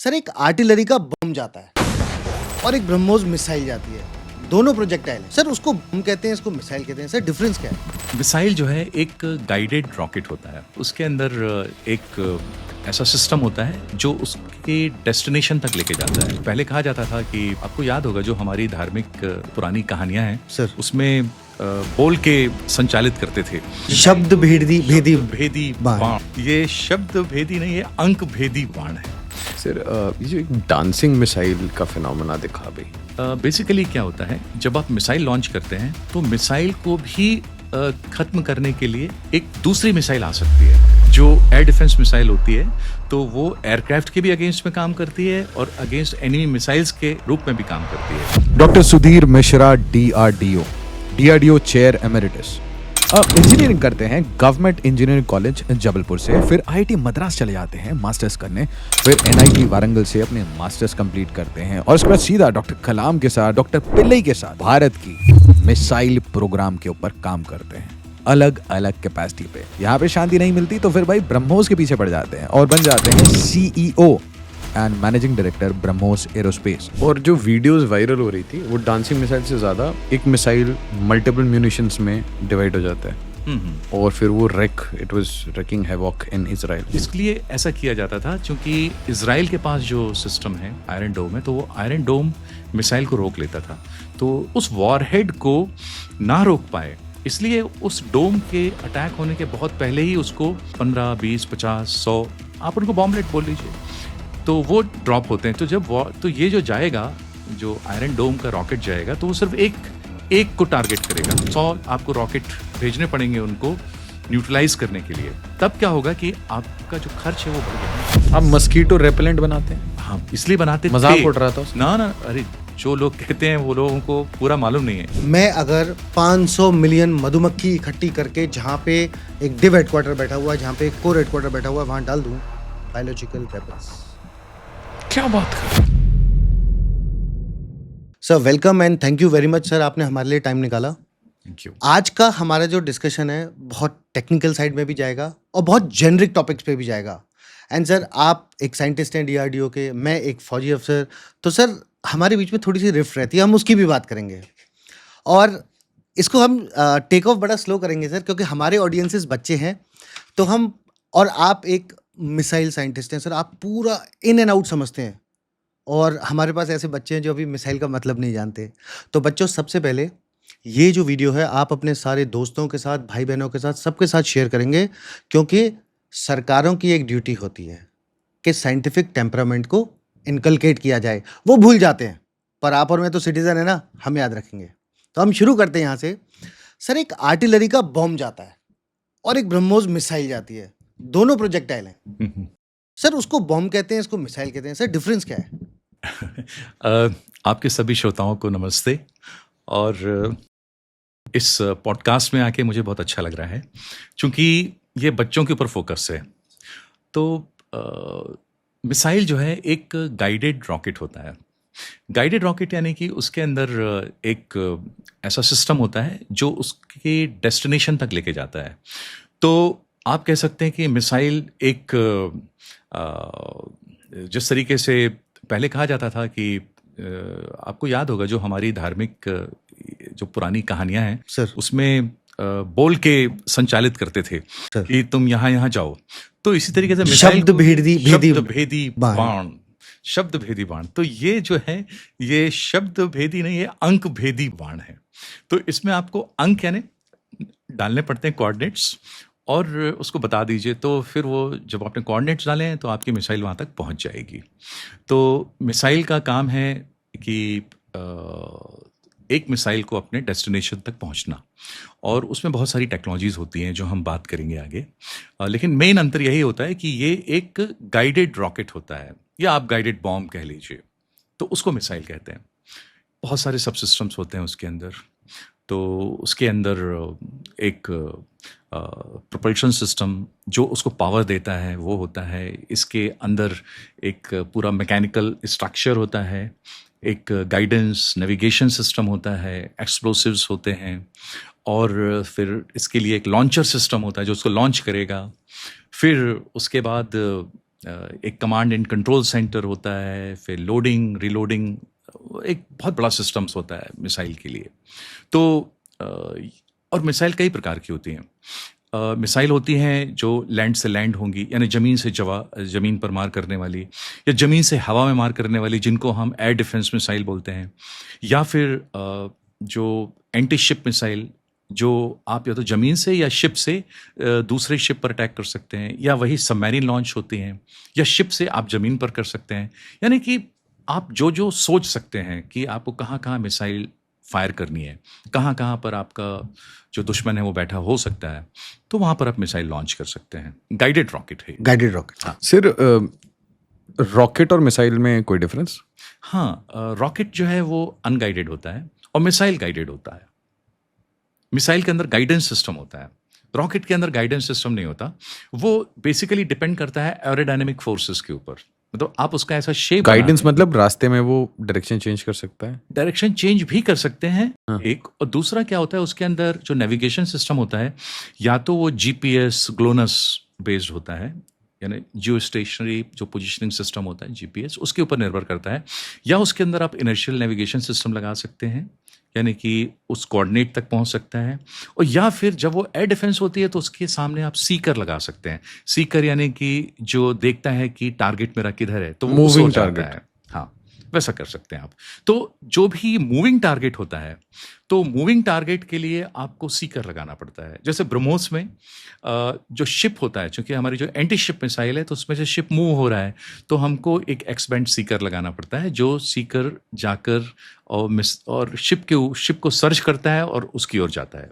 Sir एक artillery का बम जाता है और एक ब्रह्मोस मिसाइल जाती है, दोनों प्रोजेक्टाइल है। सर उसको बम कहते हैं, इसको मिसाइल कहते हैं। सर डिफरेंस क्या है? मिसाइल जो है एक गाइडेड रॉकेट होता है। उसके अंदर एक ऐसा सिस्टम होता है जो उसके डेस्टिनेशन तक लेके जाता है। पहले कहा जाता था कि आपको याद होगा जो हमारी धार्मिक पुरानी कहानियां हैं सर उसमें बोल के संचालित करते थे शब्द भेदी भेदी भेदी बाण। बाण। ये शब्द भेदी नहीं, ये अंक भेदी बाण है। सर ये जो एक डांसिंग मिसाइल का फिनोमेना दिखा भाई, बेसिकली क्या होता है, जब आप मिसाइल लॉन्च करते हैं तो मिसाइल को भी खत्म करने के लिए एक दूसरी मिसाइल आ सकती है जो एयर डिफेंस मिसाइल होती है। तो वो एयरक्राफ्ट के भी अगेंस्ट में काम करती है और अगेंस्ट एनिमी मिसाइल्स के रूप में भी काम करती है। Doctor Sudhir Mishra DRDO chair emeritus engineering करते हैं गवर्नमेंट इंजीनियरिंग कॉलेज जबलपुर से, फिर आईआईटी मद्रास चले जाते हैं मास्टर्स करने, फिर एनआईटी वारंगल से अपने मास्टर्स कंप्लीट करते हैं और उसके बाद सीधा डॉक्टर कलाम के साथ, डॉक्टर पिल्लई के साथ भारत की मिसाइल प्रोग्राम के ऊपर काम करते हैं अलग अलग कैपेसिटी पे। यहाँ पे शांति नहीं मिलती तो फिर भाई ब्रह्मोस के पीछे पड़ जाते हैं और बन जाते हैं CEO and managing director BrahMos aerospace. और जो वीडियोस वायरल हो रही थी वो डांसिंग मिसाइल से ज्यादा एक मिसाइल मल्टीपल म्यूनिशंस में डिवाइड हो जाता है और फिर वो it was racking havoc in Israel. इसलिए ऐसा किया जाता था क्योंकि इजराइल के पास जो सिस्टम है आयरन डोम है, तो वो आयरन डोम मिसाइल को रोक लेता था। तो उस वॉरहेड को ना रोक पाए, इसलिए उस डोम के अटैक होने के बहुत पहले ही उसको 15, 20, 50, 100 आप उनको बॉम्बलेट बोल लीजिए, तो वो ड्रॉप होते हैं। तो जब तो ये जो जाएगा, जो आयरन डोम का रॉकेट जाएगा, तो वो सिर्फ एक को टारगेट करेगा। 100 आपको रॉकेट भेजने पड़ेंगे उनको न्यूट्रलाइज करने के लिए। तब क्या होगा कि आपका जो खर्च है वो बढ़ जाएगा। आप मस्कीटो रेपेलेंट बनाते हैं? हाँ, इसलिए बनाते थे। मजाक उड़ रहा था ना, अरे जो लोग कहते हैं वो लोगों को पूरा मालूम नहीं है। मैं अगर 500 मिलियन मधुमक्खी इकट्ठी करके जहाँ पे एक डिव हेडक्वार्टर बैठा हुआ है, जहाँ पे एक कोर हेडक्वार्टर बैठा हुआ है, वहां डाल दूं बायोलॉजिकल वेपन्स। क्या बात कर sir welcome and thank you very much sir, आपने हमारे लिए टाइम निकाला। Thank you. आज का हमारा जो डिस्कशन है बहुत टेक्निकल साइड में भी जाएगा और बहुत जेनरिक टॉपिक्स पे भी जाएगा। एंड सर आप एक साइंटिस्ट हैं डीआरडीओ के, मैं एक फौजी अफसर, तो सर हमारे बीच में थोड़ी सी रिफ्ट रहती है, हम उसकी भी बात करेंगे। और इसको हम टेक ऑफ बड़ा स्लो करेंगे सर, क्योंकि हमारे ऑडियंसेस बच्चे हैं, तो हम और आप एक मिसाइल साइंटिस्ट हैं सर, आप पूरा इन एंड आउट समझते हैं और हमारे पास ऐसे बच्चे हैं जो अभी मिसाइल का मतलब नहीं जानते। तो बच्चों, सबसे पहले ये जो वीडियो है आप अपने सारे दोस्तों के साथ, भाई बहनों के साथ, सबके साथ शेयर करेंगे, क्योंकि सरकारों की एक ड्यूटी होती है कि साइंटिफिक टेम्परामेंट को इनकलकेट किया जाए। वो भूल जाते हैं, पर आप और मैं तो सिटीजन है ना, हम याद रखेंगे। तो हम शुरू करते हैं यहाँ से। सर एक आर्टिलरी का बम जाता है और एक ब्रह्मोस मिसाइल जाती है, दोनों प्रोजेक्टाइल हैं। सर उसको बम कहते हैं, इसको मिसाइल कहते हैं। सर डिफरेंस क्या है? आपके सभी श्रोताओं को नमस्ते। और इस पॉडकास्ट में आके मुझे बहुत अच्छा लग रहा है क्योंकि ये बच्चों के ऊपर फोकस है। तो मिसाइल जो है एक गाइडेड रॉकेट होता है। गाइडेड रॉकेट यानी कि उसके अंदर एक ऐसा सिस्टम होता है जो उसके डेस्टिनेशन तक लेके जाता है। तो आप कह सकते हैं कि मिसाइल एक जिस तरीके से पहले कहा जाता था कि आपको याद होगा जो हमारी धार्मिक जो पुरानी कहानियां हैं सर उसमें बोल के संचालित करते थे कि तुम यहाँ जाओ। तो इसी तरीके से शब्द भेदी बाण, शब्द भेदी बाण। तो ये जो है ये शब्द भेदी नहीं, ये अंक भेदी बाण है। तो इसमें आपको अंक यानी डालने पड़ते हैं कोऑर्डिनेट्स और उसको बता दीजिए, तो फिर वो जब आपने कोऑर्डिनेट्स डाले हैं तो आपकी मिसाइल वहाँ तक पहुँच जाएगी। तो मिसाइल का काम है कि एक मिसाइल को अपने डेस्टिनेशन तक पहुंचना, और उसमें बहुत सारी टेक्नोलॉजीज होती हैं जो हम बात करेंगे आगे। लेकिन मेन अंतर यही होता है कि ये एक गाइडेड रॉकेट होता है, या आप गाइडेड बॉम्ब कह लीजिए, तो उसको मिसाइल कहते हैं। बहुत सारे सब सिस्टम्स होते हैं उसके अंदर। तो उसके अंदर एक प्रोपल्शन सिस्टम जो उसको पावर देता है वो होता है। इसके अंदर एक पूरा मैकेनिकल स्ट्रक्चर होता है, एक गाइडेंस नेविगेशन सिस्टम होता है, एक्सप्लोसिव्स होते हैं, और फिर इसके लिए एक लॉन्चर सिस्टम होता है जो उसको लॉन्च करेगा। फिर उसके बाद एक कमांड एंड कंट्रोल सेंटर होता है, फिर लोडिंग रीलोडिंग, एक बहुत बड़ा सिस्टम्स होता है मिसाइल के लिए। तो और मिसाइल कई प्रकार की होती हैं। मिसाइल होती हैं जो लैंड से लैंड होंगी, यानी ज़मीन पर मार करने वाली, या ज़मीन से हवा में मार करने वाली, जिनको हम एयर डिफेंस मिसाइल बोलते हैं। या फिर जो एंटी शिप मिसाइल, जो आप या तो ज़मीन से या शिप से दूसरे शिप पर अटैक कर सकते हैं, या वही सबमरीन लॉन्च होती हैं, या शिप से आप ज़मीन पर कर सकते हैं। यानी कि आप जो जो सोच सकते हैं कि आपको कहाँ कहाँ मिसाइल फायर करनी है, कहाँ कहाँ पर आपका जो दुश्मन है वो बैठा हो सकता है, तो वहाँ पर आप मिसाइल लॉन्च कर सकते हैं। गाइडेड रॉकेट है। Guided rocket. हाँ सर, रॉकेट और मिसाइल में कोई डिफरेंस? हाँ, रॉकेट जो है वो अनगाइडेड होता है और मिसाइल गाइडेड होता है। मिसाइल के अंदर गाइडेंस सिस्टम होता है, रॉकेट के अंदर गाइडेंस सिस्टम नहीं होता। वो बेसिकली डिपेंड करता है एरोडायनेमिक फोर्सेस के ऊपर। मतलब आप उसका ऐसा शेप, गाइडेंस मतलब रास्ते में वो डायरेक्शन चेंज कर सकता है? डायरेक्शन चेंज भी कर सकते हैं हाँ। एक, और दूसरा क्या होता है उसके अंदर जो नेविगेशन सिस्टम होता है, या तो वो जीपीएस ग्लोनस बेस्ड होता है, यानी जियो स्टेशनरी जो पोजिशनिंग सिस्टम होता है जीपीएस, उसके ऊपर निर्भर करता है। या उसके अंदर आप इनर्शियल नेविगेशन सिस्टम लगा सकते हैं, यानी कि उस कोऑर्डिनेट तक पहुंच सकता है। और या फिर जब वो एयर डिफेंस होती है तो उसके सामने आप सीकर लगा सकते हैं। सीकर यानी कि जो देखता है कि टारगेट मेरा किधर है, तो वो उस Moving ओर जाता target। है। हाँ, वैसा कर सकते हैं आप। तो जो भी मूविंग टारगेट होता है, तो मूविंग टारगेट के लिए आपको सीकर लगाना पड़ता है। जैसे ब्रह्मोस में जो शिप होता है, चूंकि हमारी जो एंटी शिप मिसाइल है, तो उसमें से शिप मूव हो रहा है, तो हमको एक एक्स बैंड सीकर लगाना पड़ता है, जो सीकर जाकर और शिप को सर्च करता है और उसकी ओर जाता है।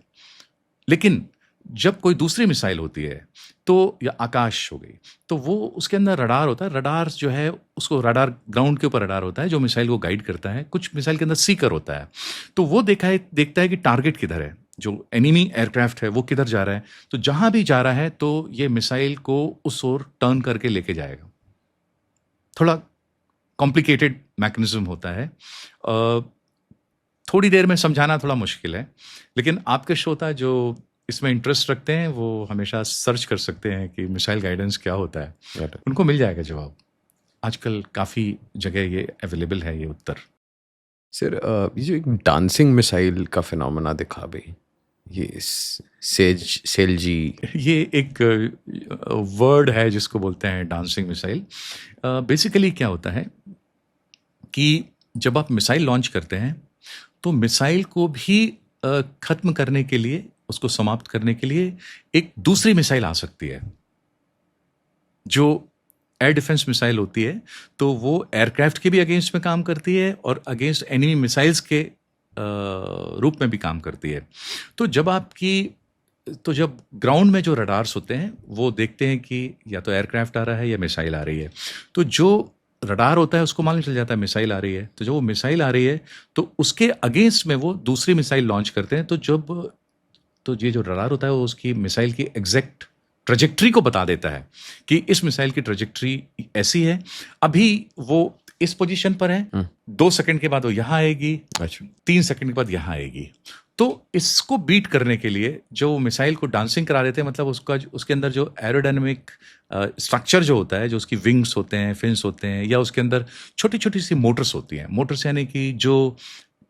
लेकिन जब कोई दूसरी मिसाइल होती है, तो या आकाश हो गई, तो वो उसके अंदर रडार होता है। रडार जो है उसको रडार, ग्राउंड के ऊपर रडार होता है जो मिसाइल को गाइड करता है। कुछ मिसाइल के अंदर सीकर होता है, तो वो देखता है कि टारगेट किधर है, जो एनिमी एयरक्राफ्ट है वो किधर जा रहा है। तो जहां भी जा रहा है तो ये मिसाइल को उस ओर टर्न करके लेके जाएगा। थोड़ा कॉम्प्लिकेटेड मैकेनिज्म होता है, थोड़ी देर में समझाना थोड़ा मुश्किल है, लेकिन आपके श्रोता जो इसमें इंटरेस्ट रखते हैं वो हमेशा सर्च कर सकते हैं कि मिसाइल गाइडेंस क्या होता है, उनको मिल जाएगा जवाब। आजकल काफ़ी जगह ये अवेलेबल है ये उत्तर। सर, ये जो एक डांसिंग मिसाइल का फिनोमेना दिखा भाई, ये सेलजी, ये एक वर्ड है जिसको बोलते हैं डांसिंग मिसाइल। बेसिकली क्या होता है कि जब आप मिसाइल लॉन्च करते हैं तो मिसाइल को भी ख़त्म करने के लिए, उसको समाप्त करने के लिए एक दूसरी मिसाइल आ सकती है जो एयर डिफेंस मिसाइल होती है। तो वो एयरक्राफ्ट के भी अगेंस्ट में काम करती है और अगेंस्ट एनिमी मिसाइल्स के रूप में भी काम करती है। तो जब ग्राउंड में जो रडार्स होते हैं वो देखते हैं कि या तो एयरक्राफ्ट आ रहा है या मिसाइल आ रही है, तो जो रडार होता है उसको मालूम चल जाता है मिसाइल आ रही है। तो जब वो मिसाइल आ रही है तो उसके अगेंस्ट में वो दूसरी मिसाइल लॉन्च करते हैं। तो ये जो रडार होता है वो उसकी मिसाइल की एग्जैक्ट ट्रेजेक्ट्री को बता देता है कि इस मिसाइल की ट्रेजेक्ट्री ऐसी है, अभी वो इस पोजीशन पर है, 2 सेकंड के बाद वो यहाँ आएगी, 3 सेकंड के बाद यहाँ आएगी। तो इसको बीट करने के लिए जो मिसाइल को डांसिंग करा देते हैं, मतलब उसके अंदर जो एरोडायनेमिक स्ट्रक्चर जो होता है, जो उसकी विंग्स होते हैं, फिन्स होते हैं, या उसके अंदर छोटी छोटी सी मोटर्स होती हैं। मोटर्स यानी कि जो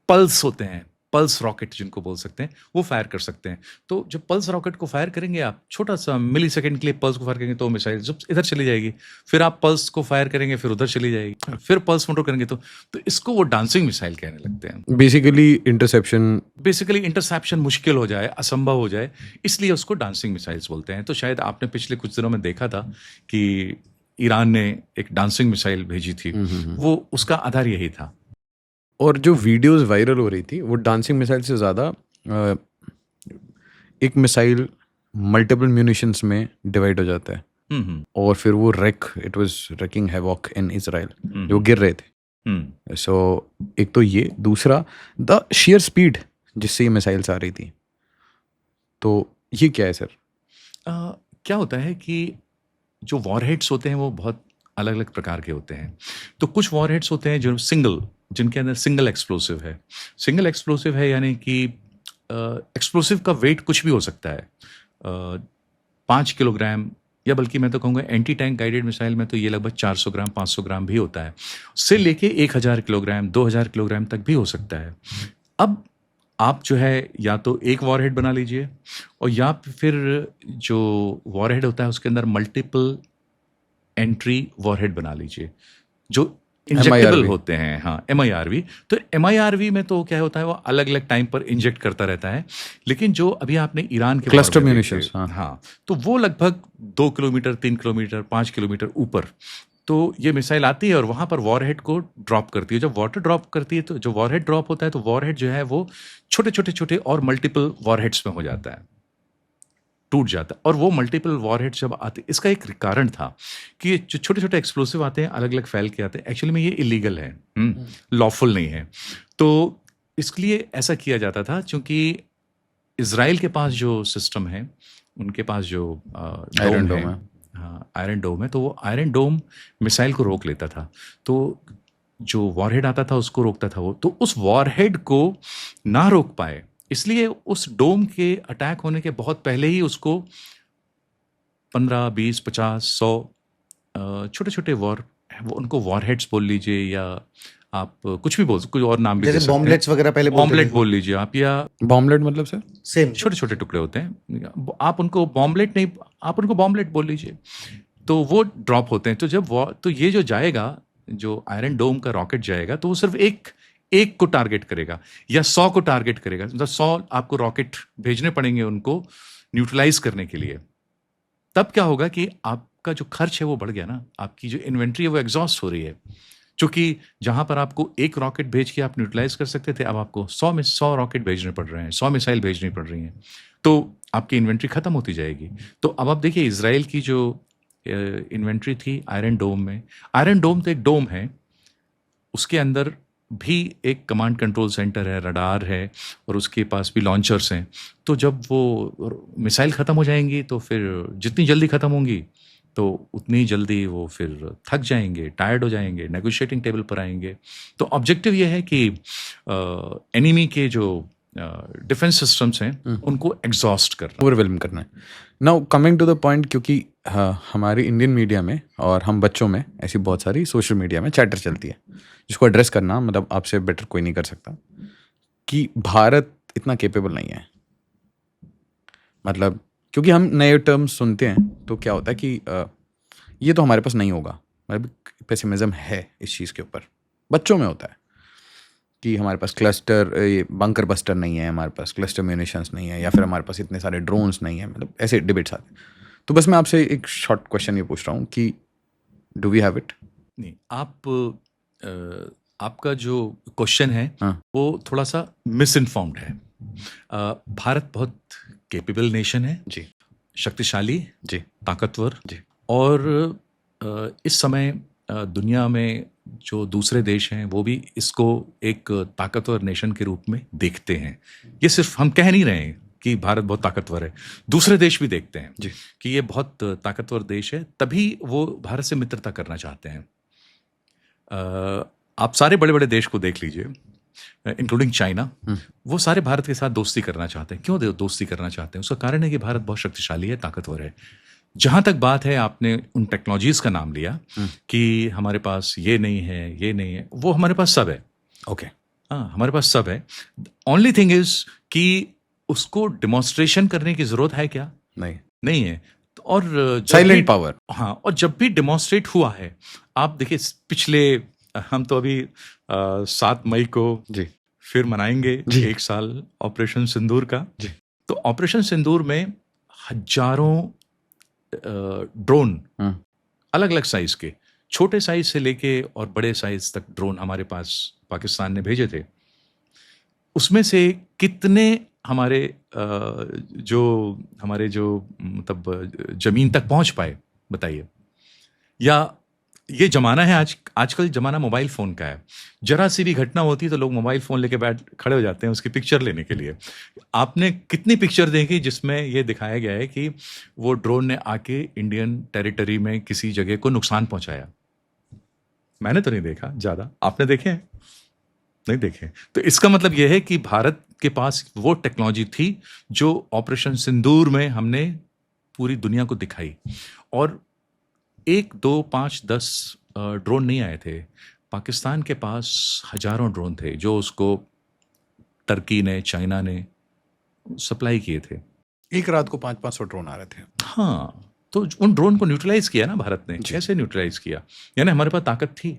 पल्स होते हैं, पल्स रॉकेट जिनको बोल सकते हैं, वो फायर कर सकते हैं। तो जब पल्स रॉकेट को फायर करेंगे आप, छोटा सा मिली सेकेंड के लिए पल्स को फायर करेंगे तो मिसाइल जब इधर चली जाएगी, फिर आप पल्स को फायर करेंगे फिर उधर चली जाएगी, फिर पल्स मोटर करेंगे तो इसको वो डांसिंग मिसाइल कहने लगते हैं। बेसिकली इंटरसेप्शन मुश्किल हो जाए, असंभव हो जाए, इसलिए उसको डांसिंग मिसाइल्स बोलते हैं। तो शायद आपने पिछले कुछ दिनों में देखा था कि ईरान ने एक डांसिंग मिसाइल भेजी थी, वो उसका आधार यही था। और जो वीडियोस वायरल हो रही थी वो डांसिंग मिसाइल से ज़्यादा एक मिसाइल मल्टीपल म्यूनिशंस में डिवाइड हो जाता है और फिर वो it was racking havoc in Israel, जो गिर रहे थे। सो एक तो ये, दूसरा द शेयर स्पीड जिससे ये मिसाइल्स आ रही थी। तो ये क्या है सर? क्या होता है कि जो वॉरहेड्स होते हैं वो बहुत अलग अलग प्रकार के होते हैं। तो कुछ वॉरहेड्स होते हैं जो जिनके अंदर सिंगल एक्सप्लोसिव है। सिंगल एक्सप्लोसिव है यानी कि एक्सप्लोसिव का वेट कुछ भी हो सकता है, 5 किलोग्राम या बल्कि मैं तो कहूँगा एंटी टैंक गाइडेड मिसाइल में तो ये लगभग 400 ग्राम 500 ग्राम भी होता है, से लेके 1000 किलोग्राम 2000 किलोग्राम तक भी हो सकता है। अब आप जो है या तो एक वॉरहेड बना लीजिए, और या फिर जो वॉरहेड होता है उसके अंदर मल्टीपल एंट्री वॉरहेड बना लीजिए जो इंजेक्टेबल MIRV होते हैं। हाँ, MIRV। तो MIRV में तो क्या होता है, वो अलग अलग टाइम पर इंजेक्ट करता रहता है, लेकिन जो अभी आपने ईरान के Cluster war में munitions, देखे, हाँ। हाँ, तो वो लगभग 2 किलोमीटर 3 किलोमीटर 5 किलोमीटर ऊपर तो ये मिसाइल आती है और वहाँ पर वॉरहेड को ड्रॉप करती है। जब वाटर ड्रॉप करती है तो जो वॉरहेड ड्रॉप होता है तो वॉरहेड जो है वो छोटे छोटे छोटे और मल्टीपल वॉरहेड्स में हो जाता है, टूट जाता है। और वो मल्टीपल वॉरहेड जब आते, इसका एक कारण था कि ये जो छोटे छोटे एक्सप्लोसिव आते हैं अलग अलग फैल के आते हैं, एक्चुअली में ये इलीगल है, लॉफुल नहीं है। तो इसलिए ऐसा किया जाता था, क्योंकि इजराइल के पास जो सिस्टम है, उनके पास जो आयरन डोम डोम है, है। हाँ आयरन डोम है, तो वो आयरन डोम मिसाइल को रोक लेता था। तो जो वॉरहेड आता था उसको रोकता था वो, तो उस वॉरहेड को ना रोक पाए, इसलिए उस डोम के अटैक होने के बहुत पहले ही उसको 15 20 50 100 छोटे छोटे उनको वॉरहेड्स बोल लीजिए, या आप कुछ भी बोल, कुछ और नाम भी दे जैसे सकते हैं। बॉम्बलेट्स वगैरह पहले बोलते बॉम्बलेट थे। बोल लीजिए आप, या बॉम्बलेट मतलब सर? सेम छोटे छोटे टुकड़े होते हैं, आप उनको बॉम्बलेट नहीं, आप उनको बॉम्बलेट बोल लीजिए। तो वो ड्रॉप होते हैं। तो जब तो ये जो जाएगा, जो आयरन डोम का रॉकेट जाएगा, तो वो सिर्फ एक को टारगेट करेगा या 100 को टारगेट करेगा। मतलब 100 आपको रॉकेट भेजने पड़ेंगे उनको न्यूट्रलाइज करने के लिए। तब क्या होगा कि आपका जो खर्च है वो बढ़ गया ना, आपकी जो इन्वेंट्री है वो एग्जॉस्ट हो रही है। क्योंकि जहां पर आपको एक रॉकेट भेज के आप न्यूट्रलाइज कर सकते थे, अब आपको 100 रॉकेट भेजने पड़ रहे हैं, 100 मिसाइल भेजनी पड़ रही हैं, तो आपकी इन्वेंट्री खत्म होती जाएगी। तो अब आप देखिए इसराइल की जो इन्वेंट्री थी आयरन डोम में, आयरन डोम तो एक डोम है, उसके अंदर भी एक कमांड कंट्रोल सेंटर है, रडार है, और उसके पास भी लॉन्चर्स हैं। तो जब वो मिसाइल ख़त्म हो जाएंगी तो फिर जितनी जल्दी ख़त्म होंगी तो उतनी जल्दी वो फिर थक जाएंगे, टायर्ड हो जाएंगे, नेगोशिएटिंग टेबल पर आएंगे। तो ऑब्जेक्टिव ये है कि एनिमी के जो डिफेंस सिस्टम्स हैं उनको एग्जॉस्ट करना, ओवरवेलम करना है। Now coming to the point, क्योंकि हमारी इंडियन मीडिया में और हम बच्चों में ऐसी बहुत सारी सोशल मीडिया में चैटर चलती है, जिसको एड्रेस करना मतलब आपसे बेटर कोई नहीं कर सकता, कि भारत इतना कैपेबल नहीं है। मतलब क्योंकि हम नए टर्म्स सुनते हैं तो क्या होता है कि ये तो हमारे पास नहीं होगा, मतलब पेसिमिज्म है इस चीज़ के ऊपर, बच्चों में होता है कि हमारे पास क्लस्टर बंकर बस्टर नहीं है, हमारे पास क्लस्टर म्यूनिशंस नहीं है, या फिर हमारे पास इतने सारे ड्रोन्स नहीं है, मतलब ऐसे डिबेट्स आते हैं। तो बस मैं आपसे एक शॉर्ट क्वेश्चन ये पूछ रहा हूँ कि डू वी हैव इट? नहीं, आपका जो क्वेश्चन है वो थोड़ा सा मिस इन्फॉर्म्ड है। भारत बहुत कैपेबल नेशन है जी, शक्तिशाली जी, ताकतवर जी, और इस समय दुनिया में जो दूसरे देश हैं वो भी इसको एक ताकतवर नेशन के रूप में देखते हैं। ये सिर्फ हम कह नहीं रहे हैं कि भारत बहुत ताकतवर है, दूसरे देश भी देखते हैं जी, कि ये बहुत ताकतवर देश है, तभी वो भारत से मित्रता करना चाहते हैं। आप सारे बड़े बड़े देश को देख लीजिए, इंक्लूडिंग चाइना, वो सारे भारत के साथ दोस्ती करना चाहते हैं। क्यों दोस्ती करना चाहते हैं? उसका कारण है कि भारत बहुत शक्तिशाली है, ताकतवर है। जहां तक बात है, आपने उन टेक्नोलॉजीज का नाम लिया कि हमारे पास ये नहीं है, ये नहीं है, वो हमारे पास सब है। ओके, हाँ, हमारे पास सब है। ओनली थिंग इज कि उसको डिमॉन्स्ट्रेशन करने की जरूरत है क्या? नहीं है। और साइलेंट पावर। हाँ, और जब भी डिमॉन्स्ट्रेट हुआ है, आप देखिए पिछले, हम तो अभी 7 मई को जी, फिर मनाएंगे 1 साल ऑपरेशन सिंदूर का। जी, तो ऑपरेशन सिंदूर में हजारों ड्रोन अलग अलग साइज के, छोटे साइज से लेके और बड़े साइज तक ड्रोन हमारे पास पाकिस्तान ने भेजे थे। उसमें से कितने हमारे जो मतलब जमीन तक पहुंच पाए, बताइए। या ये जमाना है आजकल जमाना मोबाइल फ़ोन का है। जरा सी भी घटना होती है तो लोग मोबाइल फ़ोन लेके खड़े हो जाते हैं उसकी पिक्चर लेने के लिए। आपने कितनी पिक्चर देखी जिसमें ये दिखाया गया है कि वो ड्रोन ने आके इंडियन टेरिटरी में किसी जगह को नुकसान पहुंचाया? मैंने तो नहीं देखा ज़्यादा, आपने देखे हैं? नहीं देखे। तो इसका मतलब यह है कि भारत के पास वो टेक्नोलॉजी थी जो ऑपरेशन सिंदूर में हमने पूरी दुनिया को दिखाई। और 1, 2, 5, 10 ड्रोन नहीं आए थे। पाकिस्तान के पास हज़ारों ड्रोन थे जो उसको टर्की ने, चाइना ने सप्लाई किए थे। एक रात को 500-500 ड्रोन आ रहे थे। हाँ, तो उन ड्रोन को न्यूट्रलाइज किया ना भारत ने। जी। कैसे न्यूट्रलाइज किया? यानी हमारे पास ताकत थी,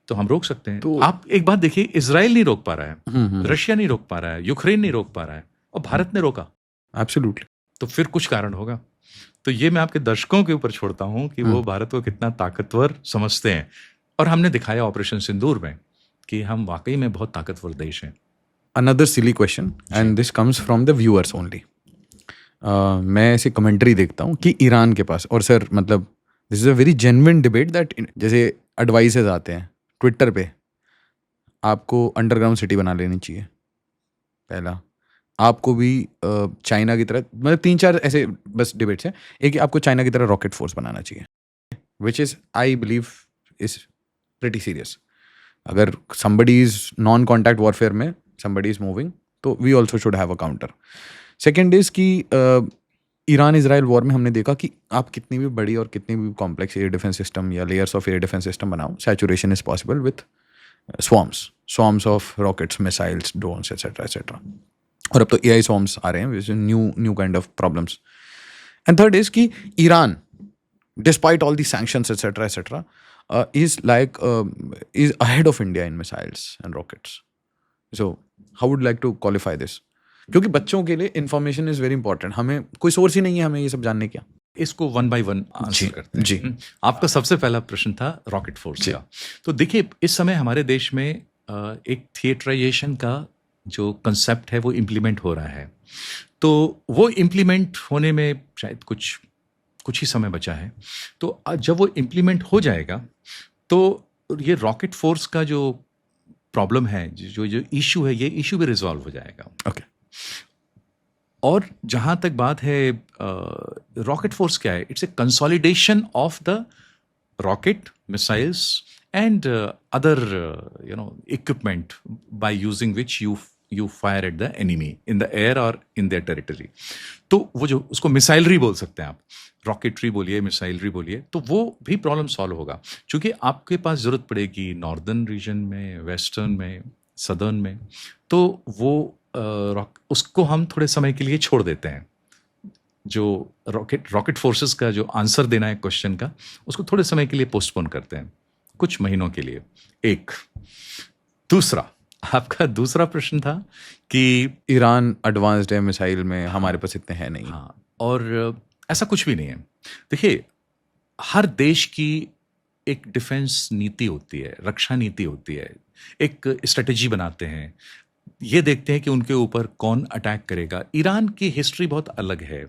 तो हम रोक सकते हैं। तो- आप एक बात देखिए, इजराइल नहीं रोक पा रहा है, हम्म। रशिया नहीं रोक पा रहा है, यूक्रेन नहीं रोक पा रहा है, और भारत ने रोका। एब्सोल्युटली। तो फिर कुछ कारण होगा। तो ये मैं आपके दर्शकों के ऊपर छोड़ता हूं कि वो भारत को कितना ताकतवर समझते हैं, और हमने दिखाया ऑपरेशन सिंदूर में कि हम वाकई में बहुत ताकतवर देश हैं। Another silly question, and this comes from the viewers only. मैं ऐसी कमेंट्री देखता हूँ कि ईरान के पास, और सर मतलब this is a very genuine debate that जैसे एडवाइसेस आते हैं ट्विटर पे, आपको अंडरग्राउंड सिटी बना लेनी चाहिए, पहला आपको भी चाइना की तरह, मतलब 3-4 ऐसे बस डिबेट्स हैं। एक आपको चाइना की तरह रॉकेट फोर्स बनाना चाहिए, which is I believe is pretty serious. अगर somebody is non contact warfare में somebody इज मूविंग, तो we also should have a counter. Second is कि ईरान इजराइल वॉर में हमने देखा कि आप कितनी भी बड़ी और कितनी भी कॉम्प्लेक्स एयर डिफेंस सिस्टम या layers of air defence system बनाओ, saturation is possible with swarms of rockets, missiles, drones etcetera etcetera. और अब तो AI स्वॉर्म्स आ रहे हैं, new kind of problems. And third is कि Iran, despite all these sanctions etc is ahead of India in missiles and rockets. So how would like to qualify this? क्योंकि बच्चों के लिए इंफॉर्मेशन इज वेरी इंपॉर्टेंट, हमें कोई source ही नहीं है हमें ये सब जानने का। इसको 1 by 1 आंसर करते हैं। जी। आपका सबसे पहला प्रश्न था रॉकेट फोर्स का। तो देखिए, इस समय हमारे देश में एक थिएटराइजेशन का जो कंसेप्ट है वो इम्प्लीमेंट हो रहा है। तो वो इम्प्लीमेंट होने में शायद कुछ ही समय बचा है। तो जब वो इम्प्लीमेंट हो जाएगा तो ये रॉकेट फोर्स का जो प्रॉब्लम है, जो इशू है, ये इशू भी रिजॉल्व हो जाएगा। ओके। और जहाँ तक बात है रॉकेट फोर्स क्या है, it's a consolidation of the rocket, missiles and other equipment by using which you fire at the enemy in the air और इन देयर टेरिटरी। तो वो जो उसको मिसाइलरी बोल सकते हैं आप, रॉकेटरी बोलिए, मिसाइलरी बोलिए, तो वो भी प्रॉब्लम सॉल्व होगा। क्योंकि आपके पास ज़रूरत पड़ेगी नॉर्दर्न रीजन में, वेस्टर्न में, सदर्न में, तो वो उसको हम थोड़े समय के लिए छोड़ देते हैं। जो रॉकेट फोर्सेस का जो आंसर देना है क्वेश्चन का, उसको थोड़े समय के लिए पोस्टपोन करते हैं, कुछ महीनों के लिए। एक दूसरा, आपका दूसरा प्रश्न था कि ईरान एडवांस्ड है मिसाइल में, हमारे पास इतने हैं नहीं। हाँ, और ऐसा कुछ भी नहीं है। देखिए, हर देश की एक डिफेंस नीति होती है, रक्षा नीति होती है, एक स्ट्रेटेजी बनाते हैं, ये देखते हैं कि उनके ऊपर कौन अटैक करेगा। ईरान की हिस्ट्री बहुत अलग है।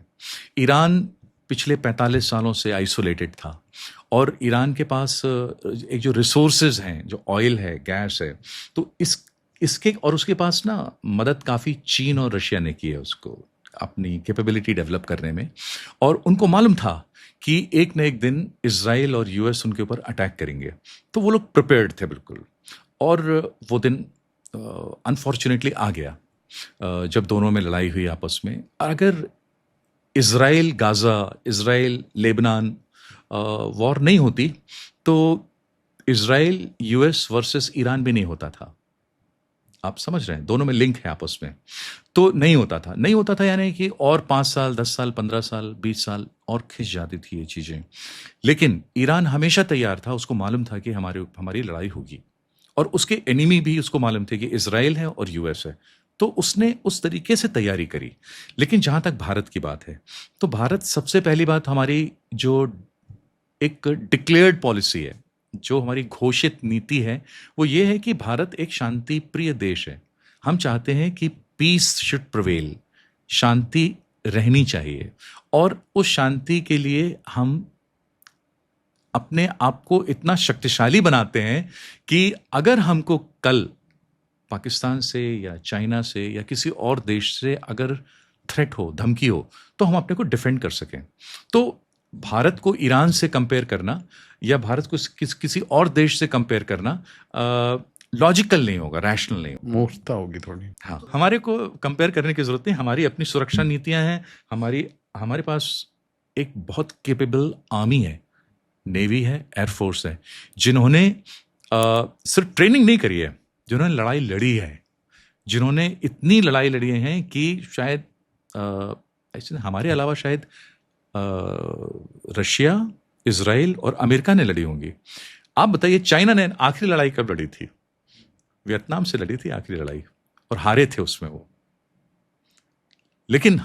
ईरान पिछले 45 सालों से आइसोलेटेड था, और ईरान के पास एक जो रिसोर्सेज हैं, जो ऑयल है, गैस है, तो इसके और उसके पास ना मदद काफ़ी चीन और रशिया ने की है उसको अपनी कैपेबिलिटी डेवलप करने में। और उनको मालूम था कि एक न एक दिन इजराइल और यूएस उनके ऊपर अटैक करेंगे, तो वो लोग प्रिपेयर्ड थे बिल्कुल। और वो दिन अनफॉर्चुनेटली आ गया जब दोनों में लड़ाई हुई आपस में। अगर Israel Gaza, Israel Lebanon war नहीं होती, तो इजराइल यूएस वर्सेस ईरान भी नहीं होता था। आप समझ रहे हैं, दोनों में लिंक है आपस में। तो नहीं होता था यानी कि और 5 साल, 10 साल, 15 साल, 20 साल और खिंच जाती थी ये चीज़ें। लेकिन ईरान हमेशा तैयार था, उसको मालूम था कि हमारी लड़ाई होगी, और उसके एनिमी भी उसको मालूम थे कि इजराइल है और यूएस है, तो उसने उस तरीके से तैयारी करी। लेकिन जहाँ तक भारत की बात है, तो भारत, सबसे पहली बात, हमारी जो एक डिक्लेयर्ड पॉलिसी है, जो हमारी घोषित नीति है, वो ये है कि भारत एक शांति प्रिय देश है। हम चाहते हैं कि पीस शुड प्रिवेल, शांति रहनी चाहिए, और उस शांति के लिए हम अपने आप को इतना शक्तिशाली बनाते हैं कि अगर हमको कल पाकिस्तान से या चाइना से या किसी और देश से अगर थ्रेट हो, धमकी हो, तो हम अपने को डिफेंड कर सकें। तो भारत को ईरान से कंपेयर करना या भारत को किसी और देश से कंपेयर करना लॉजिकल नहीं होगा, रैशनल नहीं होगा, मूर्खता होगी थोड़ी। हाँ, हमारे को कंपेयर करने की जरूरत नहीं। हमारी अपनी सुरक्षा नीतियां हैं, हमारे पास एक बहुत केपेबल आर्मी है, नेवी है, एयरफोर्स है, जिन्होंने सिर्फ ट्रेनिंग नहीं करी है, जिन्होंने लड़ाई लड़ी है, जिन्होंने इतनी लड़ाई लड़ी हैं कि शायद ऐसे हमारे अलावा शायद रशिया, इजराइल और अमेरिका ने लड़ी होंगी। आप बताइए, चाइना ने आखिरी लड़ाई कब लड़ी थी? वियतनाम से लड़ी थी आखिरी लड़ाई, और हारे थे उसमें वो। लेकिन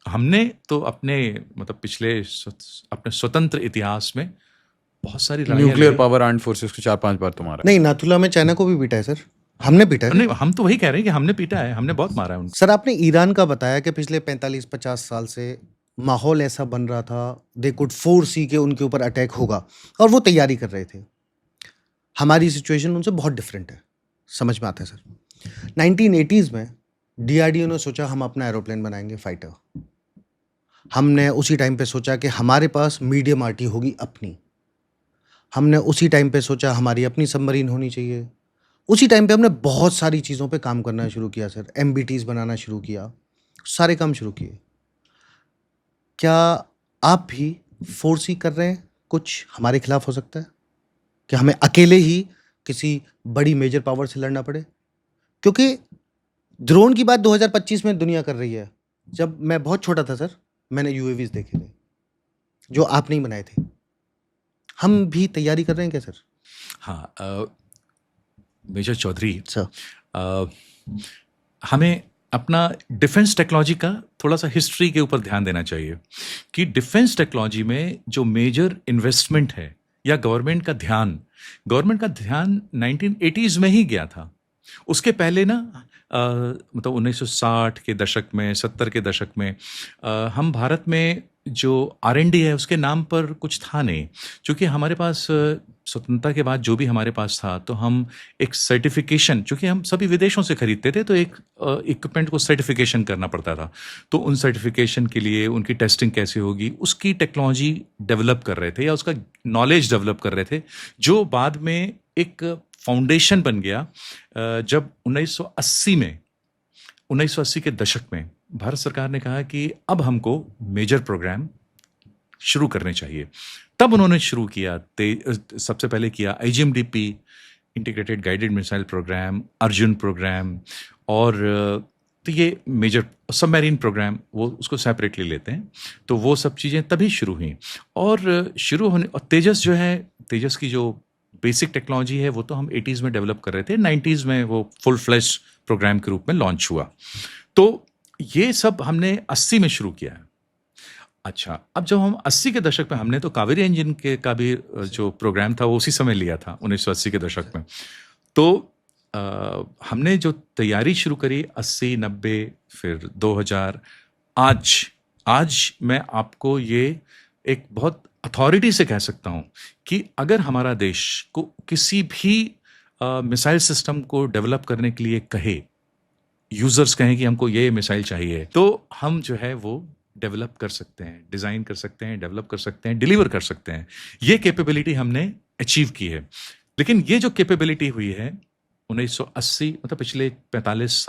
हमने तो अपने मतलब पिछले अपने स्वतंत्र इतिहास में बहुत सारी लड़ाइयाँ न्यूक्लियर लड़ी। पावर आर्म्ड फोर्सेस को 4-5 बार तो मारा है। नहीं, नाथुला में चाइना को भी पीटा है सर, हमने पीटा है। नहीं, हम तो वही कह रहे हैं कि हमने पीटा है, हमने बहुत मारा है उनको। सर आपने ईरान का बताया कि पिछले 45-50 साल से माहौल ऐसा बन रहा था, दे कुड फोरसी के उनके ऊपर अटैक होगा, और वो तैयारी कर रहे थे। हमारी सिचुएशन उनसे बहुत डिफरेंट है, समझ में आता है सर। 1980s में डीआरडीओ ने सोचा हम अपना एरोप्लेन बनाएंगे, फाइटर। हमने उसी टाइम पे सोचा कि हमारे पास मीडियम आर्टी होगी अपनी। हमने उसी टाइम पे सोचा हमारी अपनी सबमरीन होनी चाहिए। उसी टाइम पे हमने बहुत सारी चीज़ों पे काम करना शुरू किया सर, एमबीटीज बनाना शुरू किया, सारे काम शुरू किए। क्या आप भी फोर्सी कर रहे हैं? कुछ हमारे खिलाफ हो सकता है कि हमें अकेले ही किसी बड़ी मेजर पावर से लड़ना पड़े? क्योंकि ड्रोन की बात 2025 में दुनिया कर रही है। जब मैं बहुत छोटा था सर, मैंने यूएवीज देखे थे जो आपने ही बनाए थे। हम भी तैयारी कर रहे हैं क्या सर? हाँ, मेजर चौधरी, सर हमें अपना डिफेंस टेक्नोलॉजी का थोड़ा सा हिस्ट्री के ऊपर ध्यान देना चाहिए कि डिफेंस टेक्नोलॉजी में जो मेजर इन्वेस्टमेंट है या गवर्नमेंट का ध्यान 1980s में ही गया था। उसके पहले ना मतलब 1960 के दशक में, 70 के दशक में हम भारत में जो R&D है उसके नाम पर कुछ था नहीं, क्योंकि हमारे पास स्वतंत्रता के बाद जो भी हमारे पास था, तो हम एक सर्टिफिकेशन, चूँकि हम सभी विदेशों से खरीदते थे, तो एक इक्विपमेंट को सर्टिफिकेशन करना पड़ता था। तो उन सर्टिफिकेशन के लिए उनकी टेस्टिंग कैसे होगी, उसकी टेक्नोलॉजी डेवलप कर रहे थे या उसका नॉलेज डेवलप कर रहे थे, जो बाद में एक फाउंडेशन बन गया। जब 1980 के दशक में भारत सरकार ने कहा कि अब हमको मेजर प्रोग्राम शुरू करने चाहिए, तब उन्होंने शुरू किया। सबसे पहले किया IGMDP, integrated guided missile programme, Arjun programme, और तो ये मेजर सबमरीन प्रोग्राम, वो उसको सेपरेटली लेते हैं। तो वो सब चीज़ें तभी शुरू हुई, और शुरू होने, और तेजस जो है, तेजस की जो बेसिक टेक्नोलॉजी है वो तो हम 80s में डेवलप कर रहे थे, 90s में वो फुल फ्लैश प्रोग्राम के रूप में लॉन्च हुआ। तो ये सब हमने 80 में शुरू किया है। अच्छा, अब जब हम 80 के दशक में, हमने तो कावेरी इंजन के का भी जो प्रोग्राम था वो उसी समय लिया था 1980 के दशक में। तो हमने जो तैयारी शुरू करी 80, 90, फिर 2000, आज मैं आपको ये एक बहुत अथॉरिटी से कह सकता हूँ कि अगर हमारा देश को किसी भी मिसाइल सिस्टम को डेवलप करने के लिए कहे, यूजर्स कहें कि हमको ये मिसाइल चाहिए, तो हम जो है वो डेवलप कर सकते हैं, डिज़ाइन कर सकते हैं, डेवलप कर सकते हैं, डिलीवर कर सकते हैं। ये कैपेबिलिटी हमने अचीव की है। लेकिन ये जो कैपेबिलिटी हुई है 1980, मतलब पिछले 45-50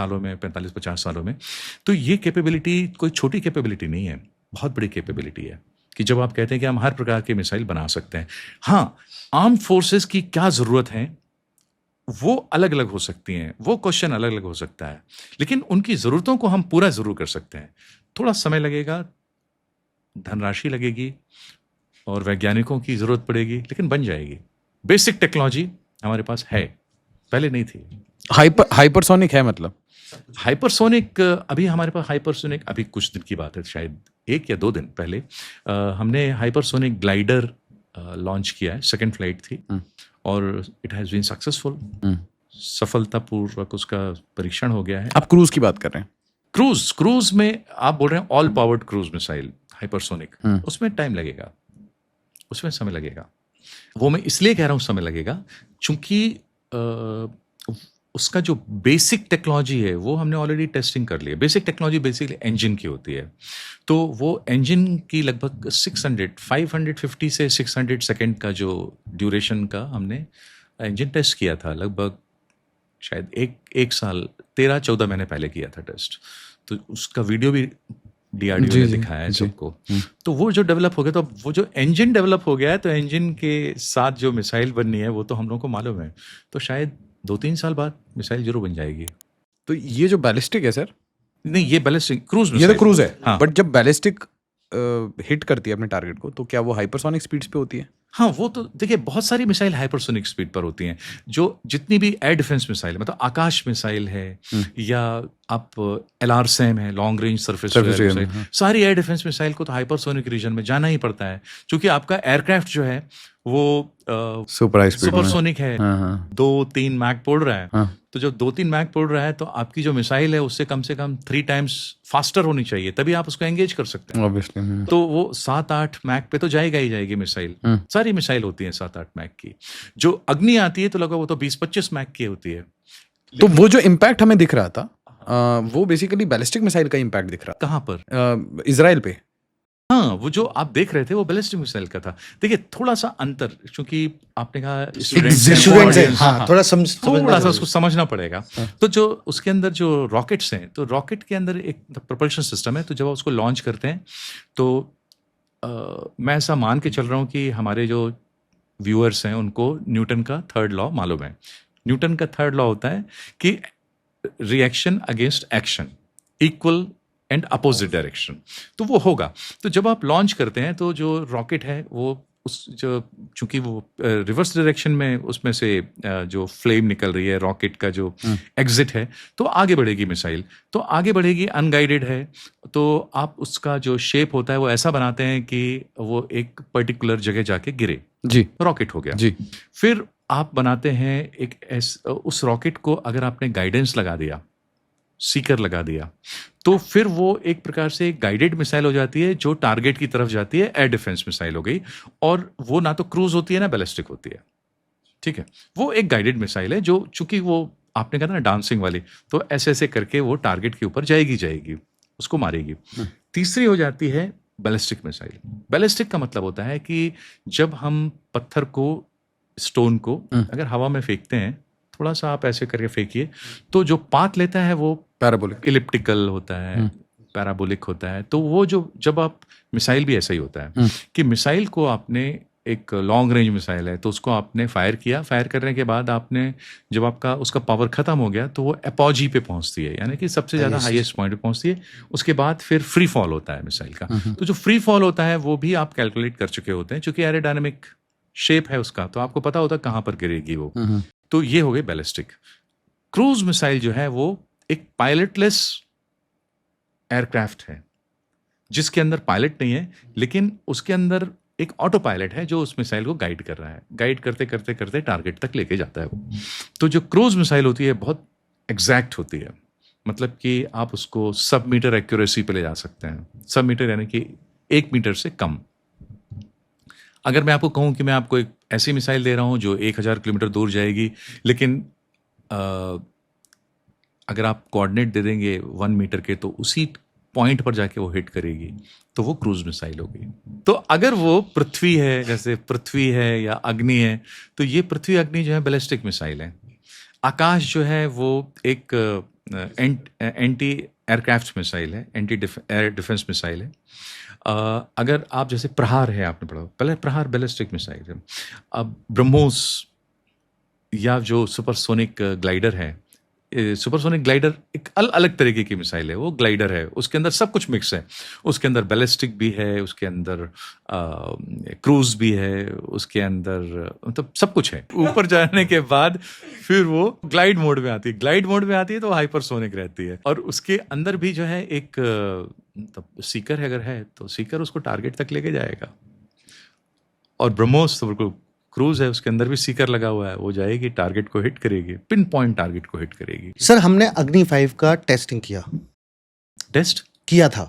सालों में, तो ये कैपेबिलिटी कोई छोटी कैपेबिलिटी नहीं है, बहुत बड़ी कैपेबिलिटी है कि जब आप कहते हैं कि हम हर प्रकार के मिसाइल बना सकते हैं। हाँ, आर्म फोर्सेस की क्या ज़रूरत है वो अलग अलग हो सकती हैं, वो क्वेश्चन अलग अलग हो सकता है, लेकिन उनकी ज़रूरतों को हम पूरा ज़रूर कर सकते हैं। थोड़ा समय लगेगा, धनराशि लगेगी और वैज्ञानिकों की ज़रूरत पड़ेगी, लेकिन बन जाएगी। बेसिक टेक्नोलॉजी हमारे पास है, पहले नहीं थी। हाइपरसोनिक है मतलब? हाइपरसोनिक, अभी हमारे पास हाइपरसोनिक, अभी कुछ दिन की बात है, शायद 1 या 2 दिन पहले हमने हाइपरसोनिक ग्लाइडर लॉन्च किया है। सेकंड फ्लाइट थी और इट हैज़ बीन सक्सेसफुल, सफलतापूर्वक उसका परीक्षण हो गया है। आप क्रूज की बात कर रहे हैं? क्रूज में आप बोल रहे हैं all powered cruise missile hypersonic, उसमें टाइम लगेगा, उसमें समय लगेगा। वो मैं इसलिए कह रहा हूँ समय लगेगा क्योंकि उसका जो बेसिक टेक्नोलॉजी है वो हमने ऑलरेडी टेस्टिंग कर लिया। बेसिक टेक्नोलॉजी बेसिकली इंजन की होती है, तो वो इंजन की लगभग 550 से 600 सेकेंड का जो ड्यूरेशन का हमने इंजन टेस्ट किया था, लगभग शायद एक साल 13-14 महीने पहले किया था टेस्ट। तो उसका वीडियो भी डीआरडीओ जी, ने जी, दिखाया है जी। सबको। तो वो जो डेवलप हो गया, तो अब वो जो इंजन डेवलप हो गया है, तो इंजन के साथ जो मिसाइल बननी है वो तो हम लोगों को मालूम है। तो शायद 2-3 साल बाद मिसाइल जरूर बन जाएगी। तो ये जो बैलिस्टिक है सर, नहीं, ये बैलिस्टिक क्रूज ये तो मिसाइल क्रूज है, हाँ। बट जब बैलिस्टिक हिट करती है अपने टारगेट को, तो क्या वो हाइपरसोनिक स्पीड्स पे होती है? हाँ, वो तो देखिए बहुत सारी मिसाइल हाइपरसोनिक स्पीड पर होती हैं। जो जितनी भी एयर डिफेंस मिसाइल है, मतलब आकाश मिसाइल है या आप LRSAM है, long range surface to Surface air to air, missile, सारी एयर डिफेंस मिसाइल को तो हाइपरसोनिक रीजन में जाना ही पड़ता है, क्योंकि आपका एयरक्राफ्ट जो है वो सुपर हाई स्पीड में। सुपरसोनिक है, हाँ, हाँ। 2-3 मैक पड़ रहा है। हाँ। तो जब 2-3 मैक पड़ रहा है, तो आपकी जो मिसाइल है उससे कम से कम 3 टाइम्स फास्टर होनी चाहिए, तभी आप उसको एंगेज कर सकते हैं। ऑब्वियसली। तो वो 7-8 मैक पे तो जाएगा ही जाएगी मिसाइल। सारी मिसाइल होती हैं 7-8 मैक की। जो अग्नि आती है तो लगभग वो तो 20-25 मैक की होती है। तो वो जो इम्पैक्ट हमें दिख रहा था, वो बेसिकली बैलिस्टिक मिसाइल का इम्पैक्ट दिख रहा कहाँ पर? था इजराइल पे। हाँ, वो जो आप देख रहे थे वो बैलिस्टिक मिसाइल का था। देखिए थोड़ा सा अंतर, क्योंकि आपने कहा स्टूडेंट्स हैं, स्टूडेंट्स हैं, audience, हाँ, थोड़ा थोड़ा सा उसको समझना पड़ेगा। तो जो उसके अंदर जो रॉकेट्स हैं, तो रॉकेट के अंदर एक प्रोपल्शन सिस्टम है। तो जब आप उसको लॉन्च करते हैं, तो मैं ऐसा मान के चल रहा हूँ कि हमारे जो व्यूअर्स हैं उनको न्यूटन का थर्ड लॉ मालूम है। न्यूटन का थर्ड लॉ होता है कि reaction against action equal and opposite direction. तो वो होगा। तो जब आप लॉन्च करते हैं, तो जो रॉकेट है वो उस जो चूंकि वो रिवर्स डायरेक्शन में उसमें से जो फ्लेम निकल रही है रॉकेट का जो एग्जिट है, तो आगे बढ़ेगी मिसाइल। तो आगे बढ़ेगी, अनगाइडेड है, तो आप उसका जो शेप होता है वो ऐसा बनाते हैं कि वो एक पर्टिकुलर जगह जाके गिरे। जी रॉकेट हो गया। जी। फिर आप बनाते हैं उस रॉकेट को अगर आपने गाइडेंस लगा दिया, सीकर लगा दिया, तो फिर वो एक प्रकार से गाइडेड मिसाइल हो जाती है जो टारगेट की तरफ जाती है। एयर डिफेंस मिसाइल हो गई, और वो ना तो क्रूज होती है ना बैलिस्टिक होती है। ठीक है, वो एक गाइडेड मिसाइल है जो चूंकि वो आपने कहा ना डांसिंग वाली, तो ऐसे ऐसे करके वो टारगेट के ऊपर जाएगी, उसको मारेगी। तीसरी हो जाती है बैलिस्टिक मिसाइल। बैलिस्टिक का मतलब होता है कि जब हम पत्थर को, स्टोन को अगर हवा में फेंकते हैं, थोड़ा सा आप ऐसे करके फेंकिए, तो जो पाथ लेता है वो पैराबोलिक। इलिप्टिकल होता है, पैराबोलिक होता है। तो वो जो जब आप मिसाइल भी ऐसा ही होता है कि मिसाइल को आपने एक लॉन्ग रेंज मिसाइल है, तो उसको आपने फायर किया, फायर करने के बाद आपने जब आपका उसका पावर खत्म हो गया, तो वो एपोजी पे पहुंचती है, यानी कि सबसे ज़्यादा हाईएस्ट पॉइंट पे पहुंचती है। उसके बाद फिर फ्री फॉल होता है मिसाइल का। तो जो फ्री फॉल होता है वो भी आप कैलकुलेट कर चुके होते हैं, चूंकि एरोडायनामिक शेप है उसका, तो आपको पता होता है कहाँ पर गिरेगी वो। तो ये हो गई बैलिस्टिक। क्रूज मिसाइल जो है वो एक पायलटलेस एयरक्राफ्ट है, जिसके अंदर पायलट नहीं है, लेकिन उसके अंदर एक ऑटो पायलट है जो उस मिसाइल को गाइड कर रहा है। गाइड करते करते करते टारगेट तक लेके जाता है वो। तो जो क्रूज मिसाइल होती है बहुत एग्जैक्ट होती है, मतलब कि आप उसको सब मीटर एक्यूरेसी पे ले जा सकते हैं। सब मीटर यानी कि 1 मीटर से कम। अगर मैं आपको कहूं कि मैं आपको एक ऐसी मिसाइल दे रहा हूं जो 1000 किलोमीटर दूर जाएगी, लेकिन अगर आप कोऑर्डिनेट दे देंगे 1 मीटर के, तो उसी पॉइंट पर जाके वो हिट करेगी, तो वो क्रूज मिसाइल होगी। तो अगर वो पृथ्वी है, जैसे पृथ्वी है या अग्नि है, तो ये पृथ्वी अग्नि जो है बैलिस्टिक मिसाइल है। आकाश जो है वो एक एंटी एयरक्राफ्ट मिसाइल है, एंटी एयर डिफेंस मिसाइल है। अगर आप जैसे प्रहार है, आपने पढ़ा, पहले प्रहार बैलिस्टिक मिसाइल है। अब ब्रह्मोस या जो सुपरसोनिक ग्लाइडर है, सुपरसोनिक ग्लाइडर एक अलग तरीके की मिसाइल है। वो ग्लाइडर है, उसके अंदर सब कुछ मिक्स है। उसके अंदर बैलिस्टिक भी है, उसके अंदर क्रूज भी है, उसके अंदर मतलब सब कुछ है। ऊपर जाने के बाद फिर वो ग्लाइड मोड में आती है। ग्लाइड मोड में आती है तो हाइपरसोनिक रहती है, और उसके अंदर भी जो है एक मतलब सीकर है, अगर है तो सीकर उसको टारगेट तक लेके जाएगा। और ब्रह्मोस तो बिल्कुल क्रूज है, उसके अंदर भी सीकर लगा हुआ है, वो जाएगी, टारगेट को हिट करेगी, पिन पॉइंट टारगेट को हिट करेगी। सर हमने अग्नि 5 का टेस्टिंग टेस्ट किया था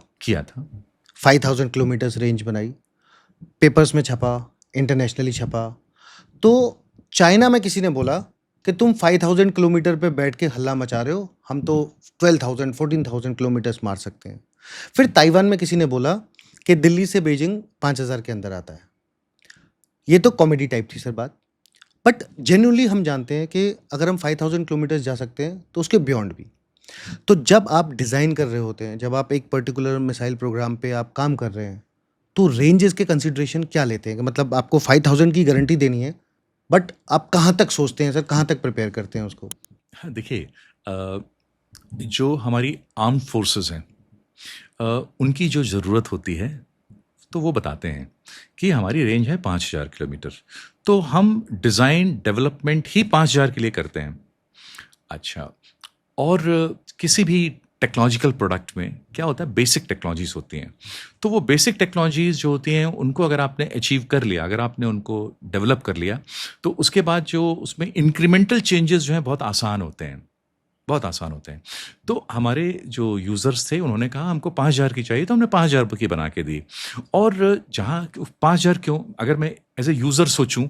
5000 किलोमीटर रेंज बनाई, पेपर्स में छपा, इंटरनेशनली छपा। तो चाइना में किसी ने बोला कि तुम 5000 किलोमीटर पे बैठ के हल्ला मचा रहे हो, हम तो 12,000 14,000 किलोमीटर्स मार सकते हैं। फिर ताइवान में किसी ने बोला कि दिल्ली से बीजिंग 5000 के अंदर आता है। ये तो कॉमेडी टाइप थी सर बात, बट जेन्युइनली हम जानते हैं कि अगर हम 5000 किलोमीटर जा सकते हैं तो उसके बियॉन्ड भी। तो जब आप डिज़ाइन कर रहे होते हैं, जब आप एक पर्टिकुलर मिसाइल प्रोग्राम पे आप काम कर रहे हैं, तो रेंजेस के कंसिडरेशन क्या लेते हैं? कि मतलब आपको 5000 की गारंटी देनी है, बट आप कहाँ तक सोचते हैं सर, कहाँ तक प्रिपेयर करते हैं उसको? हाँ, देखिए, जो हमारी आर्म्ड फोर्सेस हैं, उनकी जो ज़रूरत होती है तो वो बताते हैं कि हमारी रेंज है 5000 किलोमीटर, तो हम डिज़ाइन डेवलपमेंट ही 5000 के लिए करते हैं। अच्छा, और किसी भी टेक्नोलॉजिकल प्रोडक्ट में क्या होता है, बेसिक टेक्नोलॉजीज होती हैं। तो वो बेसिक टेक्नोलॉजीज जो होती हैं उनको अगर आपने अचीव कर लिया, अगर आपने उनको डेवलप कर लिया, तो उसके बाद जो उसमें इंक्रीमेंटल चेंजेस जो हैं बहुत आसान होते हैं, बहुत आसान होते हैं। तो हमारे जो यूज़र्स थे उन्होंने कहा हमको 5000 की चाहिए, तो हमने 5000 की बना के दी। और जहाँ 5000 क्यों, अगर मैं एज ए यूज़र सोचूं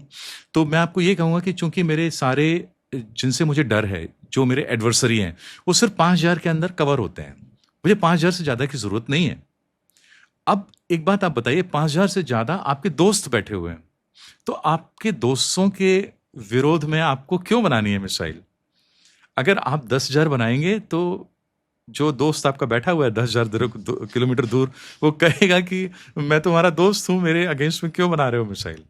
तो मैं आपको ये कहूँगा कि चूंकि मेरे सारे जिनसे मुझे डर है, जो मेरे एडवर्सरी हैं, वो सिर्फ 5000 के अंदर कवर होते हैं। मुझे 5000 से ज़्यादा की ज़रूरत नहीं है। अब एक बात आप बताइए, 5000 से ज़्यादा आपके दोस्त बैठे हुए हैं, तो आपके दोस्तों के विरोध में आपको क्यों बनानी है मिसाइल? अगर आप 10,000 बनाएंगे तो जो दोस्त आपका बैठा हुआ है 10,000 किलोमीटर दूर, वो कहेगा कि मैं तुम्हारा दोस्त हूँ, मेरे अगेंस्ट में क्यों बना रहे हो मिसाइल?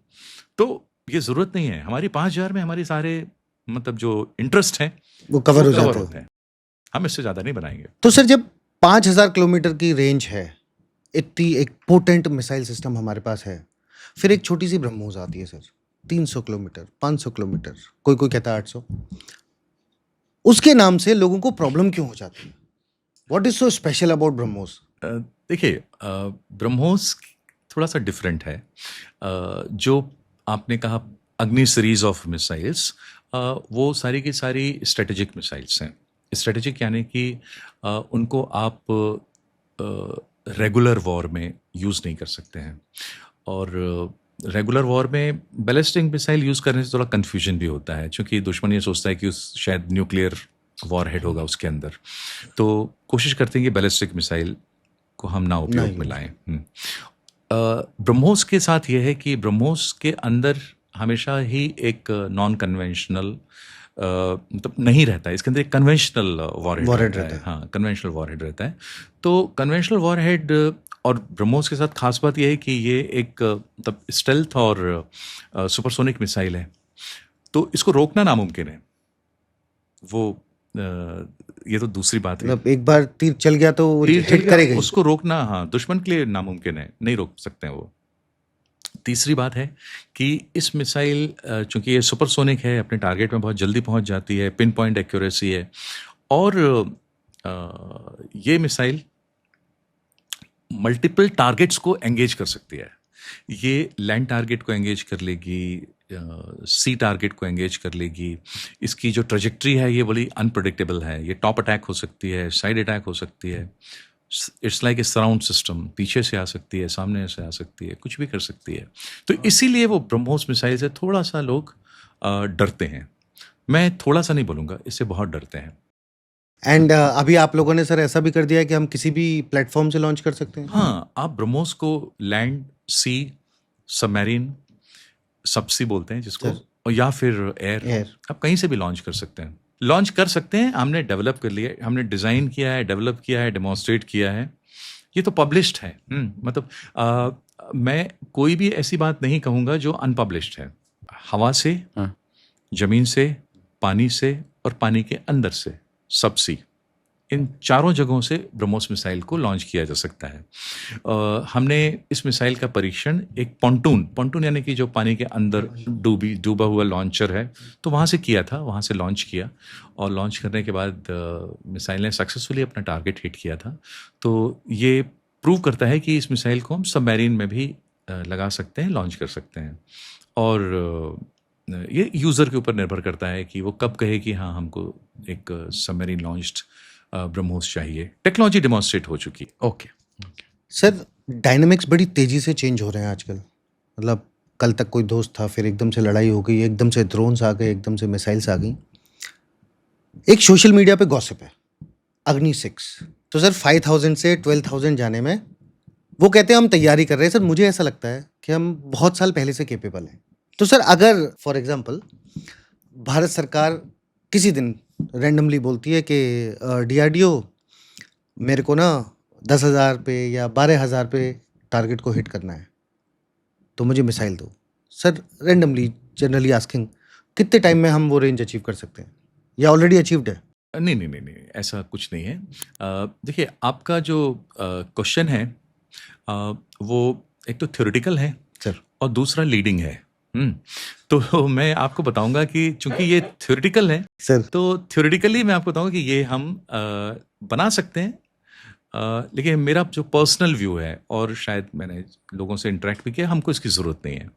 तो ये ज़रूरत नहीं है। हमारी 5000 में हमारे सारे मतलब जो इंटरेस्ट हैं वो कवर हो कवर जाते होते हैं। हैं। हम इससे ज़्यादा नहीं बनाएंगे। तो सर जब 5000 किलोमीटर की रेंज है, इतनी एक पोटेंट मिसाइल सिस्टम हमारे पास है, फिर एक छोटी सी ब्रह्मोस आती है सर, 300 किलोमीटर, 500 किलोमीटर, कोई कहता है 800। उसके नाम से लोगों को प्रॉब्लम क्यों हो जाती है? What is so special about BrahMos? देखिए, ब्रह्मोस थोड़ा सा डिफरेंट है। जो आपने कहा अग्नि सीरीज ऑफ मिसाइल्स, वो सारी की सारी स्ट्रेटेजिक मिसाइल्स हैं। स्ट्रेटेजिक यानी कि उनको आप रेगुलर वॉर में यूज़ नहीं कर सकते हैं। और रेगुलर वॉर में बैलिस्टिक मिसाइल यूज़ करने से थोड़ा कन्फ्यूजन भी होता है, क्योंकि दुश्मन ये सोचता है कि उस शायद न्यूक्लियर वॉर हेड होगा उसके अंदर, तो कोशिश करते हैं कि बैलिस्टिक मिसाइल को हम ना उपयोग नहीं में लाएं। ब्रह्मोस के साथ ये है कि ब्रह्मोस के अंदर हमेशा ही एक नॉन कन्वेंशनल मतलब नहीं रहता है, इसके अंदर एक कन्वेंशनल वॉरहेड Warhead रहता रहता है। हाँ, कन्वेंशनल वॉरहेड रहता है। तो कन्वेंशनल वॉरहेड और ब्रह्मोस के साथ खास बात यह है कि ये एक मतलब स्टेल्थ और सुपरसोनिक मिसाइल है, तो इसको रोकना नामुमकिन है। वो ये तो दूसरी बात है। मतलब एक बार तीर चल गया तो वो तीर चल हिट गया, करेगा ही। उसको रोकना हाँ दुश्मन के लिए नामुमकिन है, नहीं रोक सकते हैं वो। तीसरी बात है कि इस मिसाइल चूंकि ये सुपरसोनिक है, अपने टारगेट में बहुत जल्दी पहुंच जाती है, पिन पॉइंट एक्यूरेसी है, और ये मिसाइल मल्टीपल टारगेट्स को एंगेज कर सकती है। ये लैंड टारगेट को एंगेज कर लेगी, सी टारगेट को एंगेज कर लेगी। इसकी जो ट्रेजेक्ट्री है ये बड़ी अनप्रडिक्टेबल है। ये टॉप अटैक हो सकती है, साइड अटैक हो सकती है। It's like a surround system, पीछे से आ सकती है, सामने से आ सकती है, कुछ भी कर सकती है। तो इसीलिए वो ब्रह्मोस मिसाइल से थोड़ा सा लोग डरते हैं। मैं थोड़ा सा नहीं बोलूँगा, इससे बहुत डरते हैं। एंड अभी आप लोगों ने सर ऐसा भी कर दिया है कि हम किसी भी प्लेटफॉर्म से लॉन्च कर सकते हैं? हाँ, आप ब्रह्मोस को लैंड, सी, सबमरीन, सबसी बोलते हैं जिसको, सर। और या फिर एयर, आप कहीं से भी लॉन्च कर सकते हैं। लॉन्च कर सकते हैं, हमने डेवलप कर लिया, हमने डिज़ाइन किया है, डेवलप किया है, डेमोन्स्ट्रेट किया है। ये तो पब्लिश्ड है। मतलब मैं कोई भी ऐसी बात नहीं कहूँगा जो अनपब्लिश्ड है। हवा से, ज़मीन से, पानी से और पानी के अंदर से, सबसी, इन चारों जगहों से ब्रह्मोस मिसाइल को लॉन्च किया जा सकता है। हमने इस मिसाइल का परीक्षण एक पॉन्टून यानी कि जो पानी के अंदर डूबा हुआ लॉन्चर है, तो वहाँ से किया था, वहाँ से लॉन्च किया, और लॉन्च करने के बाद मिसाइल ने सक्सेसफुली अपना टारगेट हिट किया था। तो ये प्रूव करता है कि इस मिसाइल को हम सबमरीन में भी लगा सकते हैं, लॉन्च कर सकते हैं। और ये यूज़र के ऊपर निर्भर करता है कि वो कब कहे कि हाँ हमको एक सबमरीन लॉन्च्ड ब्रह्मोस चाहिए। टेक्नोलॉजी डेमोन्स्ट्रेट हो चुकी। ओके सर, डायनामिक्स बड़ी तेजी से चेंज हो रहे हैं आजकल। मतलब कल तक कोई दोस्त था, फिर एकदम से लड़ाई हो गई, एकदम से ड्रोन्स आ गए, एकदम से मिसाइल्स आ गई। एक सोशल मीडिया पे गॉसिप है, अग्नि 6। तो सर 5000 से 12,000 जाने में वो कहते हैं हम तैयारी कर रहे हैं। सर मुझे ऐसा लगता है कि हम बहुत साल पहले से केपेबल हैं। तो सर अगर फॉर एग्जांपल भारत सरकार किसी दिन रैंडमली बोलती है कि डीआरडीओ मेरे को ना 10,000 पे या 12,000 पे टारगेट को हिट करना है, तो मुझे मिसाइल दो। सर रैंडमली जनरली आस्किंग, कितने टाइम में हम वो रेंज अचीव कर सकते हैं या ऑलरेडी अचीव्ड है? नहीं नहीं नहीं नहीं, ऐसा कुछ नहीं है। देखिए, आपका जो क्वेश्चन है वो एक तो थ्योरेटिकल है सर और दूसरा लीडिंग है। तो मैं आपको बताऊंगा कि चूंकि ये थ्योरेटिकल है, सर तो थ्योरेटिकली मैं आपको बताऊंगा कि ये हम बना सकते हैं। लेकिन मेरा जो पर्सनल व्यू है, और शायद मैंने लोगों से इंटरेक्ट भी किया, हमको इसकी ज़रूरत नहीं है।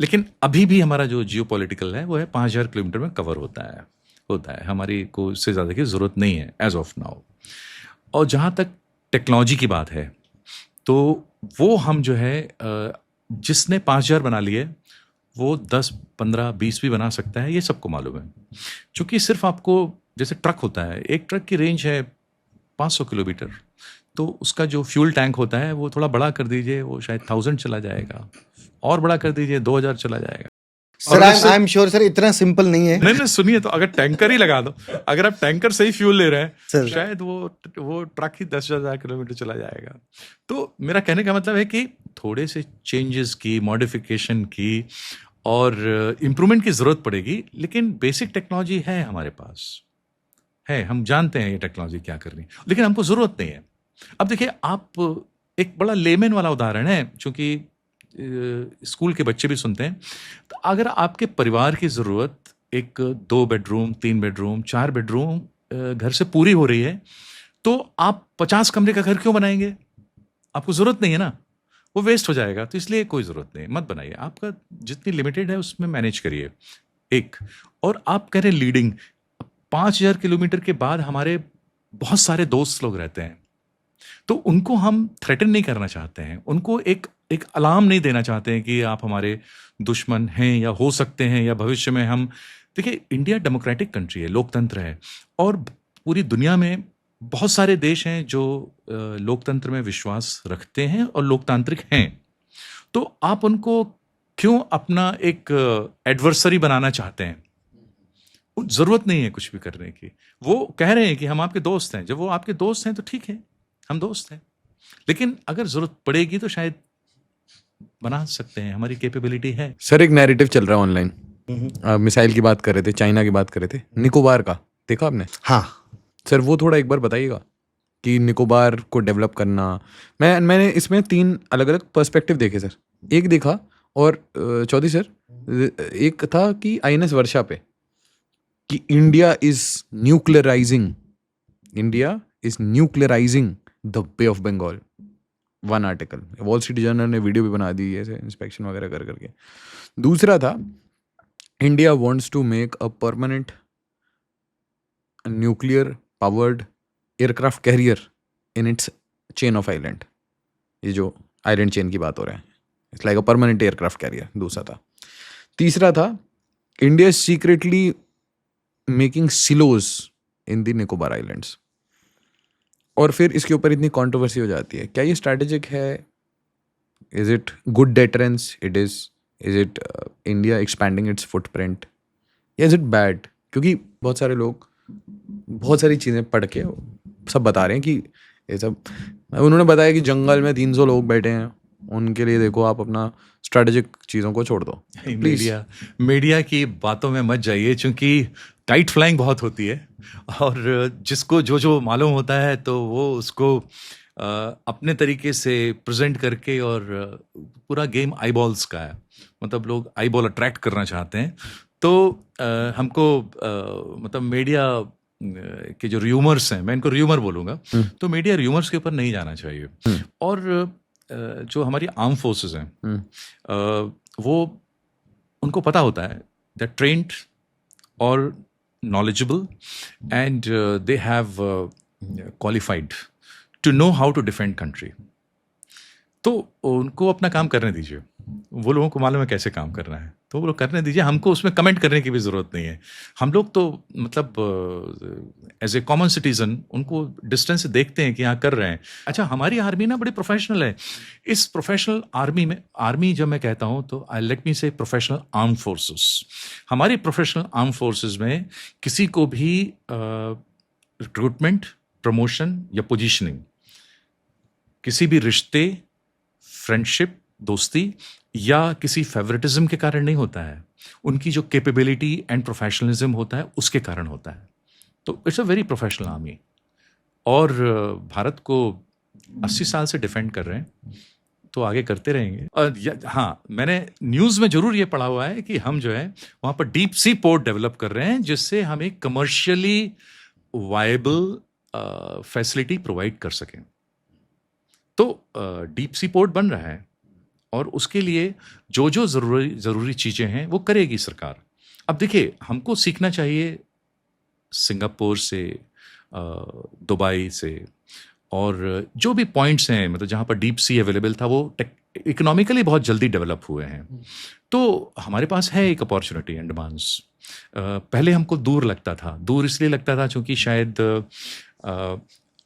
लेकिन अभी भी हमारा जो जियो पॉलिटिकल है वो है 5,000 किलोमीटर में कवर होता है। हमारी को इससे ज़्यादा की ज़रूरत नहीं है एज ऑफ नाउ। और जहाँ तक टेक्नोलॉजी की बात है, तो वो हम जो है जिसने 5,000 बना लिए वो 10, 15, 20 भी बना सकता है, ये सबको मालूम है। क्योंकि सिर्फ आपको, जैसे ट्रक होता है, एक ट्रक की रेंज है 500 किलोमीटर, तो उसका जो फ्यूल टैंक होता है वो थोड़ा बड़ा कर दीजिए, वो शायद 1,000 चला जाएगा, और बड़ा कर दीजिए 2,000 चला जाएगा। Sir I am sure sir इतना सिंपल नहीं है। नहीं, सुनिए, तो अगर टैंकर ही लगा दो, अगर आप टैंकर से ही फ्यूल ले रहे हैं, सर शायद वो ट्रक ही 10,000 किलोमीटर चला जाएगा। तो मेरा कहने का मतलब है कि थोड़े से चेंजेस की, मॉडिफिकेशन की और इम्प्रूवमेंट की ज़रूरत पड़ेगी, लेकिन बेसिक टेक्नोलॉजी है हमारे पास, है, हम जानते हैं ये टेक्नोलॉजी क्या कर रही है, लेकिन हमको ज़रूरत नहीं है। अब देखिए, आप एक बड़ा लेमन वाला उदाहरण है, क्योंकि स्कूल के बच्चे भी सुनते हैं। तो अगर आपके परिवार की ज़रूरत एक 2 बेडरूम, 3 बेडरूम, 4 बेडरूम घर से पूरी हो रही है, तो आप 50 कमरे का घर क्यों बनाएंगे? आपको ज़रूरत नहीं है ना, वो वेस्ट हो जाएगा। तो इसलिए कोई ज़रूरत नहीं, मत बनाइए। आपका जितनी लिमिटेड है उसमें मैनेज करिए। एक, और आप कह रहे हैं लीडिंग, 5,000 किलोमीटर के बाद हमारे बहुत सारे दोस्त लोग रहते हैं, तो उनको हम थ्रेटन नहीं करना चाहते हैं, उनको एक अलार्म नहीं देना चाहते हैं कि आप हमारे दुश्मन हैं या हो सकते हैं, या भविष्य में हम। देखिए, इंडिया डेमोक्रेटिक कंट्री है, लोकतंत्र है, और पूरी दुनिया में बहुत सारे देश हैं जो लोकतंत्र में विश्वास रखते हैं और लोकतांत्रिक हैं। तो आप उनको क्यों अपना एक एडवर्सरी बनाना चाहते हैं? ज़रूरत नहीं है कुछ भी करने की। वो कह रहे हैं कि हम आपके दोस्त हैं। जब वो आपके दोस्त हैं तो ठीक है, हम दोस्त हैं, लेकिन अगर ज़रूरत पड़ेगी तो शायद बना सकते हैं, हमारी कैपेबिलिटी है। सर एक नैरेटिव चल रहा है ऑनलाइन, मिसाइल की बात कर रहे थे, चाइना की बात कर रहे थे, निकोबार का देखा आपने? हाँ सर वो थोड़ा एक बार बताइएगा कि निकोबार को डेवलप करना। मैंने इसमें 3 अलग अलग पर्सपेक्टिव देखे सर। एक देखा, और चौधरी सर एक था कि आईएनएस वर्षा पे, कि India is nuclearising the bay of Bengal. 1 article, Wall Street Journal ने वीडियो भी बना दी ऐसे इंस्पेक्शन वगैरह कर करके। दूसरा था, India wants to make a permanent nuclear powered aircraft carrier in its chain of island. ये जो आइलैंड चेन की बात हो रहा है, it's like a permanent aircraft carrier. दूसरा था। तीसरा था, India secretly making silos in the Nicobar islands. और फिर इसके ऊपर इतनी कंट्रोवर्सी हो जाती है, क्या ये स्ट्रैटेजिक है? Is it good deterrence? Is it India expanding it's footprint, या इज इट बैड? क्योंकि बहुत सारे लोग बहुत सारी चीज़ें पढ़ के सब बता रहे हैं कि ये सब, उन्होंने बताया कि जंगल में 300 लोग बैठे हैं, उनके लिए देखो आप अपना स्ट्रैटेजिक चीज़ों को छोड़ दो। मीडिया की बातों में मत जाइए, क्योंकि काइट फ्लाइंग बहुत होती है, और जिसको जो मालूम होता है तो वो उसको अपने तरीके से प्रेजेंट करके, और पूरा गेम आईबॉल्स का है, मतलब लोग आईबॉल अट्रैक्ट करना चाहते हैं। तो हमको मतलब मीडिया के जो र्यूमर्स हैं, मैं इनको र्यूमर बोलूँगा, तो मीडिया र्यूमर्स के ऊपर नहीं जाना चाहिए। और जो हमारी आर्म फोर्सेस हैं, वो उनको पता होता है, दे आर ट्रेन्ड और knowledgeable, and they have qualified to know how to defend country. तो उनको अपना काम करने दीजिए। वो लोगों को मालूम है कैसे काम करना है, तो वो लोग करने दीजिए, हमको उसमें कमेंट करने की भी ज़रूरत नहीं है। हम लोग तो मतलब एज ए कॉमन सिटीज़न उनको डिस्टेंस से देखते हैं कि हाँ कर रहे हैं। अच्छा, हमारी आर्मी ना बड़ी प्रोफेशनल है। इस प्रोफेशनल आर्मी में, आर्मी जब मैं कहता हूँ तो आई लेट मी से प्रोफेशनल आर्म फोर्सेस, हमारी प्रोफेशनल आर्म फोर्सेस में किसी को भी रिक्रूटमेंट, प्रमोशन या पोजीशनिंग किसी भी रिश्ते, फ्रेंडशिप, दोस्ती या किसी फेवरेटिज्म के कारण नहीं होता है, उनकी जो कैपेबिलिटी एंड प्रोफेशनलिज्म होता है उसके कारण होता है। तो it's a very professional army, और भारत को 80 साल से डिफेंड कर रहे हैं, तो आगे करते रहेंगे। और हाँ, मैंने न्यूज़ में जरूर ये पढ़ा हुआ है कि हम जो है वहाँ पर डीप सी पोर्ट डेवलप कर रहे हैं, जिससे हम एक कमर्शियली वायबल फैसिलिटी प्रोवाइड कर सकें। तो डीप सी पोर्ट बन रहा है, और उसके लिए जो जो ज़रूरी चीज़ें हैं वो करेगी सरकार। अब देखिए, हमको सीखना चाहिए सिंगापुर से, दुबई से, और जो भी पॉइंट्स हैं मतलब जहाँ पर डीप सी अवेलेबल था, वो इकोनॉमिकली बहुत जल्दी डेवलप हुए हैं। तो हमारे पास है एक अपॉर्चुनिटी अंडमान्स। पहले हमको दूर लगता था, दूर इसलिए लगता था क्योंकि शायद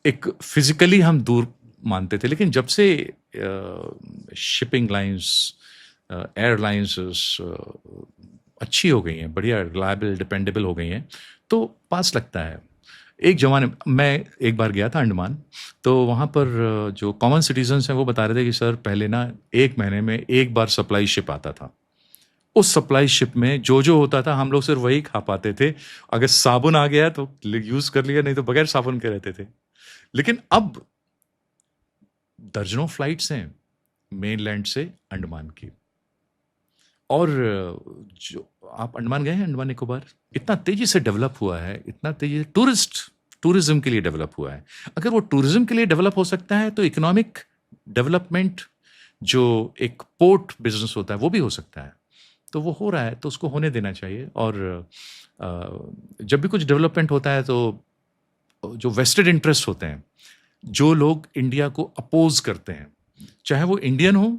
एक फिजिकली हम दूर मानते थे, लेकिन जब से शिपिंग लाइंस, एयरलाइंस अच्छी हो गई हैं, बढ़िया रिलायबल, डिपेंडेबल हो गई हैं, तो पास लगता है। एक जमाने मैं एक बार गया था अंडमान, तो वहाँ पर जो कॉमन सिटीजन्स हैं वो बता रहे थे कि सर पहले ना 1 महीने में एक बार सप्लाई शिप आता था। उस सप्लाई शिप में जो होता था हम लोग सिर्फ वही खा पाते थे। अगर साबुन आ गया तो यूज़ कर लिया, नहीं तो बगैर साबुन के रहते थे। लेकिन अब दर्जनों फ्लाइट्स हैं मेनलैंड से अंडमान की, और जो आप अंडमान गए हैं, अंडमान निकोबार इतना तेजी से डेवलप हुआ है, इतना तेजी से टूरिज्म के लिए डेवलप हुआ है। अगर वो टूरिज्म के लिए डेवलप हो सकता है तो इकोनॉमिक डेवलपमेंट, जो एक पोर्ट बिजनेस होता है, वो भी हो सकता है। तो वो हो रहा है, तो उसको होने देना चाहिए। और जब भी कुछ डेवलपमेंट होता है तो जो वेस्टेड इंटरेस्ट होते हैं, जो लोग इंडिया को अपोज करते हैं, चाहे वो इंडियन हो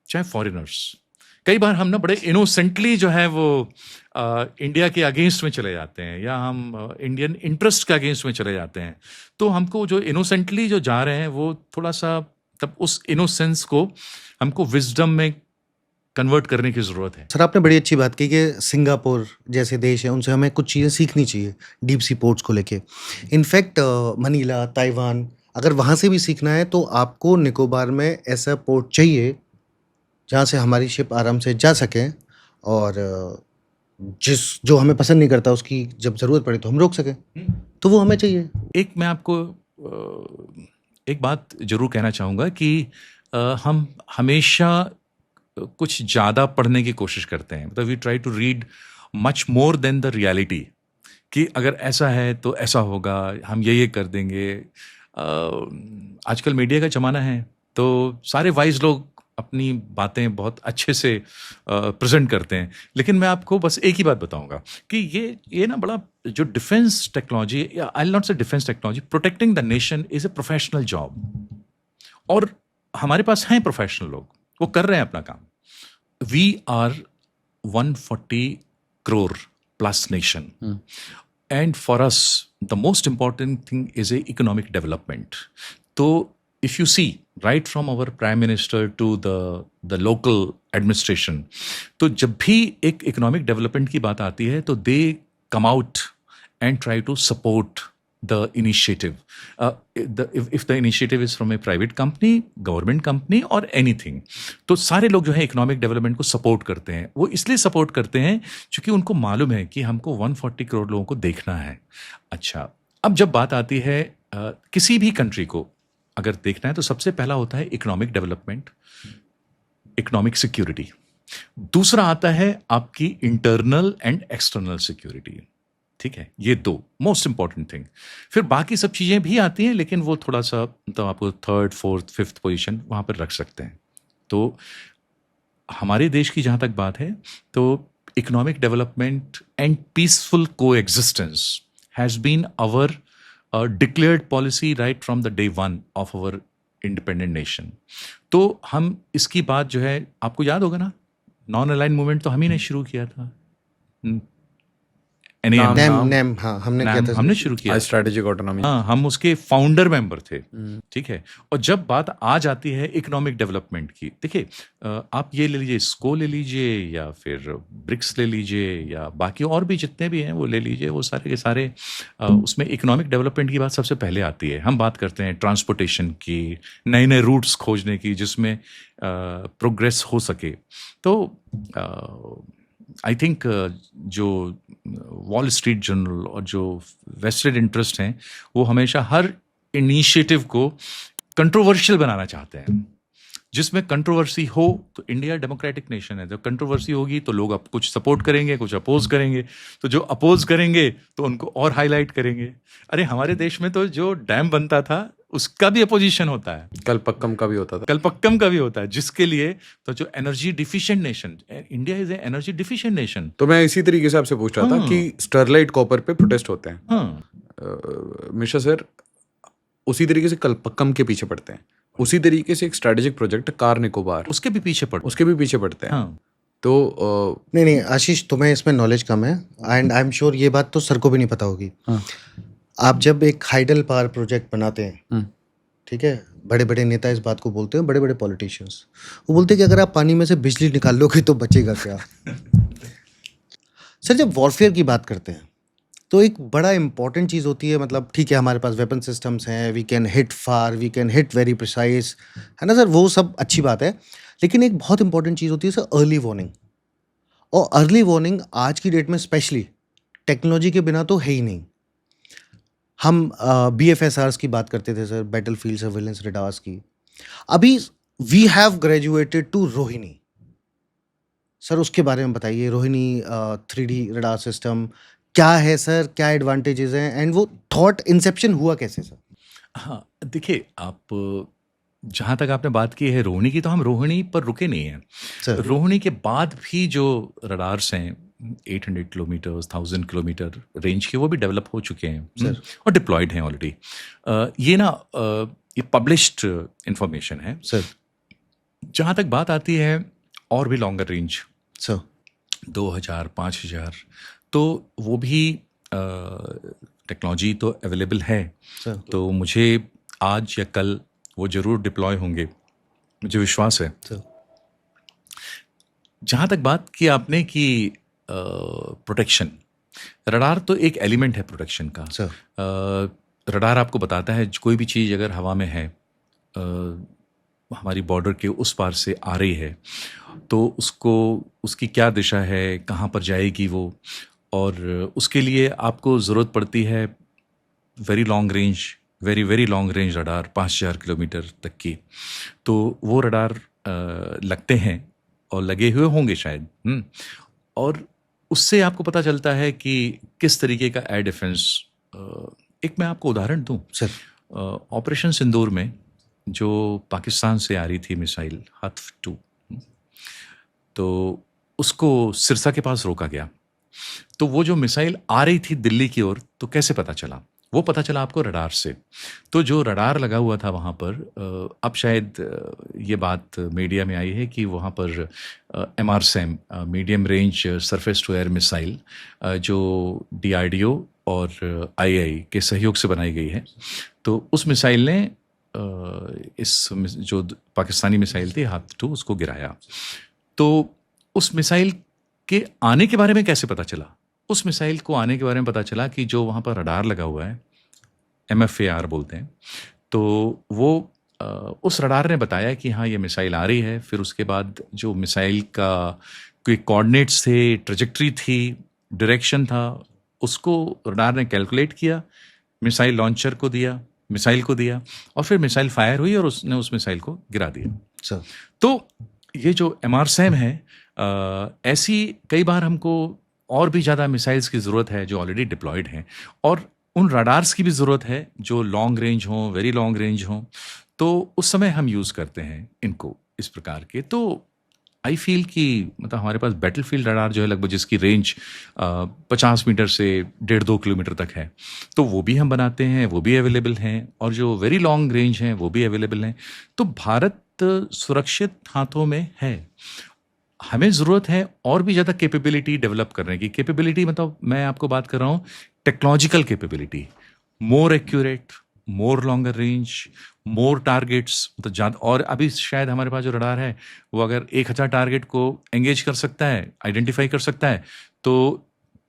चाहे फॉरेनर्स, कई बार हम ना बड़े इनोसेंटली जो है वो इंडिया के अगेंस्ट में चले जाते हैं, या हम इंडियन इंटरेस्ट के अगेंस्ट में चले जाते हैं। तो हमको जो इनोसेंटली जो जा रहे हैं वो थोड़ा सा, तब उस इनोसेंस को हमको विजडम में कन्वर्ट करने की ज़रूरत है। सर, आपने बड़ी अच्छी बात की कि सिंगापुर जैसे देश है, उनसे हमें कुछ चीज़ें सीखनी चाहिए डीप सी पोर्ट्स को लेके। इनफैक्ट मनीला, ताइवान, अगर वहाँ से भी सीखना है तो आपको निकोबार में ऐसा पोर्ट चाहिए जहाँ से हमारी शिप आराम से जा सकें, और जो हमें पसंद नहीं करता उसकी जब ज़रूरत पड़े तो हम रोक सकें, तो वो हमें चाहिए। एक मैं आपको एक बात जरूर कहना चाहूँगा कि हम हमेशा कुछ ज़्यादा पढ़ने की कोशिश करते हैं, मतलब we try to read much more than the reality, कि अगर ऐसा है तो ऐसा होगा, हम ये कर देंगे। आजकल मीडिया का ज़माना है, तो सारे वाइज लोग अपनी बातें बहुत अच्छे से प्रेजेंट करते हैं, लेकिन मैं आपको बस एक ही बात बताऊंगा कि ये ना बड़ा जो डिफेंस टेक्नोलॉजी, या आई विल नॉट से defence technology, protecting the nation is a professional job, और हमारे पास हैं प्रोफेशनल लोग, वो कर रहे हैं अपना काम। We are 140 crore plus nation, and for us the most important thing is a economic development. So if you see right from our prime minister to the local administration, तो जब भी एक economic development की बात आती है तो they come out and try to support the initiative. If the initiative is from a private company, government company or anything, तो सारे लोग जो है इकोनॉमिक डेवलपमेंट को सपोर्ट करते हैं। वो इसलिए सपोर्ट करते हैं क्योंकि उनको मालूम है कि हमको 140 करोड़ लोगों को देखना है। अच्छा, अब जब बात आती है किसी भी कंट्री को अगर देखना है तो सबसे पहला होता है इकोनॉमिक डेवलपमेंट, इकोनॉमिक सिक्योरिटी। दूसरा आता है आपकी इंटरनल एंड एक्सटर्नल सिक्योरिटी। ठीक है, ये 2 मोस्ट इंपॉर्टेंट थिंग। फिर बाकी सब चीज़ें भी आती हैं, लेकिन वो थोड़ा सा मतलब आपको 3rd, 4th, 5th पोजीशन वहाँ पर रख सकते हैं। तो हमारे देश की जहाँ तक बात है तो economic development and peaceful coexistence has been our declared policy right from the day 1 of our independent nation. तो हम इसकी बात जो है, आपको याद होगा ना, नॉन अलाइन मूवमेंट तो हम ही ने शुरू किया था। NAM, नेम हाँ हमने किया था हमने शुरू किया। स्ट्रेटेजिक ऑटोनॉमी, हाँ, हम उसके फाउंडर मेंबर थे। ठीक है। और जब बात आ जाती है इकोनॉमिक डेवलपमेंट की, देखिए आप ये ले लीजिए, स्को ले लीजिए, या फिर ब्रिक्स ले लीजिए, या बाकी और भी जितने भी हैं वो ले लीजिए, वो सारे के सारे उसमें इकोनॉमिक डेवलपमेंट की बात सबसे पहले आती है। हम बात करते हैं ट्रांसपोर्टेशन की, नए नए रूट्स खोजने की जिसमें प्रोग्रेस हो सके। तो आई थिंक जो वॉल स्ट्रीट जर्नल और जो वेस्टेड इंटरेस्ट हैं, वो हमेशा हर इनिशिएटिव को कंट्रोवर्शियल बनाना चाहते हैं। जिसमें कंट्रोवर्सी हो, तो इंडिया डेमोक्रेटिक नेशन है, जब कंट्रोवर्सी होगी तो लोग अब कुछ सपोर्ट करेंगे, कुछ अपोज करेंगे, तो जो अपोज करेंगे तो उनको और हाईलाइट करेंगे। अरे हमारे देश में तो जो डैम बनता था उसका भी अपोजिशन होता है, कलपक्कम का भी होता था, कलपक्कम का भी होता है, जिसके लिए तो जो energy deficient nation, India is a energy deficient nation. तो मैं इसी तरीके से आपसे पूछ रहा था कि स्टरलाइट कॉपर पे प्रोटेस्ट होते हैं, हाँ, मिश्रा सर उसी तरीके से कलपक्कम के पीछे पड़ते हैं, उसी तरीके से एक स्ट्रेटेजिक प्रोजेक्ट कार निकोबार उसके भी पीछे पड़, उसके भी पीछे पड़ते हैं। हाँ, तो नहीं आशीष, तुम्हें इसमें नॉलेज कम है एंड आई एम श्योर ये बात तो सर को भी नहीं पता होगी। हाँ। आप जब एक हाइडल पावर प्रोजेक्ट बनाते हैं, ठीक है, बड़े बड़े नेता इस बात को बोलते हैं, बड़े बड़े पॉलिटिशियंस वो बोलते हैं कि अगर आप पानी में से बिजली निकाल लोगे तो बचेगा क्या। सर जब वॉरफेयर की बात करते हैं तो एक बड़ा इंपॉर्टेंट चीज़ होती है, मतलब ठीक है हमारे पास वेपन सिस्टम्स हैं, we can hit far, we can hit very precise, है ना सर, वो सब अच्छी बात है, लेकिन एक बहुत इंपॉर्टेंट चीज़ होती है सर अर्ली वार्निंग। और अर्ली वार्निंग आज की डेट में स्पेशली टेक्नोलॉजी के बिना तो है ही नहीं। हम BFSRs की बात करते थे sir, battlefield surveillance radars की। अभी we have graduated to Rohini. Sir उसके बारे में बताइए, रोहिणी 3D रडार सिस्टम क्या है सर, क्या एडवांटेजेस हैं, एंड वो थॉट इंसेप्शन हुआ कैसे सर? हाँ, देखिए आप जहाँ तक आपने बात की है रोहिणी की, तो हम रोहिणी पर रुके नहीं हैं। सर रोहिणी के बाद भी जो रडार्स हैं 800 किलोमीटर 1000 किलोमीटर रेंज के, वो भी डेवलप हो चुके हैं सर। और डिप्लॉयड हैं ऑलरेडी। ये ना ये पब्लिश्ड इंफॉर्मेशन है। सर जहाँ तक बात आती है और भी लॉन्गर रेंज सर 2000 5000, तो वो भी टेक्नोलॉजी तो अवेलेबल है। सर तो मुझे आज या कल वो ज़रूर डिप्लॉय होंगे, मुझे विश्वास है। सर जहाँ तक बात की आपने कि प्रोटेक्शन, रडार तो एक एलिमेंट है प्रोटेक्शन का। सर रडार आपको बताता है कोई भी चीज़ अगर हवा में है, हमारी बॉर्डर के उस पार से आ रही है, तो उसको उसकी क्या दिशा है, कहाँ पर जाएगी वो, और उसके लिए आपको ज़रूरत पड़ती है very long range, very long range radar 5000 kilometre तक की। तो वो रडार लगते हैं और लगे हुए होंगे शायद। और उससे आपको पता चलता है कि किस तरीके का एयर डिफेंस। एक मैं आपको उदाहरण दूं सर। ऑपरेशन सिंदूर में जो पाकिस्तान से आ रही थी मिसाइल हत्फ 2, तो उसको सिरसा के पास रोका गया। तो वो जो मिसाइल आ रही थी दिल्ली की ओर, तो कैसे पता चला? वो पता चला आपको रडार से। तो जो रडार लगा हुआ था वहाँ पर, अब शायद ये बात मीडिया में आई है कि वहाँ पर MRSAM medium range surface to air missile जो DRDO और II के सहयोग से बनाई गई है, तो उस मिसाइल ने इस जो पाकिस्तानी मिसाइल थी हत्फ 2 उसको गिराया। तो उस मिसाइल के आने के बारे में कैसे पता चला? उस मिसाइल को आने के बारे में पता चला कि जो वहाँ पर रडार लगा हुआ है, MFAR बोलते हैं, तो वो उस रडार ने बताया कि हाँ ये मिसाइल आ रही है। फिर उसके बाद जो मिसाइल का कोई कोऑर्डिनेट्स थे, ट्रेजेक्ट्री थी, डायरेक्शन था, उसको रडार ने कैलकुलेट किया, मिसाइल लॉन्चर को दिया, मिसाइल को दिया, और फिर मिसाइल फायर हुई और उसने उस मिसाइल को गिरा दिया। सर तो ये जो MRSAM है, ऐसी कई बार हमको और भी ज़्यादा मिसाइल्स की ज़रूरत है जो ऑलरेडी डिप्लॉयड हैं, और उन रडार्स की भी ज़रूरत है जो लॉन्ग रेंज हों, वेरी लॉन्ग रेंज हों। तो उस समय हम यूज़ करते हैं इनको इस प्रकार के। तो आई फील कि मतलब हमारे पास बैटलफील्ड रडार जो है लगभग जिसकी रेंज 50 मीटर से 1.5-2 किलोमीटर तक है, तो वो भी हम बनाते हैं, वो भी अवेलेबल हैं, और जो वेरी लॉन्ग रेंज हैं वो भी अवेलेबल हैं। तो भारत सुरक्षित हाथों में है। हमें ज़रूरत है और भी ज़्यादा कैपेबिलिटी डेवलप करने की। कैपेबिलिटी मतलब मैं आपको बात कर रहा हूँ technological capability, more accurate, more longer range, more targets, मतलब ज़्यादा। और अभी शायद हमारे पास जो रडार है वो अगर 1000 टारगेट को एंगेज कर सकता है, आइडेंटिफाई कर सकता है, तो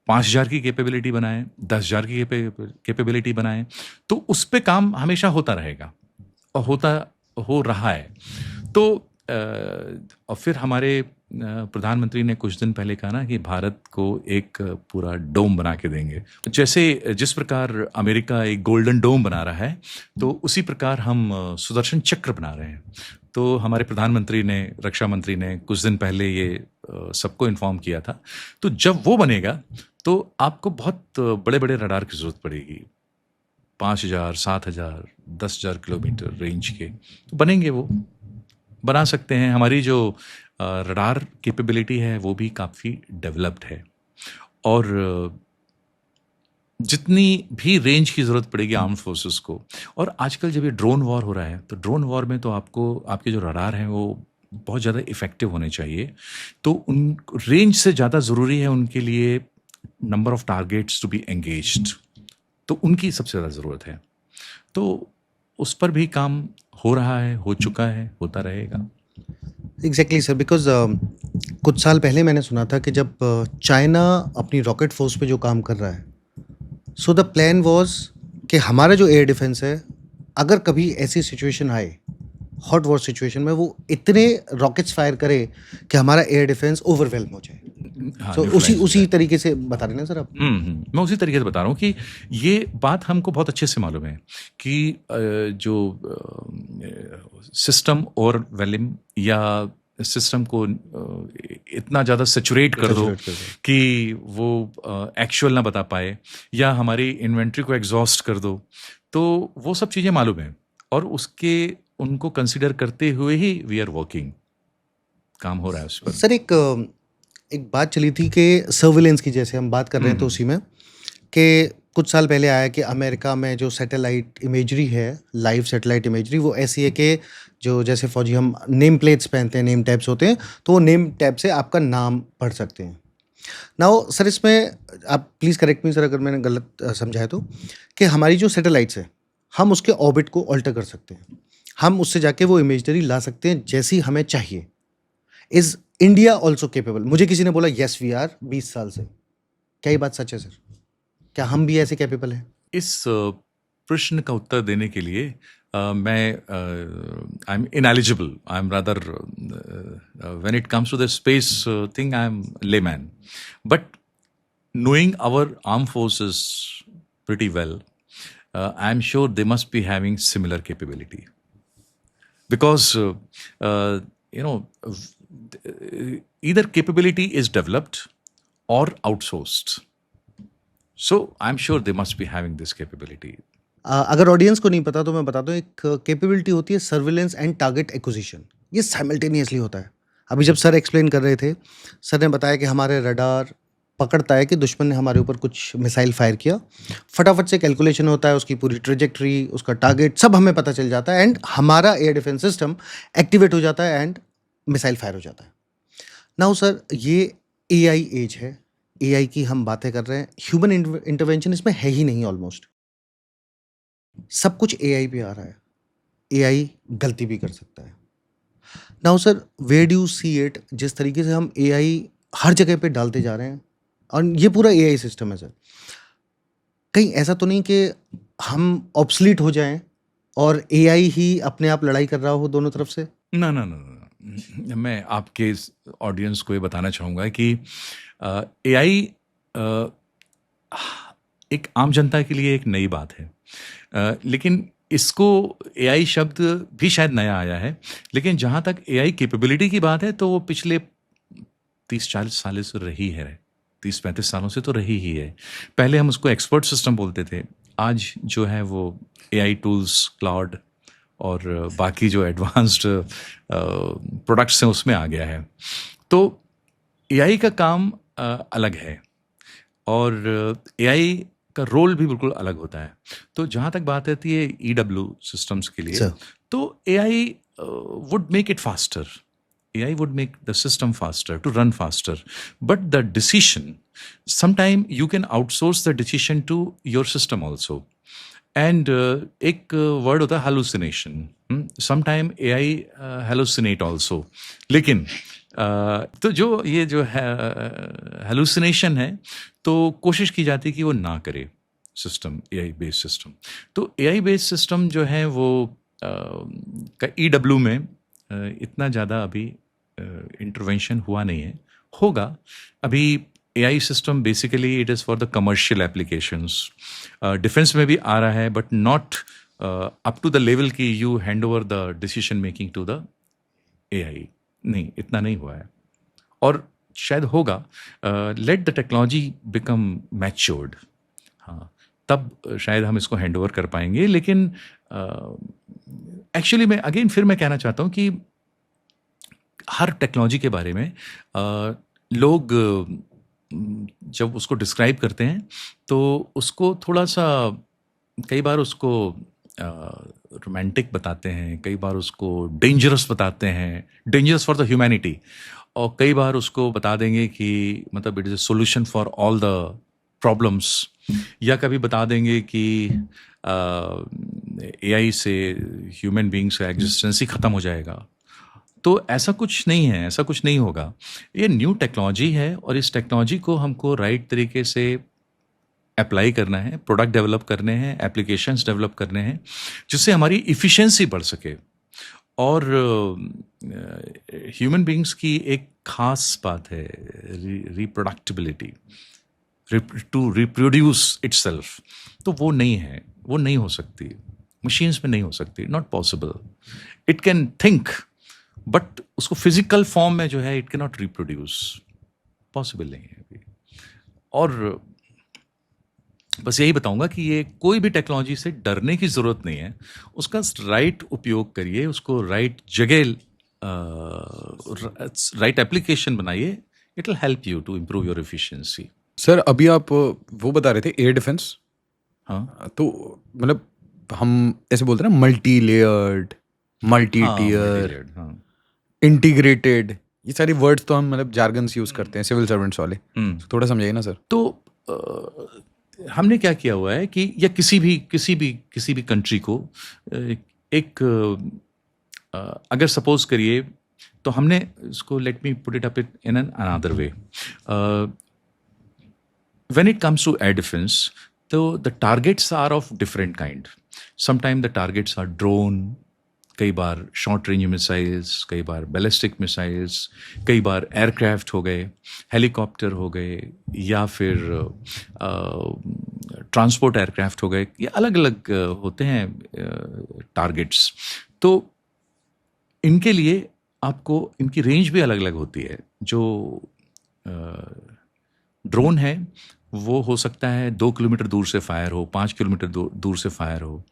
5000 की कैपेबिलिटी बनाएं, 10,000 की कैपेबिलिटी बनाएं, तो उस पे काम हमेशा होता रहेगा और हो रहा है। तो और फिर हमारे प्रधानमंत्री ने कुछ दिन पहले कहा ना कि भारत को एक पूरा डोम बना के देंगे। जैसे जिस प्रकार अमेरिका एक गोल्डन डोम बना रहा है, तो उसी प्रकार हम सुदर्शन चक्र बना रहे हैं। तो हमारे प्रधानमंत्री ने, रक्षा मंत्री ने कुछ दिन पहले ये सबको इन्फॉर्म किया था। तो जब वो बनेगा तो आपको बहुत बड़े बड़े रडार की ज़रूरत पड़ेगी, 5000, 7000, 10,000 किलोमीटर रेंज के तो बनेंगे, वो बना सकते हैं। हमारी जो रडार कैपेबिलिटी है वो भी काफ़ी डेवलप्ड है, और जितनी भी रेंज की ज़रूरत पड़ेगी आर्म फोर्सेस को। और आजकल जब ये ड्रोन वॉर हो रहा है, तो ड्रोन वॉर में तो आपको आपके जो रडार हैं वो बहुत ज़्यादा इफ़ेक्टिव होने चाहिए। तो उन रेंज से ज़्यादा ज़रूरी है उनके लिए number of targets to be engaged, तो उनकी सबसे ज़्यादा ज़रूरत है। तो उस पर भी काम हो रहा है, हो चुका है, होता रहेगा। एग्जैक्टली सर, बिकॉज कुछ साल पहले मैंने सुना था कि जब चाइना अपनी रॉकेट फोर्स पे जो काम कर रहा है, सो द प्लान वाज कि हमारा जो एयर डिफेंस है, अगर कभी ऐसी सिचुएशन आए, हॉट वॉर सिचुएशन में, वो इतने रॉकेट्स फायर करे कि हमारा एयर डिफेंस ओवरवेल्म हो जाए। हाँ, तो न्यूट्रलाइज हो उसी जाए। तरीके से बता रहे हैं ना सर आप? मैं उसी तरीके से बता रहा हूँ कि ये बात हमको बहुत अच्छे से मालूम है कि जो सिस्टम और वेलिम या सिस्टम को इतना ज़्यादा सेचुरेट कर दो Saturate कर दो। कि वो एक्चुअल ना बता पाए, या हमारी इन्वेंट्री को एग्जॉस्ट कर दो, तो वो सब चीज़ें मालूम है, और उनको कंसिडर करते हुए ही वी आर वर्किंग, काम हो रहा है उस पर। सर एक बात चली थी कि सर्विलेंस की, जैसे हम बात कर रहे हैं, तो उसी में कि कुछ साल पहले आया कि अमेरिका में जो सैटेलाइट इमेजरी है, लाइव सैटेलाइट इमेजरी, वो ऐसी है कि जो जैसे फौजी हम नेम प्लेट्स पहनते हैं, नेम टैब्स होते हैं, तो वो नेम टैब से आपका नाम पढ़ सकते हैं। नाउ सर, इसमें आप प्लीज़ करेक्ट मी सर अगर मैंने गलत समझा है तो, कि हमारी जो सैटेलाइट्स है, हम उसके ऑर्बिट को ऑल्टर कर सकते हैं, हम उससे जाके वो इमेजरी ला सकते हैं जैसी हमें चाहिए। Is India also capable? मुझे किसी ने बोला येस वी आर 20 साल से, क्या ये बात सच है सर? क्या हम भी ऐसे कैपेबल हैं? इस प्रश्न का उत्तर देने के लिए मैं I am ineligible, I am rather when it comes to the space thing, I am layman, but knowing our armed forces pretty well, I'm sure they must be having similar capability, because either capability is developed or outsourced. So I'm sure they must be having this capability. अगर audience को नहीं पता तो मैं बता दूं, एक capability होती है सर्विलेंस एंड टारगेट एक्विजिशन। ये साइमल्टेनियसली होता है। अभी जब सर एक्सप्लेन कर रहे थे, सर ने बताया कि हमारे रडार पकड़ता है कि दुश्मन ने हमारे ऊपर कुछ मिसाइल फायर किया, फटाफट से कैलकुलेशन होता है, उसकी पूरी ट्रेजेक्ट्री, उसका टारगेट सब हमें पता चल जाता है, एंड हमारा एयर डिफेंस सिस्टम एक्टिवेट हो जाता है एंड मिसाइल फायर हो जाता है। नाउ सर, ये एआई एज है, एआई की हम बातें कर रहे हैं, ह्यूमन इंटरवेंशन इसमें है ही नहीं ऑलमोस्ट। सब कुछ एआई पे आ रहा है, एआई गलती भी कर सकता है। Now sir, where do you see it? जिस तरीके से हम एआई हर जगह पे डालते जा रहे हैं, और ये पूरा एआई सिस्टम है सर, कहीं ऐसा तो नहीं कि हम ऑब्सलीट हो जाएं और एआई ही अपने आप लड़ाई कर रहा हो दोनों तरफ से? ना ना ना ना, मैं आपके ऑडियंस को ये बताना चाहूँगा कि एआई एक आम जनता के लिए एक नई बात है, लेकिन इसको एआई शब्द भी शायद नया आया है, लेकिन जहाँ तक एआई कैपेबिलिटी की बात है तो वो पिछले 30-40 सालों से रही है, 30-35 सालों से तो रही ही है। पहले हम उसको एक्सपर्ट सिस्टम बोलते थे, आज जो है वो एआई टूल्स, क्लाउड, और बाकी जो एडवांस्ड प्रोडक्ट्स हैं उसमें आ गया है। तो एआई का काम अलग है और एआई का रोल भी बिल्कुल अलग होता है। तो जहाँ तक बात आती है ईडब्ल्यू सिस्टम्स के लिए, Sir. तो AI would make it faster. AI would make the system faster, to run faster. But the decision, sometime you can outsource the decision to your system also. And एक word होता है hallucination. Sometime AI hallucinate also. लेकिन तो जो ये जो है hallucination है, तो कोशिश की जाती है कि वो ना करे सिस्टम, AI बेस्ड सिस्टम। तो AI बेस्ड सिस्टम जो है वो का ईडब्ल्यू में इतना ज़्यादा अभी इंटरवेंशन हुआ नहीं है, होगा। अभी AI system basically it is for the commercial applications, defence में भी आ रहा है, but not up to the level कि you hand over the decision making to the AI. नहीं, इतना नहीं हुआ है और शायद होगा। Let the technology become matured, हाँ, तब शायद हम इसको हैंड ओवर कर पाएंगे। लेकिन एक्चुअली मैं अगेन फिर मैं कहना चाहता हूँ कि हर टेक्नोलॉजी के बारे में लोग जब उसको डिस्क्राइब करते हैं तो उसको थोड़ा सा कई बार उसको रोमांटिक बताते हैं, कई बार उसको डेंजरस बताते हैं, डेंजरस फॉर द ह्यूमैनिटी, और कई बार उसको बता देंगे कि मतलब it is a solution for all the problems, या कभी बता देंगे कि एआई से ह्यूमन बींग्स का एग्जिस्टेंस ही ख़त्म हो जाएगा। तो ऐसा कुछ नहीं है, ऐसा कुछ नहीं होगा। ये न्यू टेक्नोलॉजी है और इस टेक्नोलॉजी को हमको राइट तरीके से अप्लाई करना है, प्रोडक्ट डेवलप करने हैं, एप्लीकेशंस डेवलप करने हैं, जिससे हमारी इफ़िशिएंसी बढ़ सके। और ह्यूमन बींग्स की एक खास बात है रिप्रोडक्टिबिलिटी, टू रिप्रोड्यूस इटसेल्फ, तो वो नहीं है, वो नहीं हो सकती, मशीन्स में नहीं हो सकती, not possible. It can think but उसको फिजिकल फॉर्म में जो है it can not reproduce, possible नहीं है अभी। और बस यही बताऊंगा कि ये कोई भी टेक्नोलॉजी से डरने की ज़रूरत नहीं है, उसका राइट उपयोग करिए, उसको राइट जगह राइट एप्लीकेशन बनाइए, it will help you to improve your efficiency. Sir अभी आप वो बता रहे थे एयर डिफेंस, हाँ, तो मतलब हम ऐसे बोलते हैं ना, multi layered, multi tier, multi-layered, हाँ। इंटीग्रेटेड, ये सारी वर्ड्स तो हम मतलब जार्गन्स यूज करते हैं सिविल सर्वेंट्स वाले, थोड़ा समझाइए ना सर। तो हमने क्या किया हुआ है कि या किसी भी कंट्री को एक अगर सपोज करिए, तो हमने इसको, let me put it up in an another way. When it comes to air defence, तो the targets are of different kind. Sometime the targets are drone, कई बार शॉर्ट रेंज मिसाइल्स, कई बार बैलिस्टिक मिसाइल्स, कई बार aircraft हो गए, helicopter हो गए, या फिर ट्रांसपोर्ट एयरक्राफ्ट हो गए, ये अलग अलग होते हैं टारगेट्स। तो इनके लिए आपको इनकी रेंज भी अलग अलग होती है। जो ड्रोन है वो हो सकता है 2 किलोमीटर दूर से फायर हो, 5 किलोमीटर दूर से फायर हो।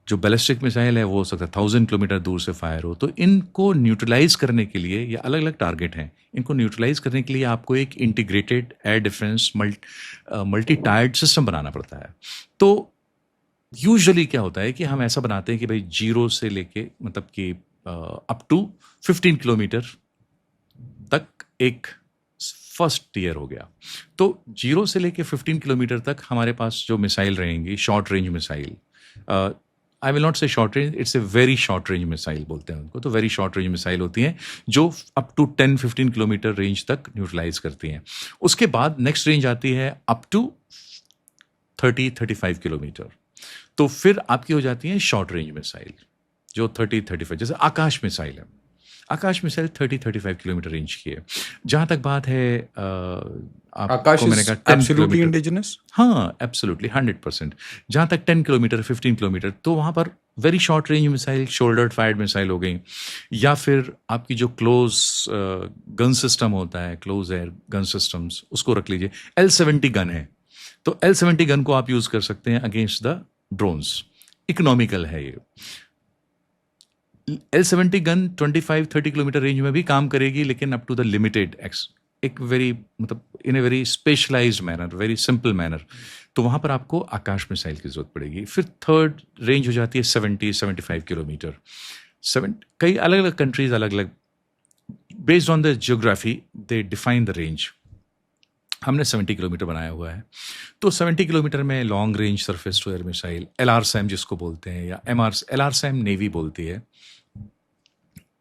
जो बैलिस्टिक मिसाइल है वो हो सकता है 1000 किलोमीटर दूर से फायर हो। तो इनको न्यूट्रलाइज करने के लिए, ये अलग अलग टारगेट हैं, इनको न्यूट्रलाइज करने के लिए आपको एक integrated air defence multi tiered system बनाना पड़ता है। तो यूजुअली क्या होता है कि हम ऐसा बनाते हैं कि भाई 0 से लेके मतलब कि अप टू 15 किलोमीटर तक एक फर्स्ट टीयर हो गया। तो 0 से लेके 15 किलोमीटर तक हमारे पास जो मिसाइल रहेंगी, short range missile, I will not say short range, it's a very short range missile बोलते हैं उनको। तो वेरी शॉर्ट रेंज मिसाइल होती हैं जो अप टू 10-15 किलोमीटर रेंज तक न्यूट्रलाइज करती हैं। उसके बाद नेक्स्ट रेंज आती है अप टू 30-35 किलोमीटर। तो फिर आपकी हो जाती है शॉर्ट रेंज मिसाइल जो 30-35, जैसे आकाश मिसाइल है। आकाश मिसाइल 30-35 किलोमीटर रेंज की है। जहाँ तक बात है आकाश मैंने कहा 10 एब्सोल्युटली किलोमीटर, इंडिजिनस, हाँ एब्सोल्युटली 100%। जहाँ तक 10 किलोमीटर 15 किलोमीटर, तो वहाँ पर very short range missile, shoulder fired missile हो गई, या फिर आपकी जो क्लोज गन सिस्टम होता है, क्लोज एयर गन सिस्टम्स, उसको रख लीजिए। L-70 गन है, तो L-70 गन को आप यूज़ कर सकते हैं अगेंस्ट द ड्रोन्स, इकोनॉमिकल है ये। L70 गन 25-30 किलोमीटर रेंज में भी काम करेगी, लेकिन अप टू द लिमिटेड एक वेरी मतलब in a very specialised manner, very simple manner. तो वहाँ पर आपको आकाश मिसाइल की ज़रूरत पड़ेगी। फिर थर्ड रेंज हो जाती है 70-75 किलोमीटर। कई अलग अलग कंट्रीज अलग अलग based on the geography they define the range. हमने 70 किलोमीटर बनाया हुआ है। तो 70 किलोमीटर में long range surface to air missile LRSAM जिसको बोलते हैं, या LRSAM नेवी बोलती है,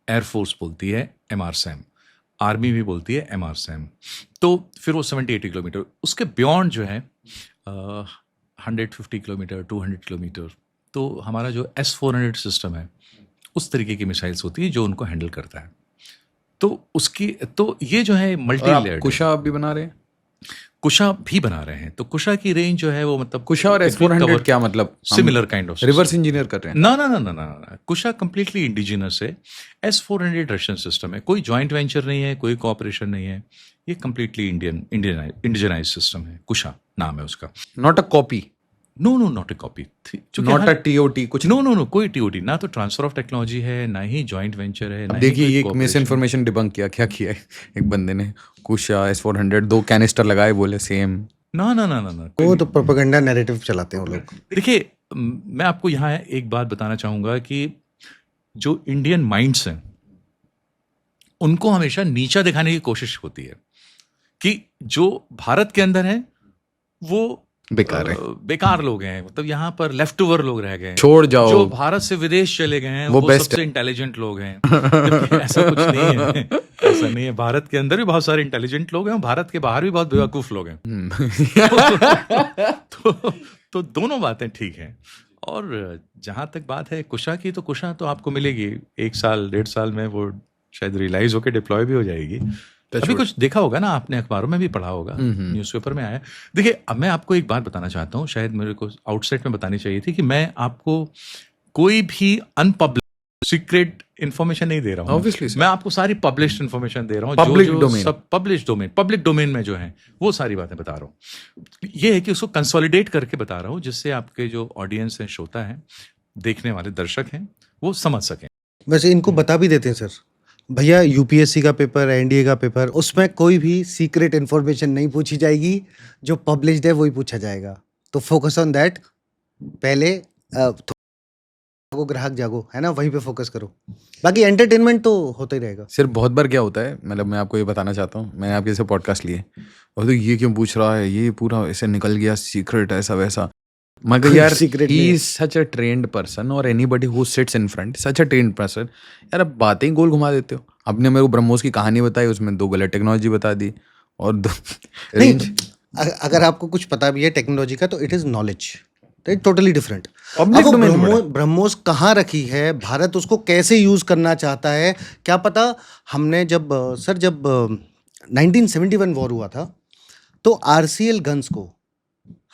एयरफोर्स बोलती है MRSAM, आर्मी भी बोलती है MRSAM। तो फिर वो 70-80 किलोमीटर, उसके बियॉन्ड जो है 150 किलोमीटर 200 किलोमीटर, तो हमारा जो S-400 सिस्टम है उस तरीके की मिसाइल्स होती है जो उनको हैंडल करता है। तो उसकी तो ये जो है मल्टी लेयर्ड। कुशा भी बना रहे हैं? कुशा भी बना रहे हैं। तो कुशा की रेंज जो है वो मतलब कुशा और S-400 क्या मतलब? Similar kind of reverse engineer कर रहे हैं? ना ना ना ना ना, कुशा कंप्लीटली इंडिजिनस है। S-400 रशियन सिस्टम है, कोई जॉइंट वेंचर नहीं है, कोई कोऑपरेशन नहीं है, ये कंप्लीटली इंडिजनाइज सिस्टम है। कुशा नाम है उसका। Not a copy? No no, not a copy, not a TOT कुछ? नो, कोई TOT ना, तो ट्रांसफर ऑफ टेक्नोलॉजी है, ना ही जॉइंट वेंचर है। अब देखिए, ये एक मिस इन्फॉर्मेशन डिबंक क्या किया है एक बंदे ने। कुशा S-400 2 कैनिस्टर लगाए, बोले सेम। ना वो तो प्रोपेगेंडा नैरेटिव चलाते हैं वो लोग। देखिए, मैं आपको यहाँ एक बात बताना चाहूंगा कि जो इंडियन माइंड्स हैं उनको हमेशा नीचा दिखाने की कोशिश होती है कि जो भारत के अंदर है वो बेकार है, बेकार लोग हैं, मतलब यहाँ पर लेफ्ट ओवर लोग रह गए हैं, छोड़ जाओ। जो भारत से विदेश चले गए हैं वो सबसे इंटेलिजेंट लोग हैं। जबकि ऐसा कुछ नहीं है, ऐसा नहीं है। भारत के अंदर भी बहुत सारे इंटेलिजेंट लोग हैं, भारत के बाहर भी बहुत बेवकूफ लोग हैं। तो दोनों बातें ठीक हैं। और जहाँ तक बात है कुशा की, तो कुशा तो आपको मिलेगी 1 साल 1.5 साल में, वो शायद रियलाइज होकर डिप्लॉय भी हो जाएगी। अभी कुछ देखा होगा ना आपने, अखबारों में भी पढ़ा होगा, न्यूज़पेपर में आया। देखिए, अब मैं आपको एक बात बताना चाहता हूँ, शायद मेरे को आउटसेट में बतानी चाहिए थी, कि मैं आपको कोई भी अनपब्लिश्ड सीक्रेट इन्फॉर्मेशन नहीं दे रहा हूँ। मैं आपको सारी पब्लिश्ड इन्फॉर्मेशन दे रहा हूँ, सब पब्लिक डोमेन में जो है वो सारी बातें बता रहा हूँ। ये है कि उसको कंसोलिडेट करके बता रहा हूँ, जिससे आपके जो ऑडियंस है, श्रोता है, देखने वाले दर्शक हैं, वो समझ सकें। वैसे इनको बता भी देते हैं सर, भैया UPSC का पेपर, NDA का पेपर, उसमें कोई भी सीक्रेट इन्फॉर्मेशन नहीं पूछी जाएगी, जो पब्लिश्ड है वही पूछा जाएगा। तो फोकस ऑन दैट। पहले जागो ग्राहक जागो, है ना, वहीं पे फोकस करो, बाकी एंटरटेनमेंट तो होता ही रहेगा। सिर्फ बहुत बार क्या होता है, मतलब मैं आपको ये बताना चाहता हूँ, मैंने आपके से पॉडकास्ट लिए और तो ये क्यों पूछ रहा है, ये पूरा ऐसे निकल गया सीक्रेट ऐसा वैसा। मगर यार, he is such a trained person, और anybody who sits in front such a trained person. यार, अब बातें ही गोल घुमा देते हो। आपने मेरे को ब्रह्मोस की कहानी बताई, उसमें 2 गलत टेक्नोलॉजी बता दी, और 2 रेंज। अगर आपको कुछ पता भी है टेक्नोलॉजी का, तो it is knowledge, totally different. BrahMos कहाँ रखी है, भारत उसको कैसे यूज करना चाहता है, क्या पता। हमने जब 1971 वॉर हुआ था, तो RCL गन्स को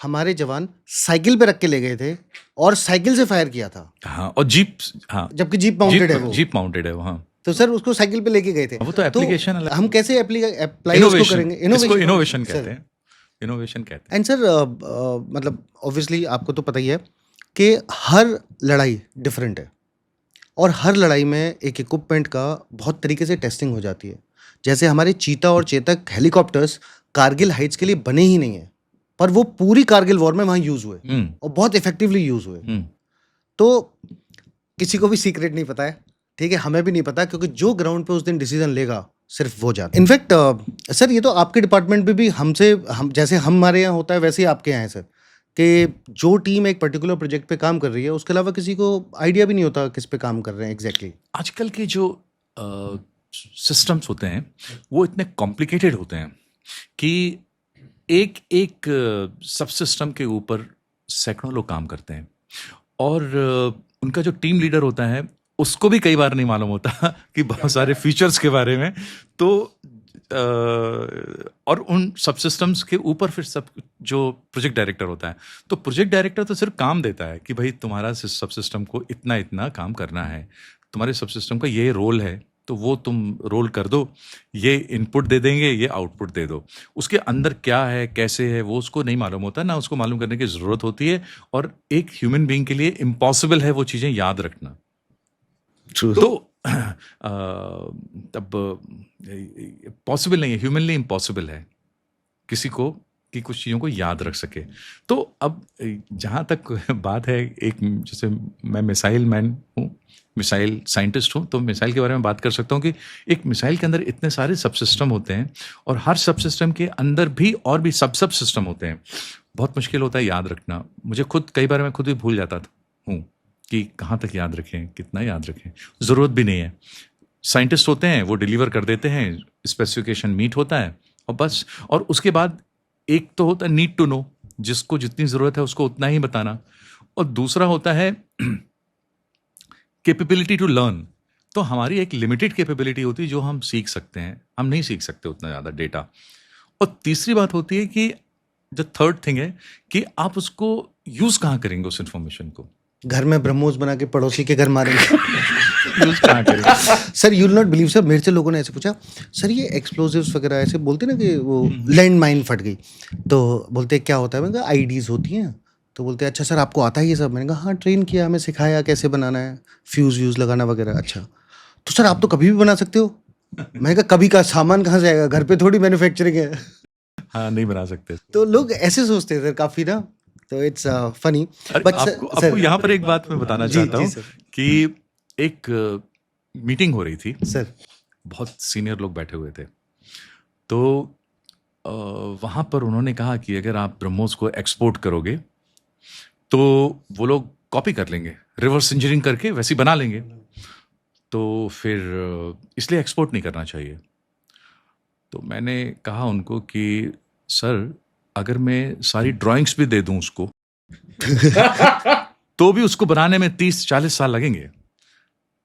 हमारे जवान साइकिल पे रख के ले गए थे और साइकिल से फायर किया था। हाँ, और जीप, हाँ, जबकि जीप माउंटेड है वो। जीप माउंटेड है वो, हाँ। तो सर उसको साइकिल पे लेके गए थे। वो तो एप्लीकेशन, हम कैसे अप्लाई उसको करेंगे? इनोवेशन कहते हैं, इनोवेशन कहते हैं। एंड सर, मतलब ऑब्वियसली आपको तो पता ही है कि हर लड़ाई डिफरेंट है, और हर लड़ाई में एक इक्विपमेंट का बहुत तरीके से टेस्टिंग हो जाती है। जैसे हमारे चीता और चेतक हेलीकॉप्टर्स कारगिल हाइट्स के लिए बने ही नहीं है, पर वो पूरी कारगिल वॉर में वहां यूज हुए और बहुत इफेक्टिवली यूज हुए। तो किसी को भी सीक्रेट नहीं पता है, ठीक है, हमें भी नहीं पता, क्योंकि जो ग्राउंड पे उस दिन डिसीजन लेगा सिर्फ वो जाता है। इनफैक्ट सर, ये तो आपके डिपार्टमेंट में भी हम जैसे हमारे यहाँ होता है वैसे ही आपके यहाँ है सर, कि जो टीम एक पर्टिकुलर प्रोजेक्ट पे काम कर रही है, उसके अलावा किसी को आइडिया भी नहीं होता किस पे काम कर रहे हैं एग्जैक्टली। आजकल के जो सिस्टम्स होते हैं वो इतने कॉम्प्लिकेटेड होते हैं कि एक सब सिस्टम के ऊपर सैकड़ों लोग काम करते हैं, और उनका जो टीम लीडर होता है उसको भी कई बार नहीं मालूम होता कि बहुत सारे फीचर्स के बारे में। तो और उन सब सिस्टम्स के ऊपर फिर सब जो प्रोजेक्ट डायरेक्टर होता है, तो प्रोजेक्ट डायरेक्टर तो सिर्फ काम देता है कि भाई तुम्हारा सब सिस्टम को इतना इतना काम करना है, तुम्हारे सब सिस्टम का ये रोल है, तो वो तुम रोल कर दो, ये इनपुट दे देंगे, ये आउटपुट दे दो। उसके अंदर क्या है, कैसे है, वो उसको नहीं मालूम होता, ना उसको मालूम करने की ज़रूरत होती है, और एक ह्यूमन बीइंग के लिए इम्पॉसिबल है वो चीज़ें याद रखना। True. तो तब पॉसिबल नहीं है, ह्यूमनली इम्पॉसिबल है किसी को कि कुछ चीज़ों को याद रख सके। तो अब जहाँ तक बात है, एक जैसे मैं मिसाइल मैन हूँ, मिसाइल साइंटिस्ट हूँ, तो मिसाइल के बारे में बात कर सकता हूँ कि एक मिसाइल के अंदर इतने सारे सब सिस्टम होते हैं और हर सब सिस्टम के अंदर भी और भी सब सिस्टम होते हैं। बहुत मुश्किल होता है याद रखना। मुझे खुद कई बार मैं खुद भी भूल जाता हूँ कि कहाँ तक याद रखें, कितना याद रखें, ज़रूरत भी नहीं है। साइंटिस्ट होते हैं, वो डिलीवर कर देते हैं, स्पेसिफिकेशन मीट होता है और बस। और उसके बाद एक तो होता है नीड टू नो, जिसको जितनी ज़रूरत है उसको उतना ही बताना, और दूसरा होता है कैपेबिलिटी टू लर्न। तो हमारी एक लिमिटेड कैपेबिलिटी होती है जो हम सीख सकते हैं, हम नहीं सीख सकते उतना ज़्यादा डेटा। और तीसरी बात होती है कि जो थर्ड थिंग है कि आप उसको यूज़ कहाँ करेंगे उस इन्फॉर्मेशन को। घर में ब्रह्मोस बना के पड़ोसी के घर मारेंगे। यूज़ कहाँ करेंगे। Sir you will not believe sir, मेरे से लोगों ने ऐसे पूछा, सर ये एक्सप्लोजिव्स वगैरह ऐसे बोलते ना कि वो लैंड माइन फट गई, तो बोलते क्या होता है? मैंने कहा आईडीज होती हैं। तो बोलते अच्छा सर आपको आता है ये सब? मैंने कहा हाँ, ट्रेन किया, हमें सिखाया कैसे बनाना है, फ्यूज़ व्यूज़ लगाना वगैरह। अच्छा तो सर आप तो कभी भी बना सकते हो? मैंने कहा कभी का सामान कहाँ से आएगा, घर पे थोड़ी मैन्युफैक्चरिंग है। हाँ, नहीं बना सकते। तो लोग ऐसे सोचते हैं सर काफ़ी ना, तो इट्स फनी। अरे बट आपको यहाँ पर एक बात मैं बताना जी, चाहता जी हूँ सर। कि एक मीटिंग हो रही थी, सर बहुत सीनियर लोग बैठे हुए थे। तो वहाँ पर उन्होंने कहा कि अगर आप ब्रह्मोस को एक्सपोर्ट करोगे तो वो लोग कॉपी कर लेंगे, रिवर्स इंजीनियरिंग करके वैसे ही बना लेंगे, तो फिर इसलिए एक्सपोर्ट नहीं करना चाहिए। तो मैंने कहा उनको कि सर अगर मैं सारी ड्राइंग्स भी दे दूं उसको तो भी उसको बनाने में 30-40 साल लगेंगे।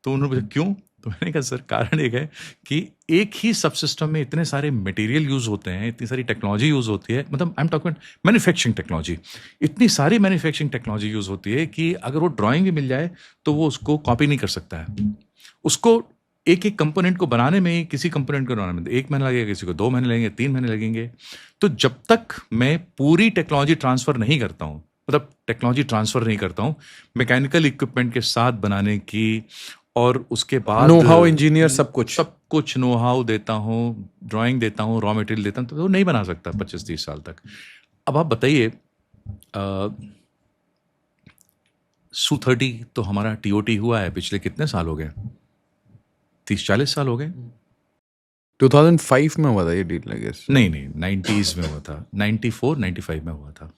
तो उन्होंने पूछा क्यों? तो मैंने कहा सर कारण एक है कि एक ही सब सिस्टम में इतने सारे मटेरियल यूज होते हैं, इतनी सारी टेक्नोलॉजी यूज होती है, मतलब आई एम टॉकिंग मैन्युफैक्चरिंग टेक्नोलॉजी, इतनी सारी मैन्युफैक्चरिंग टेक्नोलॉजी यूज होती है कि अगर वो ड्राइंग भी मिल जाए तो वो उसको कॉपी नहीं कर सकता है। उसको एक एक कंपोनेंट को बनाने में, किसी कंपोनेंट को बनाने में 1 महीना लगेगा, किसी को 2 महीने लगेंगे, 3 महीने लगेंगे। तो जब तक मैं पूरी टेक्नोलॉजी ट्रांसफर नहीं करता हूँ, मतलब टेक्नोलॉजी ट्रांसफर नहीं करता हूँ मैकेनिकल इक्विपमेंट के साथ बनाने की, और उसके बाद नो हाउ इंजीनियर सब कुछ नो हाउ देता हूँ, ड्राइंग देता हूँ, रॉ मटेरियल देता हूँ, तो वो नहीं बना सकता 25-30 साल तक। अब आप बताइए Su-30 तो हमारा TOT हुआ है पिछले कितने साल हो गए? 30-40 साल हो गए। 2005 में हुआ था ये डील, आई गेस। नहीं 90s में हुआ था, 94-95 में हुआ था।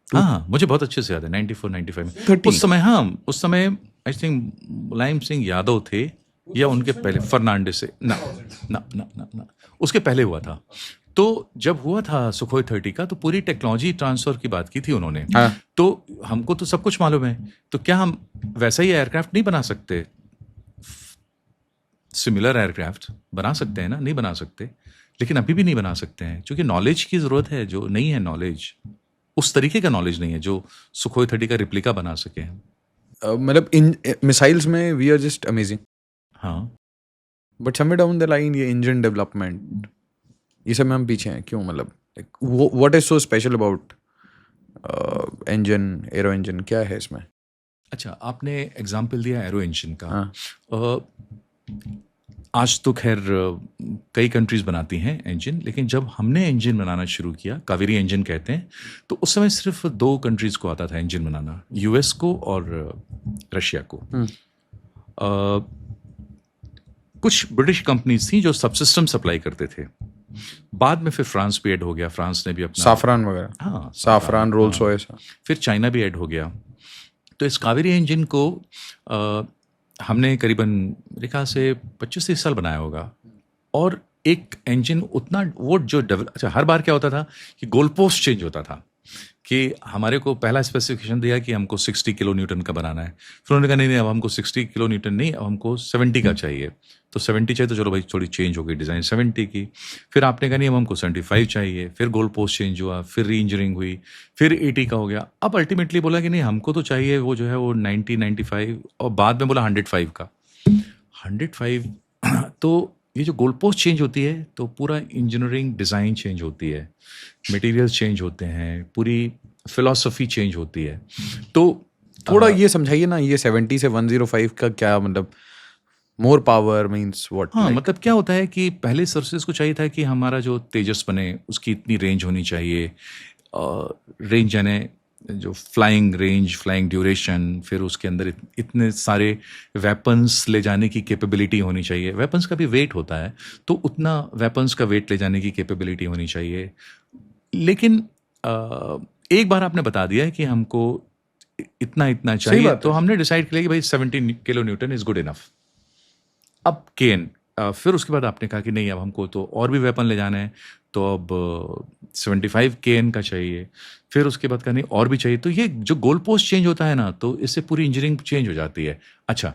हाँ, मुझे बहुत अच्छे से याद है 94-95 में। 30 उस समय, हाँ उस समय आई थिंक मुलायम सिंह यादव थे या उनके पहले फर्नांडिस से, ना उसके पहले हुआ था। तो जब हुआ था सुखोई 30 का तो पूरी टेक्नोलॉजी ट्रांसफर की बात की थी उन्होंने। हाँ। तो हमको तो सब कुछ मालूम है, तो क्या हम वैसा ही एयरक्राफ्ट नहीं बना सकते? सिमिलर एयरक्राफ्ट बना सकते हैं ना? नहीं बना सकते, लेकिन अभी भी नहीं बना सकते हैं क्योंकि नॉलेज की ज़रूरत है, जो नहीं है नॉलेज, उस तरीके का नॉलेज नहीं है जो सुखोई 30 का रिप्लिका बना सके हैं। मतलब इन मिसाइल्स में वी आर जस्ट अमेजिंग, हाँ, but somewhere down the line ये इंजन डेवलपमेंट ये सब में हम पीछे हैं क्यों? मतलब what is so special about engine, arrow engine, क्या है इसमें? अच्छा आपने एग्जाम्पल दिया एरो इंजन का। हाँ। आज तो खैर कई कंट्रीज बनाती हैं इंजन, लेकिन जब हमने इंजन बनाना शुरू किया, कावेरी इंजन कहते हैं, तो उस समय सिर्फ 2 कंट्रीज को आता था इंजन बनाना, यूएस को और रशिया को। कुछ ब्रिटिश कंपनीज थी जो सबसिस्टम सप्लाई करते थे। बाद में फिर फ्रांस भी ऐड हो गया, फ्रांस ने भी अपना साफरान वगैरह, हाँ साफरान, रोल्स रॉयस, फिर चाइना भी ऐड हो गया। तो इस कावेरी इंजन को हमने करीबन मेरे ख्याल से 25-30 साल बनाया होगा। और एक इंजन उतना वो जो अच्छा हर बार क्या होता था कि गोल पोस्ट चेंज होता था कि हमारे को पहला स्पेसिफिकेशन दिया कि हमको 60 किलो न्यूटन का बनाना है, फिर उन्होंने कहा नहीं अब हमको 60 किलो न्यूटन नहीं, अब हमको 70 का चाहिए। तो 70 चाहिए तो चलो भाई थोड़ी चेंज हो गई डिज़ाइन 70 की। फिर आपने कहा नहीं अब हमको 75 चाहिए, फिर गोल पोस्ट चेंज हुआ, फिर री इंजीनियरिंग हुई, फिर 80 का हो गया। अब अल्टीमेटली बोला कि नहीं हमको तो चाहिए वो जो है वो 90-95, और बाद में बोला 105 का 105। तो ये जो गोल पोस्ट चेंज होती है तो पूरा इंजीनियरिंग डिज़ाइन चेंज होती है, मटेरियल्स चेंज होते हैं, पूरी फिलॉसफी चेंज होती है। तो थोड़ा ये समझाइए ना, ये 70 से 105 का क्या मतलब, मोर पावर मीन्स व्हाट? हाँ, मतलब क्या होता है कि पहले सर्विसेज को चाहिए था कि हमारा जो तेजस बने उसकी इतनी रेंज होनी चाहिए, रेंज यानी जो फ्लाइंग रेंज, फ्लाइंग ड्यूरेशन, फिर उसके अंदर इतने सारे वेपन्स ले जाने की कैपेबिलिटी होनी चाहिए। वेपन्स का भी वेट होता है, तो उतना वेपन्स का वेट ले जाने की कैपेबिलिटी होनी चाहिए। लेकिन एक बार आपने बता दिया है कि हमको इतना इतना चाहिए, बात है। तो हमने डिसाइड किया कि भाई 70 kilo Newton is good enough. अब केन, फिर उसके बाद आपने कहा कि नहीं, अब हमको तो और भी वेपन ले जाना है, तो अब 75 केन का चाहिए। फिर उसके बाद कहा नहीं और भी चाहिए। तो ये जो गोल पोस्ट चेंज होता है ना, तो इससे पूरी इंजीनियरिंग चेंज हो जाती है। अच्छा,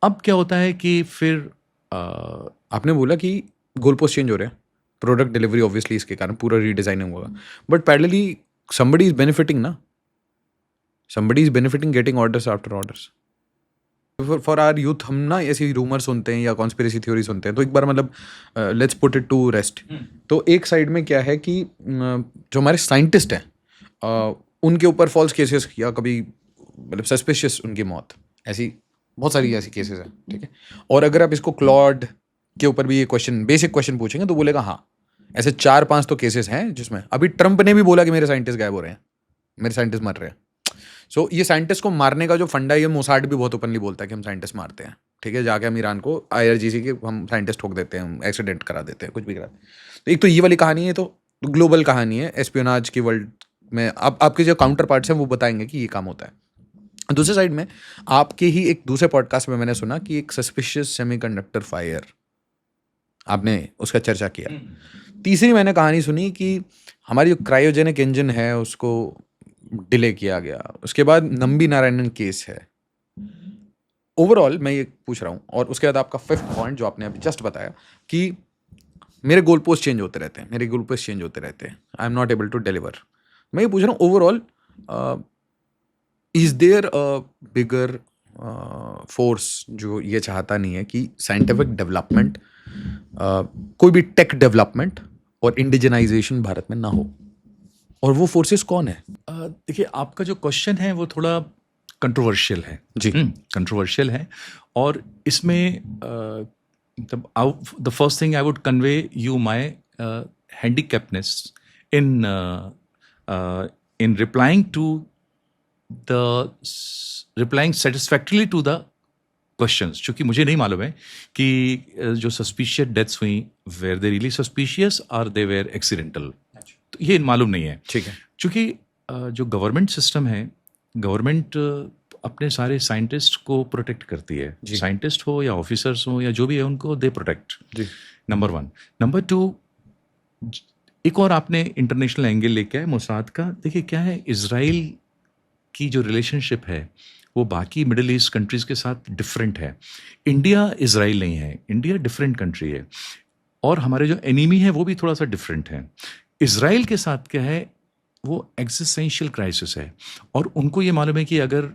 अब क्या होता है कि फिर आपने बोला कि गोल पोस्ट चेंज हो रहे हैं, प्रोडक्ट डिलीवरी ऑब्वियसली इसके कारण पूरा रीडिजाइनिंग होगा, but parallelly somebody is benefiting ना, somebody is benefiting getting orders after orders. For our youth, हम ना ऐसी रूमर सुनते हैं या कॉन्स्पिरेसी थ्योरी सुनते हैं, तो एक बार मतलब let's put it to rest. तो एक साइड में क्या है कि जो हमारे साइंटिस्ट हैं उनके ऊपर फॉल्स केसेस या कभी मतलब सस्पिशियस उनकी मौत, ऐसी बहुत सारी ऐसी केसेस हैं, ठीक है। और अगर आप इसको क्लॉड के ऊपर भी ये क्वेश्चन, बेसिक क्वेश्चन पूछेंगे तो बोलेगा हाँ, ऐसे 4-5 तो केसेस हैं जिसमें अभी ट्रंप ने भी बोला कि मेरे साइंटिस्ट गायब हो रहे हैं, मेरे साइंटिस्ट मर रहे हैं। सो ये साइंटिस्ट को मारने का जो फंडा, ये मोसाड भी बहुत ओपनली बोलता है कि हम साइंटिस्ट मारते हैं, ठीक है। जाके हम ईरान को IRGC के हम साइंटिस्ट ठोक देते हैं, हम एक्सीडेंट करा देते हैं, कुछ भी करा देते हैं। तो एक तो ये वाली कहानी है, तो ग्लोबल कहानी है एस्पियोनाज की वर्ल्ड में। अब आपके जो काउंटर पार्ट्स हैं वो बताएंगे कि ये काम होता है। दूसरे साइड में आपके ही एक दूसरे पॉडकास्ट में मैंने सुना कि एक सस्पिशियस सेमीकंडक्टर फायर, आपने उसका चर्चा किया। तीसरी मैंने कहानी सुनी कि हमारी जो क्रायोजेनिक इंजन है उसको डिले किया गया। उसके बाद नंबी नारायणन केस है। ओवरऑल मैं ये पूछ रहा हूँ, और उसके बाद आपका 5th पॉइंट जो आपने अभी जस्ट बताया कि मेरे गोल पोस्ट चेंज होते रहते हैं, मेरे गोल पोस्ट चेंज होते रहते हैं, I am not able to deliver. मैं ये पूछ रहा हूँ overall, is there a bigger force जो ये चाहता नहीं है कि साइंटिफिक डेवलपमेंट, कोई भी टेक डेवलपमेंट और इंडिजनाइजेशन भारत में ना हो, और वो फोर्सेस कौन है? देखिए, आपका जो क्वेश्चन है वो थोड़ा कंट्रोवर्शियल है जी। कंट्रोवर्शियल है। और इसमें मतलब the first thing I would convey you my handicappedness in replying satisfactorily to the questions, क्योंकि मुझे नहीं मालूम है कि जो सस्पिशियस डेथ्स हुई, वेर दे रियली सस्पिशियस और दे वेर एक्सीडेंटल, तो ये मालूम नहीं है। ठीक है। क्योंकि जो गवर्नमेंट सिस्टम है, गवर्नमेंट अपने सारे साइंटिस्ट को प्रोटेक्ट करती है। साइंटिस्ट हो या ऑफिसर्स हो या जो भी है, उनको दे प्रोटेक्ट, नंबर 1। नंबर 2, एक और आपने इंटरनेशनल एंगल लेके आए मोसाद का। देखिए क्या है, इजराइल की जो रिलेशनशिप है वो बाकी मिडिल ईस्ट कंट्रीज के साथ डिफरेंट है। इंडिया इजराइल नहीं है, इंडिया डिफरेंट कंट्री है, और हमारे जो एनिमी है वो भी थोड़ा सा डिफरेंट है। इजराइल के साथ क्या है, वो एग्जिस्टेंशियल क्राइसिस है, और उनको ये मालूम है कि अगर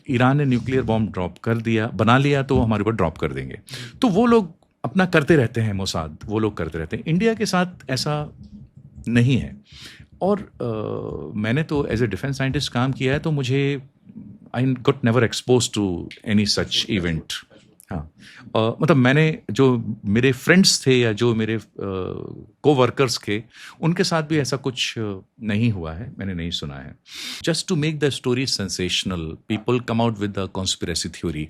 ईरान ने न्यूक्लियर बॉम्ब ड्रॉप कर दिया, बना लिया, तो वो हमारे ऊपर ड्रॉप कर देंगे। तो वो लोग अपना करते रहते हैं, मोसाद वो लोग करते रहते हैं। इंडिया के साथ ऐसा नहीं है। और मैंने तो एज ए डिफेंस साइंटिस्ट काम किया है, तो मुझे I got never expose to any such event. हाँ, मतलब मैंने जो मेरे फ्रेंड्स थे या जो मेरे को वर्कर्स थे, उनके साथ भी ऐसा कुछ नहीं हुआ है, मैंने नहीं सुना है। Just to make the story sensational, people come out with the conspiracy theory,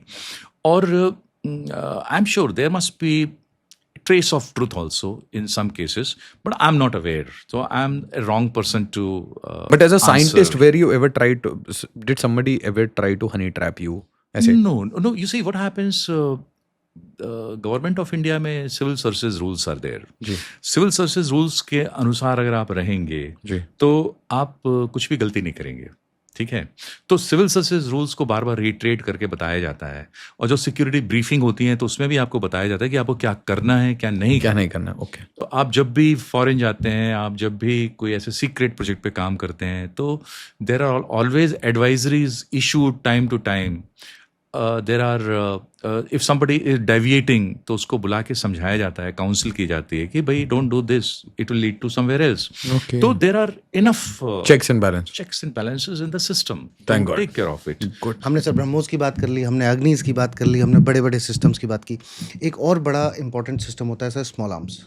और I am sure there must be trace of truth also in some cases, but I'm not aware, so I'm a wrong person to but as a scientist, answer. where you ever tried to, did somebody ever try to honey trap you ऐसे? No, you see what happens, government of India में civil services rules are there. Civil services rules के अनुसार अगर आप रहेंगे तो आप कुछ भी गलती नहीं करेंगे, ठीक है। तो सिविल सर्विसेज रूल्स को बार बार रिट्रेट करके बताया जाता है, और जो सिक्योरिटी ब्रीफिंग होती है तो उसमें भी आपको बताया जाता है कि आपको क्या करना है, क्या नहीं करना। ओके। तो आप जब भी फॉरेन जाते हैं, आप जब भी कोई ऐसे सीक्रेट प्रोजेक्ट पे काम करते हैं, तो there are always advisories issued time to time there are if somebody is deviating तो उसको बुला के समझाया जाता है, काउंसिल की जाती है कि भाई don't do this, it will lead to somewhere else. Okay. तो there are enough Checks and balance. checks and balances in the system. Thank God. Take care of it. Good. हमने सर ब्रह्मोस की बात कर ली, हमने अग्निस की बात कर ली, हमने बड़े बड़े सिस्टम्स की बात की. एक और बड़ा इंपॉर्टेंट सिस्टम होता है सर स्मॉल आर्म्स.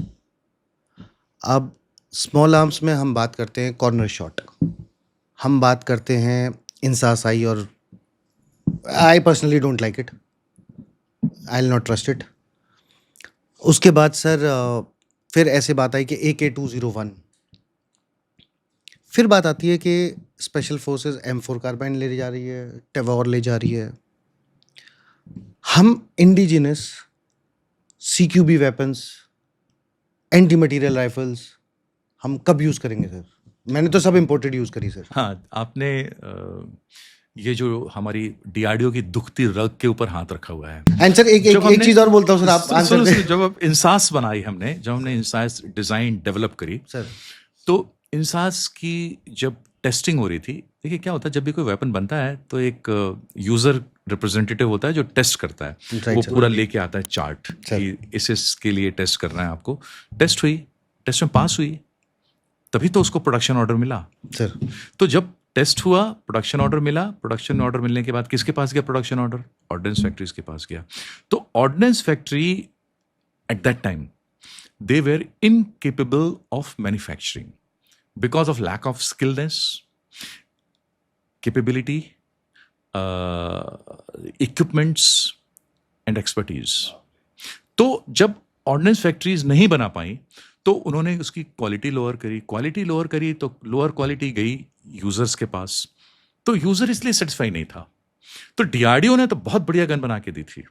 अब स्मॉल आर्म्स में हम बात करते हैं कॉर्नर शॉट, हम बात करते हैं इंसास आई, और I personally don't like it, I will not trust it. उसके बाद सर फिर ऐसे बात आई कि AK-201. फिर बात आती है कि स्पेशल फोर्सेस M4 कार्बाइन ले जा रही है, टेवोर ले जा रही है. हम indigenous CQB weapons, anti material rifles हम कब यूज़ करेंगे सर? मैंने तो सब इम्पोर्टेड यूज़ करी सर. हाँ, आपने ये जो हमारी DRDO की दुखती रग के ऊपर हाथ रखा हुआ है. एंड सर एक चीज़ और बोलता हूँ सर, आप आंसर दें. जब अब इंसास बनाई हमने, जब हमने इंसास डिज़ाइन डेवलप करी सर. तो इंसास की जब टेस्टिंग हो रही थी, देखिए क्या होता है जब भी कोई वेपन बनता है तो एक यूज़र रिप्रेजेंटेटिव होता है जो टेस्ट करता है. Right, वो sir. पूरा लेके आता है चार्ट Sir. कि इसके लिए टेस्ट करना है आपको. टेस्ट हुई, टेस्ट में पास हुई, तभी तो उसको प्रोडक्शन ऑर्डर मिला. सर तो जब टेस्ट हुआ, प्रोडक्शन ऑर्डर मिला, प्रोडक्शन ऑर्डर मिलने के बाद किसके पास गया प्रोडक्शन ऑर्डर? ऑर्डिनेंस फैक्ट्रीज के पास गया. तो ordinance factory at that time they were incapable of manufacturing because of lack of skillness, capability, equipments and expertise. तो जब ऑर्डिनेंस फैक्ट्रीज नहीं बना पाई तो उन्होंने उसकी क्वालिटी लोअर करी तो लोअर क्वालिटी गई यूजर्स के पास, तो यूजर इसलिए सेटिस्फाई नहीं था. तो DRDO ने तो बहुत बढ़िया गन बना के दी थी.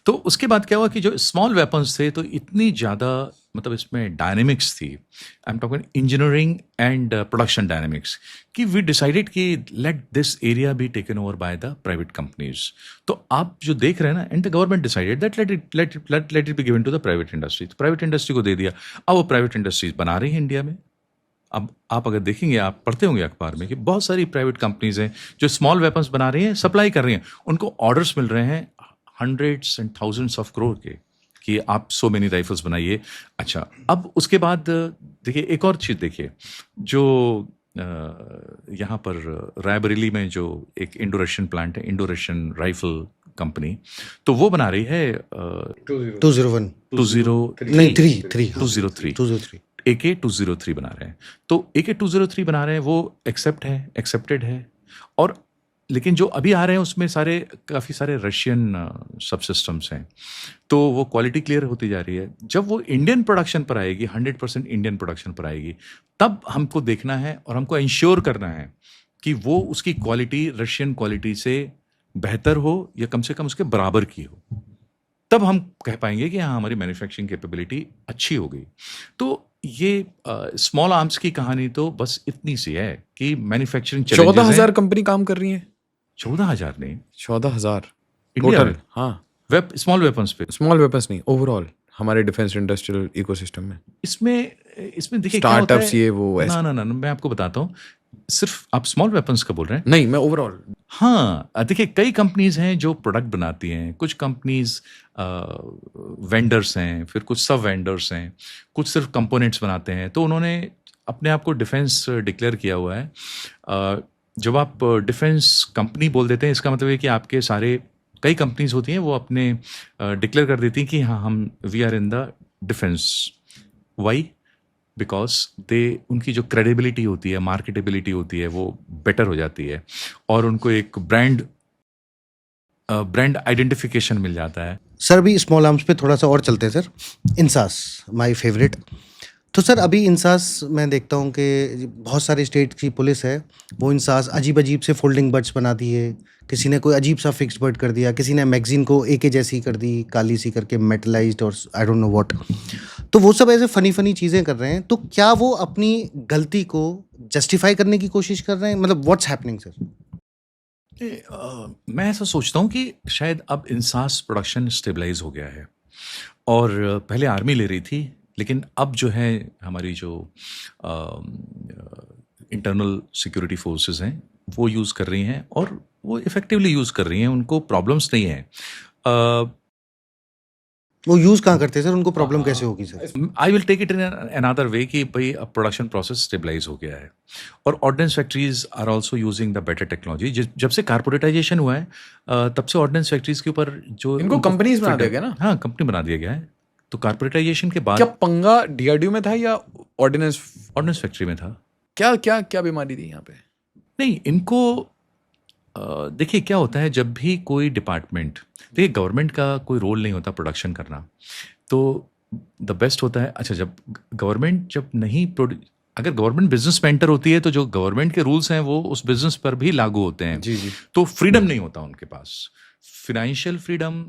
तो उसके बाद क्या हुआ कि जो स्मॉल वेपन्स थे तो इतनी ज़्यादा मतलब इसमें डायनेमिक्स थी, I am talking engineering and production dynamics, कि वी डिसाइडेड कि let this area be taken over by the private companies. तो आप जो देख रहे हैं ना, and the government decided that let it be given to the private industry. तो प्राइवेट इंडस्ट्री को दे दिया. अब वो प्राइवेट इंडस्ट्रीज बना रही हैं इंडिया में. अब आप अगर देखेंगे, आप पढ़ते होंगे अखबार में कि बहुत सारी प्राइवेट कंपनीज हैं जो स्मॉल वेपन्स बना रही हैं, सप्लाई कर रही हैं. उनको ऑर्डर्स मिल रहे हैं hundreds and thousands of crore के कि आप so many राइफल्स बनाइए. अच्छा, अब उसके बाद देखिए एक और चीज़ देखिए, जो यहाँ पर रायबरेली में जो एक इंडो रशियन प्लांट है, इंडो रशियन राइफल कंपनी, तो वो बना रही है 201 नहीं 203 AK-203 बना रहे हैं. तो AK-203 बना रहे हैं, वो एक्सेप्टेड है. और लेकिन जो अभी आ रहे हैं उसमें काफ़ी सारे रशियन सब सिस्टम्स हैं, तो वो क्वालिटी क्लियर होती जा रही है. जब वो इंडियन प्रोडक्शन पर आएगी, 100% इंडियन प्रोडक्शन पर आएगी, तब हमको देखना है और हमको इंश्योर करना है कि वो उसकी क्वालिटी रशियन क्वालिटी से बेहतर हो या कम से कम उसके बराबर की हो. तब हम कह पाएंगे कि हाँ, हमारी मैन्युफैक्चरिंग कैपेबिलिटी अच्छी हो गई. तो ये स्मॉल आर्म्स की कहानी तो बस इतनी सी है कि मैन्युफैक्चरिंग 14,000 कंपनी काम कर रही है. 14,000 नहीं, 14,000 इंडिया टोटल. में. हाँ, स्मॉल वेपन्स पे. स्मॉल वेपन्स नहीं, ओवरऑल हमारे डिफेंस इंडस्ट्रियल इकोसिस्टम में इसमें देखिए क्या होता स्टार्टअप्स है. ये वो ऐसे. ना मैं आपको बताता हूँ. सिर्फ आप स्मॉल वेपन्स का बोल रहे हैं? नहीं, मैं ओवरऑल. हाँ, देखिए कई कंपनीज हैं जो प्रोडक्ट बनाती हैं, कुछ कंपनीज वेंडर्स हैं, फिर कुछ सब वेंडर्स हैं, कुछ सिर्फ कंपोनेंट्स बनाते हैं. तो उन्होंने अपने आप को डिफेंस डिक्लेयर किया हुआ है. जब आप डिफेंस कंपनी बोल देते हैं, इसका मतलब है कि आपके सारे कई कंपनीज होती हैं वो अपने डिक्लेयर कर देती हैं कि हाँ, हम we are in the defence. Why? Because उनकी जो क्रेडिबिलिटी होती है, मार्केटेबिलिटी होती है, वो बेटर हो जाती है और उनको एक ब्रांड आइडेंटिफिकेशन मिल जाता है. सर अभी स्मॉल आर्म्स पे थोड़ा सा और चलते हैं सर. INSAS my favourite. तो सर अभी इंसास मैं देखता हूँ कि बहुत सारे स्टेट की पुलिस है, वो इंसास अजीब से फोल्डिंग बर्ड्स बना दिए, किसी ने कोई अजीब सा फिक्स्ड बर्ड कर दिया, किसी ने मैगजीन को AK जैसी कर दी, काली सी करके मेटलाइज्ड और आई डोंट नो व्हाट. तो वो सब ऐसे फनी चीज़ें कर रहे हैं. तो क्या वो अपनी गलती को जस्टिफाई करने की कोशिश कर रहे हैं? मतलब व्हाट्स हैपनिंग सर? मैं ऐसा सोचता हूँ कि शायद अब इंसास प्रोडक्शन स्टेबलाइज हो गया है और पहले आर्मी ले रही थी, लेकिन अब जो है हमारी जो इंटरनल सिक्योरिटी फोर्सेस हैं वो यूज़ कर रही हैं और वो इफेक्टिवली यूज़ कर रही हैं, उनको प्रॉब्लम्स नहीं है। वो यूज़ कहाँ करते हैं सर? उनको प्रॉब्लम कैसे होगी sir? I will take it in another way कि भाई अब प्रोडक्शन प्रोसेस स्टेबलाइज हो गया है और ordnance factories are also using the better technology. जब से कारपोरेटाइजेशन हुआ है तब से ऑर्डिनेंस फैक्ट्रीज के ऊपर जो इनको कंपनीज बना दिया गया ना? हाँ, कंपनी बना दिया गया है। तो कारपोरेटाइजेशन के बाद क्या पंगा डीआरडीओ में था या ऑर्डिनेंस? ऑर्डिनेंस फैक्ट्री में था। क्या क्या क्या बीमारी थी यहाँ पे? नहीं, इनको देखिए क्या होता है जब भी कोई डिपार्टमेंट, देखिए गवर्नमेंट का कोई रोल नहीं होता प्रोडक्शन करना, तो द बेस्ट होता है, अच्छा जब गवर्नमेंट जब नहीं अगर गवर्नमेंट बिजनेस में एंटर होती है तो जो गवर्नमेंट के रूल्स हैं वो उस बिजनेस पर भी लागू होते हैं। जी जी। तो फ्रीडम नहीं होता उनके पास, financial freedom,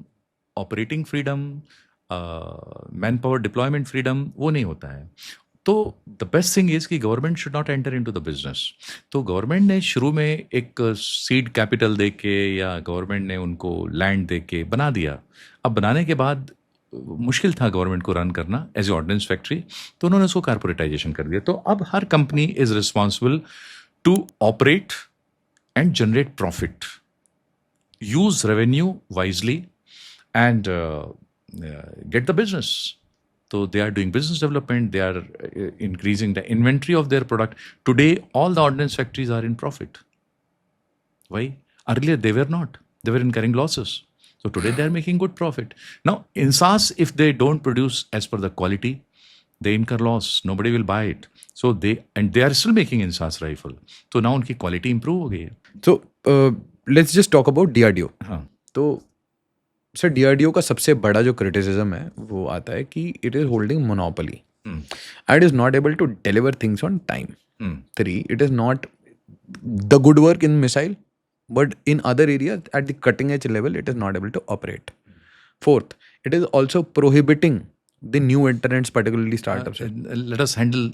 operating freedom, man power deployment freedom, वो नहीं होता है। तो द बेस्ट थिंग इज कि government should not enter into the business. तो गवर्नमेंट ने शुरू में एक सीड कैपिटल दे के या गवर्नमेंट ने उनको लैंड दे के बना दिया। अब बनाने के बाद मुश्किल था गवर्नमेंट को रन करना एज ए ऑर्डिनेंस फैक्ट्री, तो उन्होंने उसको कारपोरेटाइजेशन कर दिया। तो अब हर company is responsible to operate and generate profit, use revenue wisely and get the business. So they are doing business development, they are increasing the inventory of their product. Today all the ordnance factories are in profit. Why? Earlier they were not, they were incurring losses. So today they are making good profit. Now Insas, if they don't produce as per the quality, they incur loss, nobody will buy it. So they are still making Insas rifle. So now उनकी quality improve हो गई है। So let's just talk about DRDO. हाँ, तो sir DRDO का सबसे बड़ा जो क्रिटिसिज्म है वो आता है कि it is holding monopoly and is not able to deliver things on time. 3, it is not the good work in missile but in other areas at the cutting edge level it is not able to operate. 4th, it is also prohibiting the new entrants particularly startups. let us handle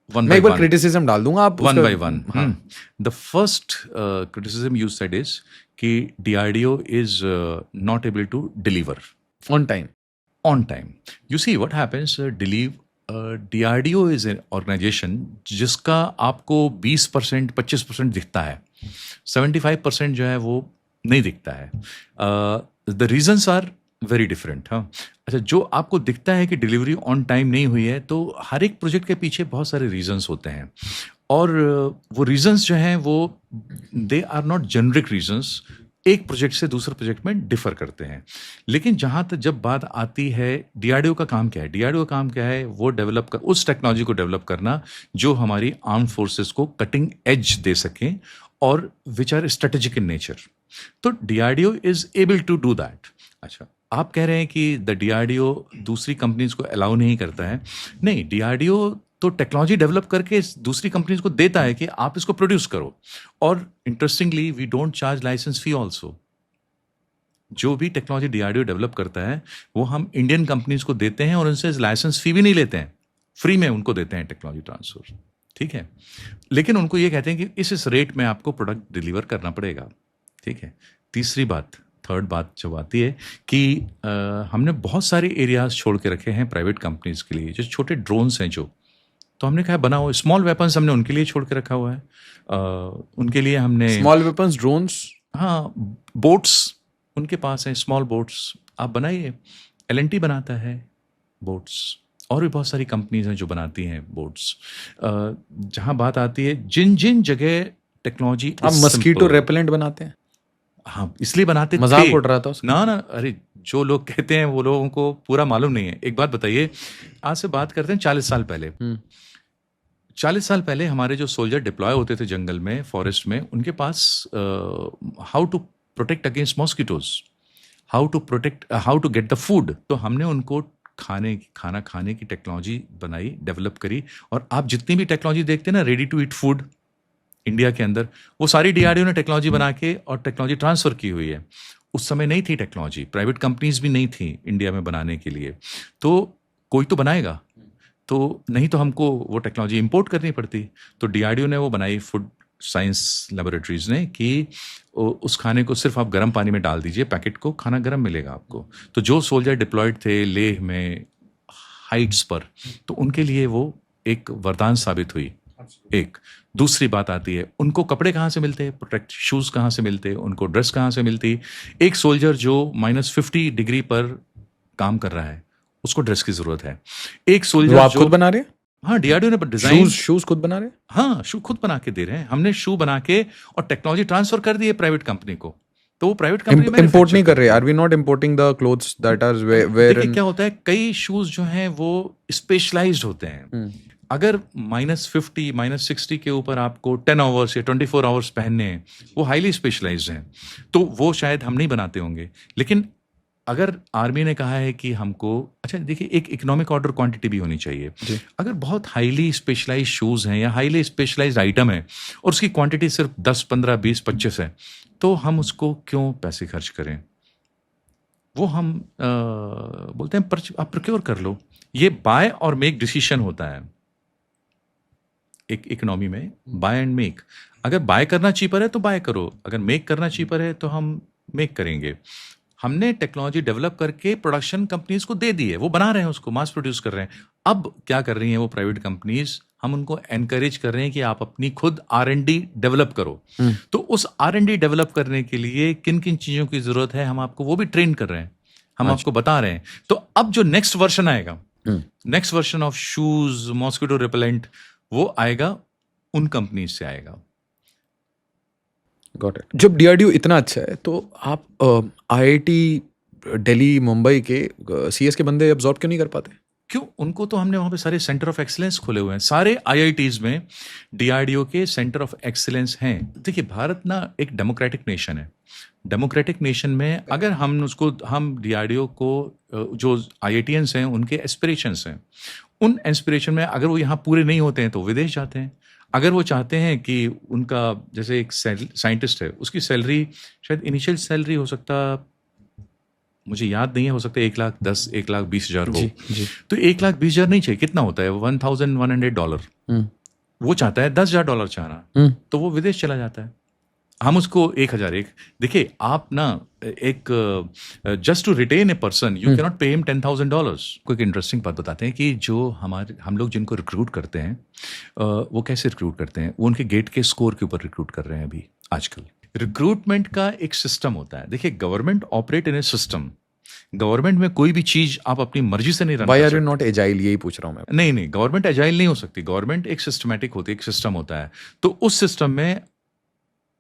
one मैं by एक बार one. Criticism डाल दूंगा, आप One उसका- by one. The first criticism you said is कि DRDO is not able to deliver on time. on time. You see what happens, DRDO is an organization जिसका आपको 20% 25% दिखता है, 75% जो है वो नहीं दिखता है। The reasons are very different. हाँ, अच्छा, जो आपको दिखता है कि डिलीवरी ऑन टाइम नहीं हुई है, तो हर एक प्रोजेक्ट के पीछे बहुत सारे रीजंस होते हैं और वो रीजंस जो हैं वो they are not generic reasons, एक प्रोजेक्ट से दूसरे प्रोजेक्ट में डिफर करते हैं। लेकिन जहाँ तक जब बात आती है, डीआरडीओ का काम क्या है? डीआरडीओ का काम क्या है? वो डेवलप कर उस टेक्नोलॉजी को डेवलप करना जो हमारी आर्म फोर्सेस को कटिंग एज दे सकें और which are strategic in nature. तो DRDO is able to do that. अच्छा, आप कह रहे हैं कि द डीआरडीओ दूसरी कंपनीज को अलाउ नहीं करता है। नहीं, डीआरडीओ तो टेक्नोलॉजी डेवलप करके दूसरी कंपनीज को देता है कि आप इसको प्रोड्यूस करो। और interestingly we don't charge licence fee also. जो भी टेक्नोलॉजी डीआरडीओ डेवलप करता है वो हम इंडियन कंपनीज को देते हैं और उनसे लाइसेंस फी भी नहीं लेते हैं, फ्री में उनको देते हैं टेक्नोलॉजी ट्रांसफर। ठीक है, लेकिन उनको ये कहते हैं कि इस रेट में आपको प्रोडक्ट डिलीवर करना पड़ेगा। ठीक है। तीसरी बात, थर्ड बात जब आती है कि हमने बहुत सारे एरियाज छोड़ के रखे हैं प्राइवेट कंपनीज के लिए, जो छोटे ड्रोन्स हैं जो, तो हमने कहा बनाओ स्मॉल वेपन्स, हमने उनके लिए छोड़ के रखा हुआ है। उनके लिए हमने स्मॉल वेपन्स, ड्रोन्स, हाँ, बोट्स उनके पास हैं, स्मॉल बोट्स आप बनाइए। एलएनटी बनाता है बोट्स, और भी बहुत सारी कंपनीज हैं जो बनाती हैं बोट्स। जहाँ बात आती है जिन जिन जगह टेक्नोलॉजी, आप मस्कीटो रेपेलेंट बनाते हैं? हाँ, इसलिए बनाते मजाक थे। उड़ रहा था उसका। ना, अरे जो लोग कहते हैं वो लोगों को पूरा मालूम नहीं है। एक बात बताइए, आज से बात करते हैं 40 साल पहले। 40 साल पहले हमारे जो सोल्जर डिप्लॉय होते थे जंगल में, फॉरेस्ट में, उनके पास how to protect against mosquitoes, how to get the food. तो हमने उनको खाना खाने की टेक्नोलॉजी बनाई, डेवलप करी। और आप जितनी भी टेक्नोलॉजी देखते हैं ना, ready to eat food India के अंदर, वो सारी डीआरडीओ ने टेक्नोलॉजी बना के और टेक्नोलॉजी ट्रांसफर की हुई है। उस समय नहीं थी टेक्नोलॉजी, प्राइवेट कंपनीज भी नहीं थी इंडिया में बनाने के लिए, तो कोई तो बनाएगा, तो नहीं तो हमको वो टेक्नोलॉजी इंपोर्ट करनी पड़ती। तो डीआरडीओ ने वो बनाई फूड साइंस लेबोरेटरीज ने कि उस खाने को सिर्फ आप गर्म पानी में डाल दीजिए, पैकेट को, खाना गर्म मिलेगा आपको। तो जो सोल्जर डिप्लॉयड थे लेह में हाइट्स पर, तो उनके लिए वो एक वरदान साबित हुई एक दूसरी बात आती है, उनको कपड़े कहाँ से मिलते हैं, प्रोटेक्ट शूज़ कहाँ से मिलते हैं, उनको ड्रेस कहाँ से मिलती। एक सोल्जर जो -50 डिग्री पर काम कर रहा है, उसको ड्रेस की ज़रूरत है। एक वो सोल्जर आप जो खुद बना रहे हैं? हाँ, डीआरडीओ ने डिज़ाइन, शूज खुद बना रहे हैं? हाँ, शू खुद बना के दे रहे हैं। हमने शू बना के और टेक्नोलॉजी ट्रांसफ़र कर दी है प्राइवेट कंपनी को, तो वो प्राइवेट कंपनी इंपोर्ट नहीं मैन्युफैक्चर कर रहे? Are we not importing the clothes that are wear देखिए इन? क्या होता है, कई शूज़ जो हैं वो स्पेशलाइज्ड होते हैं। अगर -50 -60 के ऊपर आपको 10 आवर्स या 24 आवर्स पहनने हैं, वो हाईली स्पेशलाइज्ड हैं, तो वो शायद हम नहीं बनाते होंगे। लेकिन अगर आर्मी ने कहा है कि हमको, अच्छा देखिए, एक इकोनॉमिक ऑर्डर क्वांटिटी भी होनी चाहिए। अगर बहुत हाईली स्पेशलाइज्ड शूज़ हैं या हाईली स्पेशलाइज्ड आइटम है और उसकी क्वांटिटी सिर्फ 10 15 20 25 है, तो हम उसको क्यों पैसे खर्च करें? वो हम बोलते हैं आप प्रोक्योर कर लो। ये बाय और मेक डिसीजन होता है एक इकोनॉमी में, बाय एंड मेक। अगर बाय करना चीपर है तो बाय करो, अगर मेक करना चीपर है तो हम मेक करेंगे। हमने टेक्नोलॉजी डेवलप करके प्रोडक्शन कंपनीज को दे दी है, वो बना रहे हैं, उसको मास प्रोड्यूस कर रहे हैं। अब क्या कर रही हैं वो प्राइवेट कंपनीज, हम उनको एनकरेज कर रहे हैं कि आप अपनी खुद R&D डेवलप करो। तो उस R&D डेवलप करने के लिए किन किन चीज़ों की ज़रूरत है, हम आपको वो भी ट्रेन कर रहे हैं, हम आपको बता रहे हैं। तो अब जो नेक्स्ट वर्जन आएगा, next version of shoes, mosquito repellent, वो आएगा उन कंपनीज से आएगा। Got it. जब डीआरडीओ इतना अच्छा है तो आप आईआईटी दिल्ली, मुंबई के सीएस के बंदे अब्जॉर्ब क्यों नहीं कर पाते? क्यों? उनको तो हमने वहाँ पे सारे सेंटर ऑफ एक्सीलेंस खोले हुए हैं। सारे आईआईटीज़ में डीआरडीओ के सेंटर ऑफ एक्सीलेंस हैं। देखिए, भारत ना एक डेमोक्रेटिक नेशन है। डेमोक्रेटिक नेशन में अगर हम डीआरडीओ को, जो आईआईटीएंस हैं उनके एस्पिरेशंस हैं, उन एस्पिरेशन में अगर वो यहाँ पूरे नहीं होते हैं तो विदेश जाते हैं। अगर वो चाहते हैं कि उनका, जैसे एक साइंटिस्ट है, उसकी सैलरी शायद इनिशियल सैलरी हो सकता, मुझे याद नहीं है, हो सकता है 1,10,000 1,20,000 हो। तो 1,20,000 नहीं चाहिए, कितना होता है $1,100। वो चाहता है $10,000 चाहना, तो वो विदेश चला जाता है। हम उसको 1,001। देखिए, आप ना एक just to retain a person you can not pay him $10,000। को एक इंटरेस्टिंग बात बताते हैं कि जो हम लोग जिनको रिक्रूट करते हैं, वो कैसे रिक्रूट करते हैं, वो उनके गेट के स्कोर के ऊपर रिक्रूट कर रहे हैं अभी आजकल। रिक्रूटमेंट का एक सिस्टम होता है। देखिए, government operate in A system. Government में कोई भी चीज आप अपनी मर्जी से नहीं रन कर सकते। Why are you not agile, यही पूछ रहा हूं मैं। नहीं, गवर्नमेंट एजाइल नहीं हो सकती। गवर्नमेंट एक सिस्टमैटिक होती है, एक सिस्टम होता है। तो उस सिस्टम में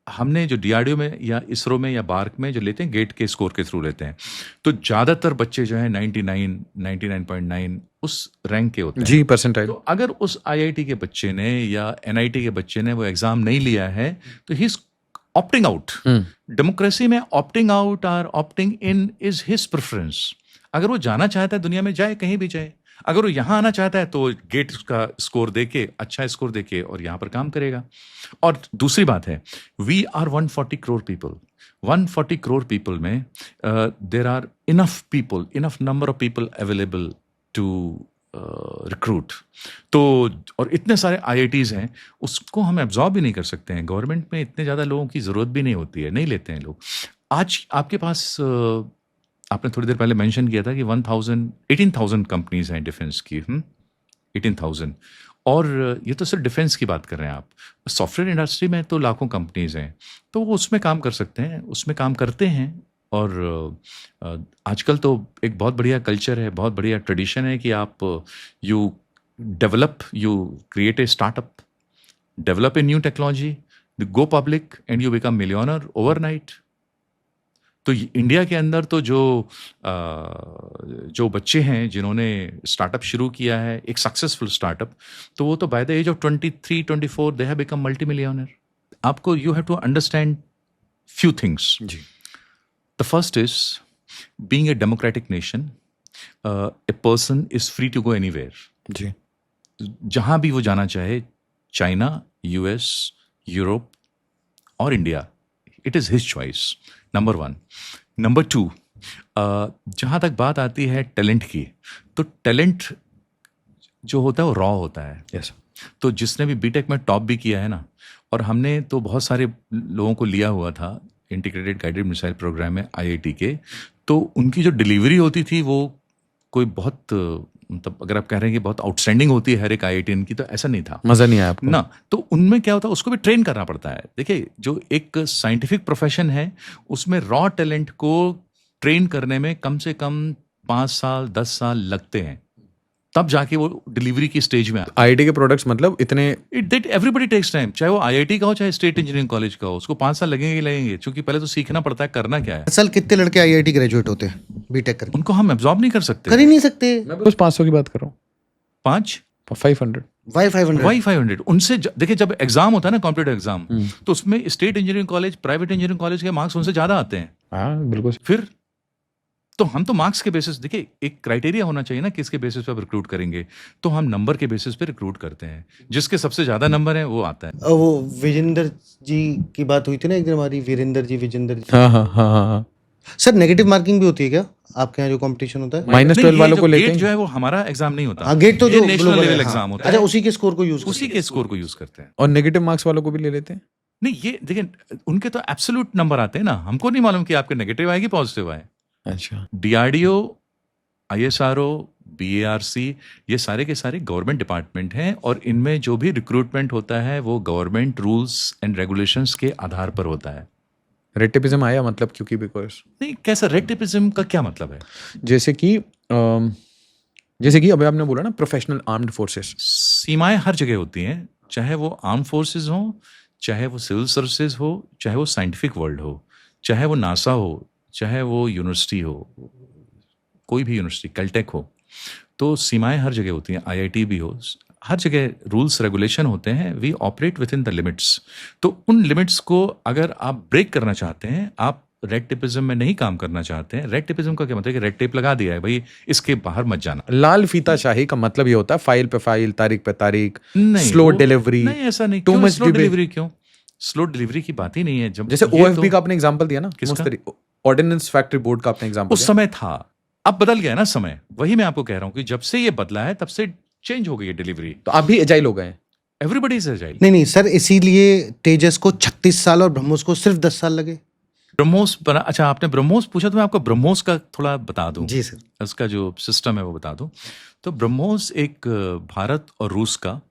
हमने जो डीआरडीओ में या इसरो में या बार्क में जो लेते हैं, गेट के स्कोर के थ्रू लेते हैं, तो ज़्यादातर बच्चे जो हैं 99, 99.9 उस रैंक के होते हैं। जी, परसेंटाइल। तो अगर उस आईआईटी के बच्चे ने या एनआईटी के बच्चे ने वो एग्ज़ाम नहीं लिया है, तो he is opting out. Democracy में ऑप्टिंग आउट और opting in is his preference. अगर वो जाना चाहता है दुनिया में, जाए, कहीं भी जाए। अगर वो यहाँ आना चाहता है तो गेट का स्कोर देके, अच्छा स्कोर देके, और यहाँ पर काम करेगा। और दूसरी बात है, we are 140 crore people. 140 crore people में there are enough people, enough number of people available to recruit. तो और इतने सारे आईआईटीज़ हैं, उसको हम एब्जॉर्ब भी नहीं कर सकते हैं। गवर्नमेंट में इतने ज़्यादा लोगों की ज़रूरत भी नहीं होती है, नहीं लेते हैं लोग। आज आपके पास आपने थोड़ी देर पहले मेंशन किया था कि 18,000 कंपनीज हैं डिफेंस की। 18,000। और ये तो सिर्फ डिफेंस की बात कर रहे हैं आप। सॉफ्टवेयर इंडस्ट्री में तो लाखों कंपनीज हैं, तो वो उसमें काम कर सकते हैं, उसमें काम करते हैं। और आजकल तो एक बहुत बढ़िया कल्चर है, बहुत बढ़िया ट्रेडिशन है कि आप you develop, you create a startup, develop a new technology, go public and you become millionaire overnight. तो इंडिया के अंदर तो जो बच्चे हैं जिन्होंने स्टार्टअप शुरू किया है, एक सक्सेसफुल स्टार्टअप, तो वो तो by the age of 23, 24 they have become multi millionaire. आपको you have to understand few things. जी। The first is being a democratic nation, a person is free to go anywhere. जी। जहाँ भी वो जाना चाहे, चाइना, यूएस, यूरोप और India, it is his choice. Number 1। Number 2, जहाँ तक बात आती है टैलेंट की, तो टैलेंट जो होता है वो रॉ होता है। यस। तो जिसने भी बीटेक में टॉप भी किया है ना, और हमने तो बहुत सारे लोगों को लिया हुआ था इंटीग्रेटेड गाइडेड मिसाइल प्रोग्राम में आईआईटी के, तो उनकी जो डिलीवरी होती थी वो कोई बहुत मतलब अगर आप कह रहे हैं कि बहुत आउटस्टैंडिंग होती है हर एक IITian की, तो ऐसा नहीं था मजा नहीं आया आपको? ना। तो उनमें क्या होता है, उसको भी ट्रेन करना पड़ता है। देखिए, जो एक साइंटिफिक प्रोफेशन है उसमें रॉ टैलेंट को ट्रेन करने में कम से कम 5 साल 10 साल लगते हैं, तब जाके वो डिलीवरी की स्टेज में आता IIT के प्रोडक्ट्स मतलब इतने है। इट एवरीबडी टेक्स टाइम, चाहे वो IIT का हो चाहे स्टेट इंजीनियरिंग कॉलेज का हो, उसको 5 साल लगेंगे ही लगेंगे, क्योंकि पहले तो सीखना पड़ता है करना क्या है। असल कितने लड़के IIT ग्रेजुएट होते हैं बीटेक करके? उनको हम एब्जॉर्ब नहीं कर सकते। कर ही नहीं सकते। मैं बस 500 की बात कर रहा हूँ। 5 500 वाई 500? वाई 500 उनसे देखिए, जब एग्जाम होता है ना, कॉम्पिटेटिव एग्जाम, तो उसमें state engineering college, private engineering college के मार्क्स उनसे ज्यादा आते हैं। हाँ बिल्कुल। फिर तो हम तो मार्क्स के बेसिस, देखिए एक क्राइटेरिया होना चाहिए ना, किसके बेसिस पे आप रिक्रूट करेंगे, तो हम नंबर के बेसिस पे रिक्रूट करते हैं, जिसके सबसे ज्यादा नंबर है वो आता है। वो विजेंद्र जी की बात हुई थी ना एक दिन हमारी, वीरेंद्र जी, विजेंद्र जी। हाँ हाँ हाँ हाँ। सर नेगेटिव मार्किंग भी होती है क्या आपके यहाँ जो कंपटीशन होता है? -12 नहीं, ये वालों जो को लेते गेट हैं। जो है वो हमारा एग्जाम नहीं होता। हाँ, गेट तो ये जो नेशनल global लेवल है, एग्जाम हाँ। होता अच्छा, है, उसी के स्कोर को यूज उसी के स्कोर को यूज करते हैं। और नेगेटिव मार्क्स वालों को भी ले लेते हैं। नहीं, ये देखिए उनके तो एब्सोल्यूट नंबर आते हैं ना, हमको नहीं मालूम कि आपके नेगेटिव आएगी पॉजिटिव आए। अच्छा। DRDO, ISRO, BARC, ये सारे के सारे गवर्नमेंट डिपार्टमेंट हैं, और इनमें जो भी रिक्रूटमेंट होता है वो गवर्नमेंट रूल्स एंड रेगुलेशंस के आधार पर होता है। रेड टेपिज्म आया मतलब, क्योंकि बिकॉज नहीं, कैसा रेड टेपिज्म का क्या मतलब है? जैसे कि अभी आपने बोला ना, प्रोफेशनल आर्म्ड फोर्सेस। सीमाएं हर जगह होती हैं, चाहे वो आर्म फोर्सेस हो, चाहे वो सिविल सर्विसेज हो, चाहे वो साइंटिफिक वर्ल्ड हो, चाहे वो नासा हो, चाहे वो यूनिवर्सिटी हो, कोई भी यूनिवर्सिटी, कैलटेक हो, तो सीमाएं हर जगह होती हैं। IIT भी हो, हर जगह रूल्स रेगुलेशन होते हैं। We operate within the limits. तो उन लिमिट्स को अगर आप ब्रेक करना चाहते हैं, आप रेड टेपिज्म में नहीं काम करना चाहते हैं। रेड टेपिज्म का क्या मतलब है कि रेड टेप लगा दिया है भाई, इसके बाहर मत जाना। लाल फीता शाही का मतलब ये होता है फाइल पे फाइल, तारीख पे तारीख, नहीं, स्लो वो- डिलीवरी। नहीं, ऐसा नहीं। Too क्यों much स्लो debate. डिलीवरी? क्यों स्लो डिलीवरी की बात ही नहीं है। जब जैसे ये OFB तो का आपने एग्जांपल दिया ना, किसका? ऑर्डिनेंस फैक्ट्री बोर्ड का आपने एग्जांपल उस समय था, अब बदल गया ना समय। वही मैं आपको कह रहा हूँ कि जब से ये बदला है तब से चेंज हो गई है डिलीवरी। तो आप भी एजाइल हो गए हैं। Everybody is agile. नहीं नहीं सर, इसीलिए तेजस को 36 साल और ब्रह्मोस को सिर्फ 10 साल लगे। ब्रह्मोस बना। अच्छा, आपने ब्रह्मोस पूछा तो मैं आपको ब्रह्मोस का थोड़ा बता दूं। जी सर। उसका जो सिस्टम है वो बता दूं। तो ब्रह्मोस एक भारत और रूस का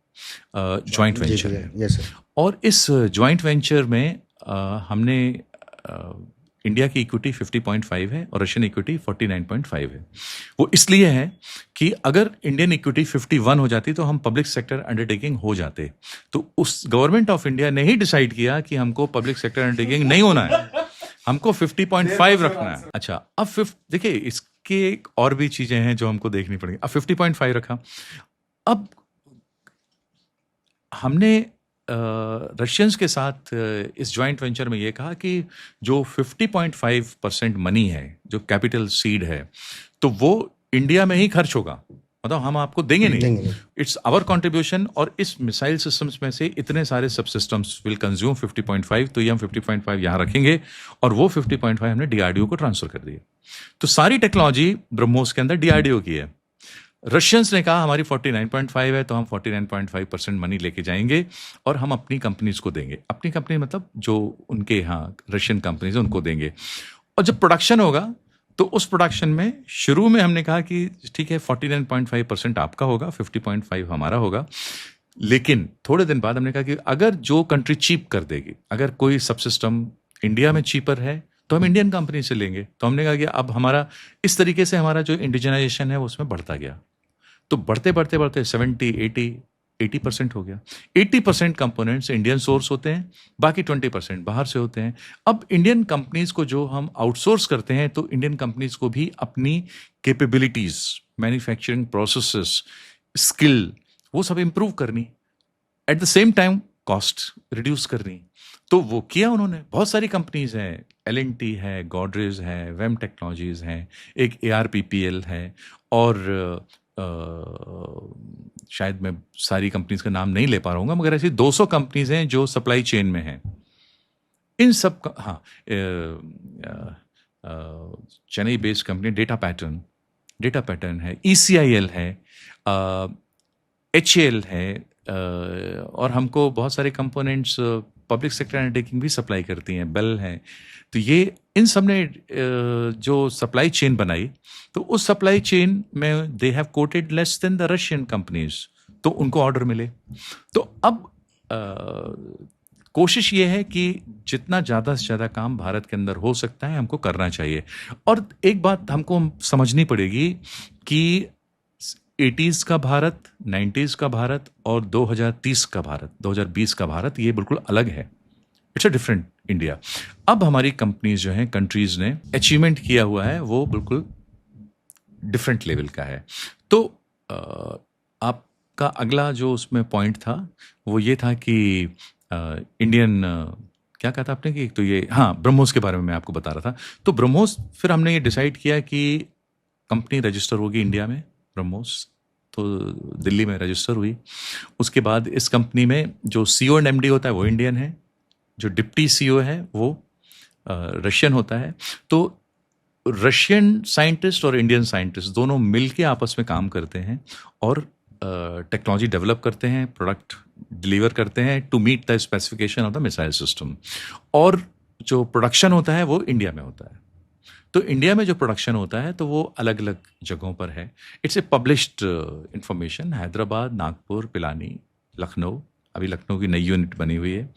जॉइंट वेंचर है, यस सर। और इस जॉइंट वेंचर में हमने इंडिया की इक्विटी 50.5 है और रशियन इक्विटी 49.5 है। वो इसलिए है कि अगर इंडियन इक्विटी 51 हो जाती तो हम पब्लिक सेक्टर अंडरटेकिंग हो जाते। तो उस गवर्नमेंट ऑफ इंडिया ने ही डिसाइड किया कि हमको पब्लिक सेक्टर अंडरटेकिंग नहीं होना है, हमको 50.5 रखना है। अच्छा, अब देखिए इसके और भी चीजें हैं जो हमको देखनी पड़ेगी। अब 50.5 रखा। अब हमने रशियंस के साथ इस जॉइंट वेंचर में ये कहा कि जो 50.5% मनी है, जो कैपिटल सीड है, तो वो इंडिया में ही खर्च होगा, मतलब हम आपको देंगे नहीं। It's our contribution. और इस मिसाइल सिस्टम्स में से इतने सारे सब सिस्टम्स विल कंज्यूम 50.5, तो ये हम 50.5 यहाँ रखेंगे और वो 50.5 हमने DRDO को ट्रांसफर कर दिया। तो सारी टेक्नोलॉजी ब्रह्मोस के अंदर DRDO की है। रशियंस ने कहा हमारी 49.5 है, तो हम 49.5% मनी लेके जाएंगे और हम अपनी कंपनीज को देंगे। अपनी कंपनी मतलब जो उनके यहाँ रशियन कंपनीज है उनको देंगे। और जब प्रोडक्शन होगा तो उस प्रोडक्शन में शुरू में हमने कहा कि ठीक है 49.5% आपका होगा, 50.5 हमारा होगा। लेकिन थोड़े दिन बाद हमने कहा कि अगर जो कंट्री चीप कर देगी, अगर कोई सब सिस्टम इंडिया में चीपर है तो हम इंडियन कंपनी से लेंगे। तो हमने कहा कि अब हमारा इस तरीके से हमारा जो इंडिजनाइजेशन है वो उसमें बढ़ता गया। तो बढ़ते बढ़ते बढ़ते 70-80% हो गया। 80% कंपोनेंट्स इंडियन सोर्स होते हैं, बाकी 20% बाहर से होते हैं। अब इंडियन कंपनीज को जो हम आउटसोर्स करते हैं, तो इंडियन कंपनीज को भी अपनी कैपेबिलिटीज, मैन्युफैक्चरिंग प्रोसेसेस, स्किल, वो सब इंप्रूव करनी, at the same time cost reduce करनी। तो वो किया उन्होंने। बहुत सारी कंपनीज हैं, L&T है, गॉडरेज है, वेम टेक्नोलॉजीज हैं, एक ARPPL है, और शायद मैं सारी कंपनीज का नाम नहीं ले पा रहा हूँ, मगर ऐसी 200 कंपनीज हैं जो सप्लाई चेन में हैं। इन सब का, हाँ, Chennai based company data pattern है, ECIL है, HAL है, और हमको बहुत सारे कंपोनेंट्स पब्लिक सेक्टर अंडरटेकिंग भी सप्लाई करती हैं, बेल हैं। तो ये इन सब ने जो सप्लाई चेन बनाई, तो उस सप्लाई चेन में they have coated less than the Russian companies, तो उनको ऑर्डर मिले। तो अब कोशिश ये है कि जितना ज़्यादा से ज़्यादा काम भारत के अंदर हो सकता है हमको करना चाहिए। और एक बात हमको समझनी पड़ेगी कि 80s का भारत, 90s का भारत और 2030 का भारत, 2020 का भारत, ये बिल्कुल अलग है। It's a different India. अब हमारी कंपनीज जो हैं, कंट्रीज ने अचीवमेंट किया हुआ है, वो बिल्कुल डिफरेंट लेवल का है। तो आपका अगला जो उसमें पॉइंट था वो ये था कि इंडियन क्या कहा था आपने कि एक तो ये, हाँ, ब्रह्मोस के बारे में मैं आपको बता रहा था। तो ब्रह्मोस, फिर हमने ये डिसाइड किया कि कंपनी रजिस्टर होगी इंडिया में, ब्रह्मोस, तो दिल्ली में रजिस्टर हुई। उसके बाद इस कंपनी में जो CEO एंड MD होता है वो इंडियन है, जो डिप्टी CEO है वो रशियन होता है। तो रशियन साइंटिस्ट और इंडियन साइंटिस्ट दोनों मिलके आपस में काम करते हैं और टेक्नोलॉजी डेवलप करते हैं, प्रोडक्ट डिलीवर करते हैं to meet the specification of the missile system. और जो प्रोडक्शन होता है वो इंडिया में होता है। तो इंडिया में जो प्रोडक्शन होता है तो वो अलग अलग जगहों पर है। It's a published information. Hyderabad, Nagpur, Pilani, Lucknow, अभी लखनऊ की नई यूनिट बनी हुई है,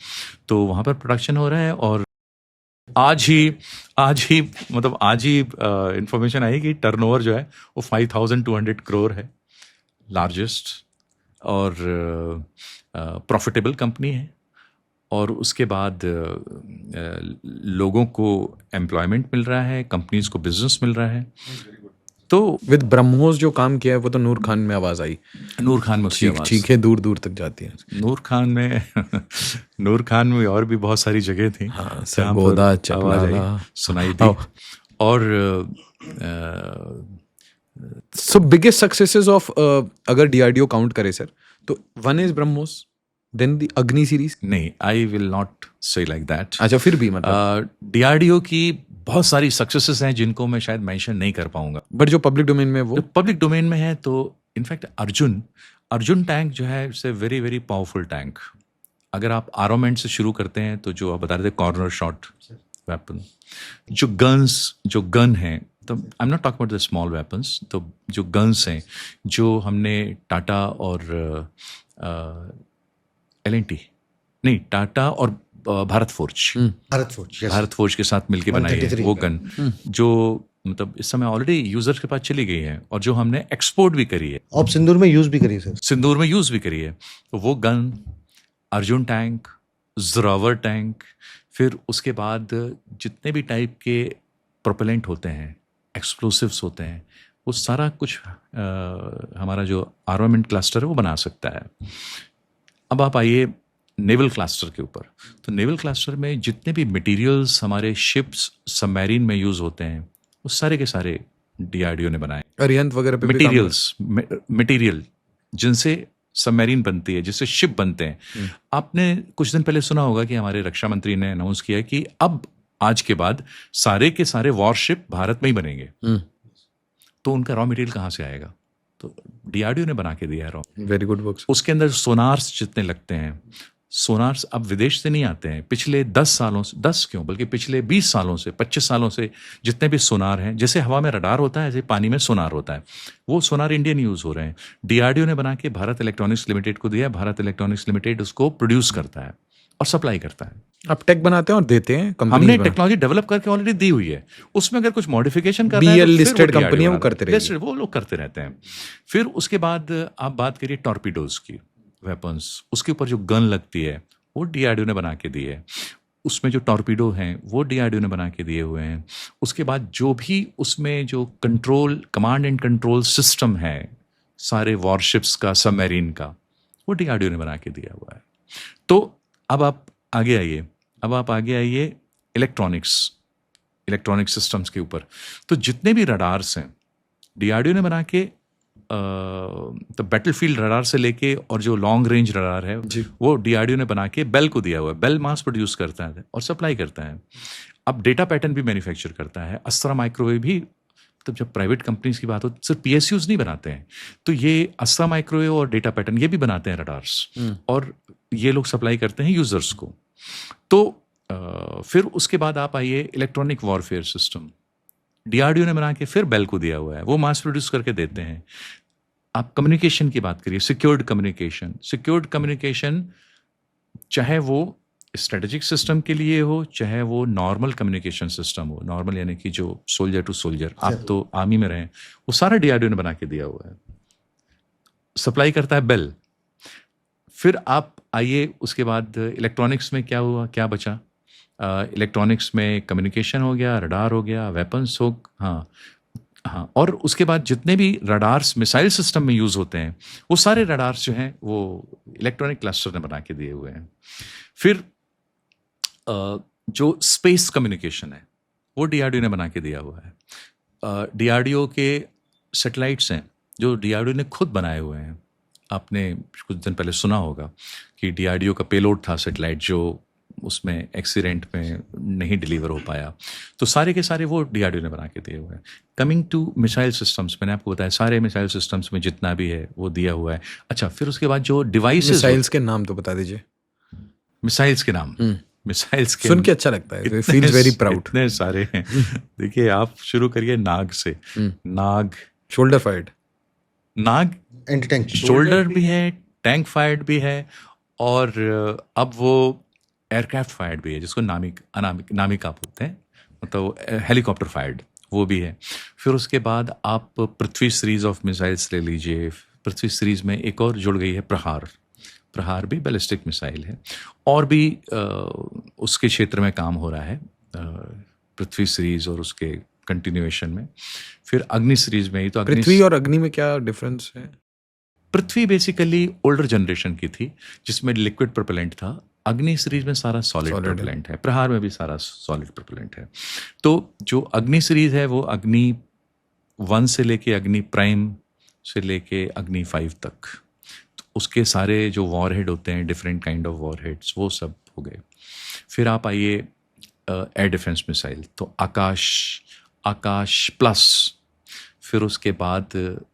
तो वहाँ पर प्रोडक्शन हो रहा है। और आज ही मतलब आज ही इंफॉर्मेशन आई कि टर्नओवर जो है वो 5,200 करोड़ है, लार्जेस्ट और प्रॉफिटेबल कंपनी है। और उसके बाद लोगों को एम्प्लॉयमेंट मिल रहा है, कंपनीज को बिजनेस मिल रहा है। तो विद ब्रह्मोस जो काम किया है वो तो नूर खान में आवाज आई, नूर खान में उसकी आवाज चीखें दूर दूर तक जाती हैं। नूर खान में और भी बहुत सारी जगह थी, हाँ, सरगोदा, चपलाला सुनाई दी। और सो बिगेस्ट सक्सेसेस ऑफ, अगर DRDO काउंट करे सर, तो one is BrahMos, then the Agni series. नहीं, I will not say like that. अच्छा, फिर भी मतलब DRDO की बहुत सारी सक्सेसेस हैं जिनको मैं शायद मेंशन नहीं कर पाऊंगा, बट जो पब्लिक डोमेन में, वो पब्लिक डोमेन में है। तो इनफैक्ट अर्जुन टैंक जो है, it's a very very powerful tank. अगर आप आर्मामेंट से शुरू करते हैं तो जो आप बता रहे थे कॉर्नर शॉट वेपन, जो गन है, तो आई am not talking about the small weapons, तो जो गन्स हैं जो हमने टाटा और L&T नहीं, टाटा और भारत फोर्ज के साथ मिलके बनाई है वो गन, जो मतलब इस समय ऑलरेडी यूजर्स के पास चली गई है और जो हमने एक्सपोर्ट भी करी है और सिंदूर में यूज भी करी है सर, सिंदूर में यूज भी करी है। तो वो gun, Arjun tank, Zorawar tank, फिर उसके बाद जितने भी टाइप के प्रोपेलेंट होते हैं, एक्सप्लोसिव्स होते हैं, वो सारा कुछ हमारा जो आर्मामेंट क्लस्टर है वो बना सकता है। अब आप आइए नेवल क्लस्टर के ऊपर। तो नेवल क्लस्टर में जितने भी मटेरियल्स हमारे शिप्स, सबमरीन में यूज होते हैं, वो सारे के सारे DRDO ने बनाए। अरिहंत वगैरह पे मटेरियल जिनसे सबमरीन बनती है, जिससे शिप बनते हैं। आपने कुछ दिन पहले सुना होगा कि हमारे रक्षा मंत्री ने अनाउंस किया कि अब आज के बाद सारे के सारे वॉरशिप भारत में ही बनेंगे। तो उनका रॉ मटेरियल कहाँ से आएगा? तो DRDO ने बना के दिया है रॉ। Very good work. उसके अंदर सोनार्स जितने लगते हैं, सोनार्स अब विदेश से नहीं आते हैं। पिछले 10 सालों से, 10 क्यों बल्कि पिछले 20 सालों से, 25 सालों से जितने भी सोनार हैं, जैसे हवा में रडार होता है ऐसे पानी में सोनार होता है, वो सोनार इंडियन यूज हो रहे हैं। DRDO ने बना के भारत इलेक्ट्रॉनिक्स लिमिटेड को दिया। भारत इलेक्ट्रॉनिक्स लिमिटेड उसको प्रोड्यूस करता है और सप्लाई करता है। आप टेक बनाते हैं और देते हैं, हमने टेक्नोलॉजी डेवलप करके ऑलरेडी दी हुई है। उसमें अगर कुछ मॉडिफिकेशन करना है BL लिस्टेड कंपनियां वो करते रहते हैं, वो लोग करते रहते हैं। फिर उसके बाद आप बात करिए टॉर्पीडोज की, वेपन्स, उसके ऊपर जो गन लगती है वो DRDO ने बना के दी है। उसमें जो टॉर्पीडो हैं वो DRDO ने बना के दिए हुए हैं। उसके बाद जो भी उसमें जो control, command and control system है सारे वॉरशिप्स का, सबमरीन का, वो DRDO ने बना के दिया हुआ है। तो अब आप आगे आइए इलेक्ट्रॉनिक सिस्टम्स के ऊपर। तो जितने भी रडार्स हैं DRDO ने बना के, तो बैटलफील्ड रडार से लेके और जो लॉन्ग रेंज रडार है वो DRDO ने बना के बेल को दिया हुआ है। बेल मास प्रोड्यूस करता है और सप्लाई करता है। अब डेटा पैटर्न भी मैन्युफैक्चर करता है। अस्त्रा माइक्रोवेव भी, तब जब प्राइवेट कंपनीज की बात हो, सिर्फ PSUs नहीं बनाते हैं, तो ये अस्त्रा माइक्रोवेव और डेटा पैटर्न ये भी बनाते हैं रडार्स, और ये लोग सप्लाई करते हैं यूजर्स को। तो फिर उसके बाद आप आइए इलेक्ट्रॉनिक वॉरफेयर सिस्टम, डीआरडीओ ने बना के फिर बेल को दिया हुआ है, वो मास प्रोड्यूस करके देते हैं। आप कम्युनिकेशन की बात करिए, सिक्योर्ड कम्युनिकेशन चाहे वो स्ट्रेटेजिक सिस्टम के लिए हो, चाहे वो नॉर्मल कम्युनिकेशन सिस्टम हो, नॉर्मल यानी कि जो सोल्जर टू सोल्जर, आप तो आर्मी में रहें, वो सारा डीआरडीओ ने बना के दिया हुआ है। सप्लाई करता है बेल। फिर आप आइए उसके बाद इलेक्ट्रॉनिक्स में क्या हुआ, क्या बचा? इलेक्ट्रॉनिक्स में कम्युनिकेशन हो गया, रडार हो गया, वेपन्स हो, हाँ, और उसके बाद जितने भी रडार्स मिसाइल सिस्टम में यूज़ होते हैं, वो सारे रडार्स जो हैं वो इलेक्ट्रॉनिक क्लस्टर ने बना के दिए हुए हैं। फिर जो स्पेस कम्युनिकेशन है वो डीआरडीओ ने बना के दिया हुआ है। डीआरडीओ के सैटेलाइट्स हैं जो डीआरडीओ ने खुद बनाए हुए हैं। आपने कुछ दिन पहले सुना होगा कि डीआरडीओ का पेलोड था सैटेलाइट, जो उसमें एक्सीडेंट में नहीं डिलीवर हो पाया, तो सारे के सारे वो डीआरडीओ ने बना के दिए हुए हैं। कमिंग टू मिसाइल सिस्टम्स, मैंने आपको बताया सारे मिसाइल सिस्टम्स में जितना भी है वो दिया हुआ है। अच्छा, फिर उसके बाद जो डिवाइसेस, मिसाइल्स के नाम तो बता दीजिए। मिसाइल्स के नाम, मिसाइल्स के सुन के अच्छा लगता है, फील्स वेरी प्राउड। इतने सारे हैं। देखिए, आप शुरू करिए नाग से। नाग, शोल्डर फायर्ड, नाग एंटी टैंक, शोल्डर भी है, टैंक फायर्ड भी है, और अब वो एयरक्राफ्ट फायर्ड भी है, जिसको नामिका बोलते हैं, मतलब हेलीकॉप्टर फायर्ड, वो भी है। फिर उसके बाद आप पृथ्वी सीरीज ऑफ मिसाइल्स ले लीजिए। पृथ्वी सीरीज में एक और जुड़ गई है प्रहार भी बैलिस्टिक मिसाइल है, और भी उसके क्षेत्र में काम हो रहा है पृथ्वी सीरीज और उसके कंटिन्यूएशन में। फिर अग्नि सीरीज में ही तो पृथ्वी और अग्नि में क्या डिफरेंस है? पृथ्वी बेसिकली ओल्डर जनरेशन की थी जिसमें लिक्विड प्रोपेलेंट था। अग्नि सीरीज में सारा सॉलिड प्रोपेलेंट है। प्रहार में भी सारा सॉलिड प्रोपेलेंट है। तो जो अग्नि सीरीज है वो अग्नि 1 से लेके अग्नि प्राइम से लेके अग्नि 5 तक, तो उसके सारे जो वॉरहेड होते हैं, डिफरेंट काइंड ऑफ वॉरहेड्स, वो सब हो गए। फिर आप आइए एयर डिफेंस मिसाइल, तो आकाश प्लस, फिर उसके बाद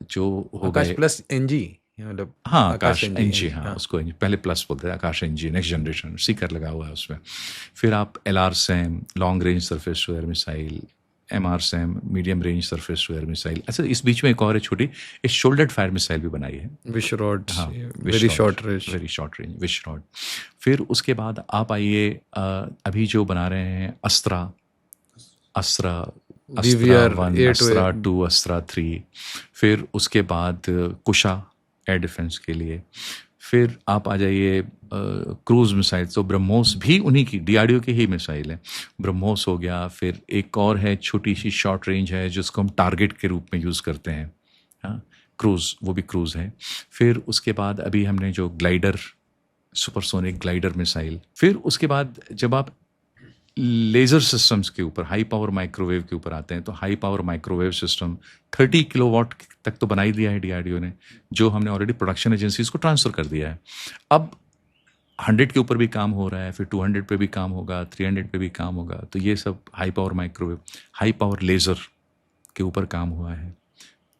जो हो गए आकाश प्लस एनजी, मतलब हाँ आकाश एनजी, हाँ उसको पहले प्लस बोलते हैं, Akash NG next generation, seeker लगा हुआ है उसमें। फिर आप LRSAM long range surface to air missile, MRSAM medium range surface to air missile. अच्छा, इस बीच में एक और है छोटी, एक शोल्डर्ड फायर मिसाइल भी बनाई है, विशरॉड, हाँ, वेरी शॉर्ट रेंज विशरॉड। फिर उसके बाद आप आइए अभी जो बना रहे हैं अस्त्रा 1, अस्त्रा 2, अस्त्रा 3। फिर उसके बाद कुशा एयर डिफेंस के लिए। फिर आप आ जाइए क्रूज मिसाइल, तो ब्रह्मोस भी उन्हीं की, डीआरडीओ की ही मिसाइल है। ब्रह्मोस हो गया। फिर एक और है छोटी सी शॉर्ट रेंज है जिसको हम टारगेट के रूप में यूज़ करते हैं, हाँ, क्रूज, वो भी क्रूज है। फिर उसके बाद अभी हमने जो ग्लाइडर, सुपरसोनिक ग्लाइडर मिसाइल। फिर उसके बाद जब आप लेज़र सिस्टम्स के ऊपर, हाई पावर माइक्रोवेव के ऊपर आते हैं, तो high power microwave system 30 kilowatt तक तो बना ही दिया है डीआरडीओ ने, जो हमने ऑलरेडी प्रोडक्शन एजेंसीज को ट्रांसफ़र कर दिया है। अब 100 के ऊपर भी काम हो रहा है, फिर 200 पे भी काम होगा, 300 पे भी काम होगा। तो ये सब high power microwave, high power laser के ऊपर काम हुआ है।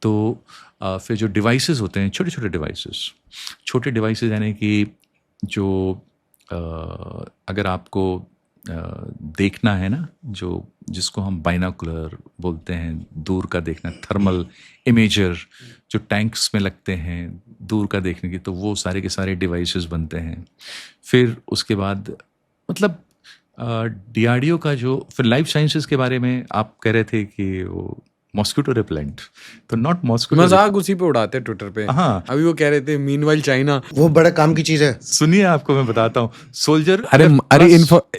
तो फिर जो डिवाइसेस होते हैं, छोटे डिवाइसेस यानी कि जो अगर आपको देखना है ना, जिसको हम बाइनोकुलर बोलते हैं, दूर का देखना, थर्मल इमेजर जो टैंक्स में लगते हैं दूर का देखने की, तो वो सारे के सारे डिवाइसेस बनते हैं। फिर उसके बाद मतलब डीआरडीओ का जो, फिर लाइफ साइंसेस के बारे में आप कह रहे थे कि वो मॉस्किटो रिपेलेंट, तो नॉट मॉस्किटो, मजाक उसी पे उड़ाते हैं ट्विटर पे। हाँ, अभी वो कह रहे थे मीनवाइल चाइना, वो बड़ा काम की चीज है। सुनिए आपको मैं बताता हूँ, सोल्जर, अरे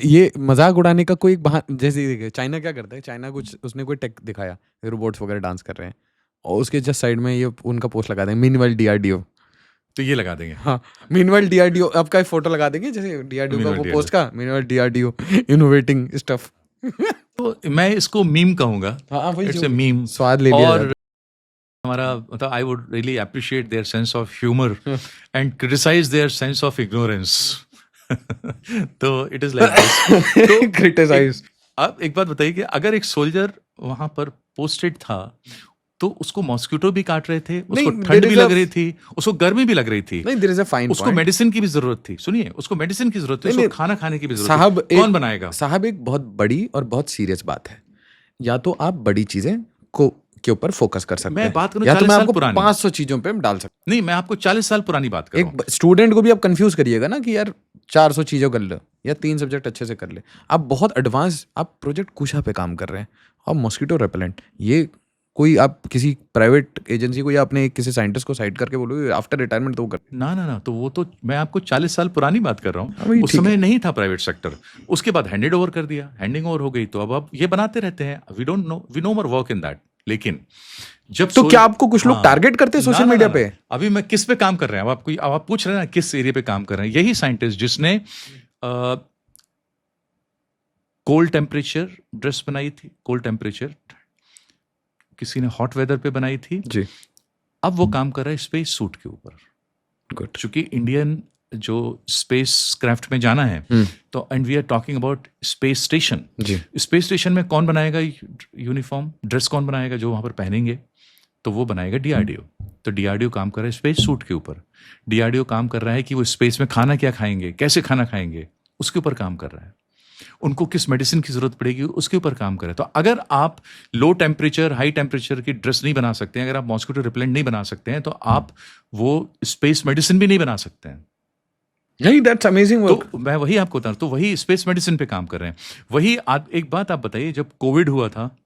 ये मजाक उड़ाने का कोई बहाना, जैसे चाइना क्या करता है, चाइना कुछ उसने कोई टेक दिखाया, रोबोट्स वगैरह डांस कर रहे हैं, और उसके जस्ट साइड में ये उनका पोस्ट लगा देंगे, मीनवाइल डीआरडीओ, तो ये लगा देंगे। हाँ, मीनवाइल डीआरडीओ, आपका फोटो लगा देंगे जैसे डीआरडीओ का वो पोस्ट का, मीनवाइल डीआरडीओ इनोवेटिंग स्टफ। तो मैं इसको मीम कहूंगा, इट्स अ मीम, स्वाद ले लिया। और हमारा मतलब I would really appreciate their sense of humour and criticise their sense of ignorance. तो इट इज लाइक दिस, तो क्रिटिसाइज। आप एक बात बताइए कि अगर एक सोल्जर वहां पर पोस्टेड था तो उसको मॉस्किटो भी काट रहे थे, उसको नहीं, ठंड there भी is लग a- रही थी, उसको गर्मी भी लग रही थी, नहीं, there is a fine उसको point. मेडिसिन की भी जरूरत थी। सुनिए, उसको मेडिसिन की जरूरत थी, नहीं, उसको खाना खाने की भी जरूरत साहब थी। कौन बनाएगा? साहब एक बहुत बड़ी और बहुत सीरियस बात है। या तो आप बड़ी चीजें को के ऊपर फोकस कर सकते मैं हैं, बात करूं या तो 40 मैं साल आपको पुरानी। 500 चीजों पे डाल सकता नहीं, मैं आपको 40 साल पुरानी बात कर रहा हूँ। एक स्टूडेंट को भी आप कंफ्यूज करिएगा ना कि यार 400 चीजों कर लो या 3 सब्जेक्ट अच्छे से कर ले। आप बहुत एडवांस, आप प्रोजेक्ट कुशा पे काम कर रहे हैं और मॉस्किटो रेपेलेंट, ये कोई आप किसी प्राइवेट एजेंसी को या अपने किसी साइंटिस्ट को साइड करके बोलोगे आफ्टर रिटायरमेंट तो वो कर। ना, तो वो तो मैं आपको 40 साल पुरानी बात कर रहा हाँ, हूँ। वही उस ठीक समय नहीं था प्राइवेट सेक्टर, उसके बाद हैंडेड ओवर कर दिया, हैंडिंग ओवर हो गई, तो अब ये बनाते रहते हैं। We no more work in that. लेकिन जब तो क्या आपको कुछ लोग टारगेट करते हैं सोशल मीडिया पे? अभी मैं किस पे काम कर रहे हैं, अब आप पूछ रहे हैं ना किस एरिया पे काम कर रहे हैं। यही साइंटिस्ट जिसने कोल्ड टेम्परेचर ड्रेस बनाई थी, कोल्ड टेम्परेचर, किसी ने हॉट वेदर पे बनाई थी जी। अब वो काम कर रहा है स्पेस सूट के ऊपर। गुड। चूंकि इंडियन जो स्पेस क्राफ्ट में जाना है, तो and we are talking about space station. जी। स्पेस स्टेशन में कौन बनाएगा यूनिफॉर्म, ड्रेस कौन बनाएगा जो वहां पर पहनेंगे? तो वो बनाएगा डीआरडीओ। तो डीआरडीओ काम कर रहा है स्पेस सूट के ऊपर। डीआरडीओ काम कर रहा है कि वो स्पेस में खाना क्या खाएंगे, कैसे खाना खाएंगे, उसके ऊपर काम कर रहा है। उनको किस मेडिसिन की जरूरत पड़ेगी, उसके ऊपर काम करें। तो अगर आप लो टेम्परेचर हाई टेम्परेचर की ड्रेस नहीं बना सकते हैं, अगर आप मॉस्किटो रिपेलेंट नहीं बना सकते हैं, तो आप वो स्पेस मेडिसिन भी नहीं बना सकते हैं। नहीं, दैट्स अमेजिंग वर्क। तो मैं वही आपको बता रहा हूं, तो वही स्पेस मेडिसिन पे काम कर रहे हैं। वही एक बात आप बताइए, जब कोविड हुआ था,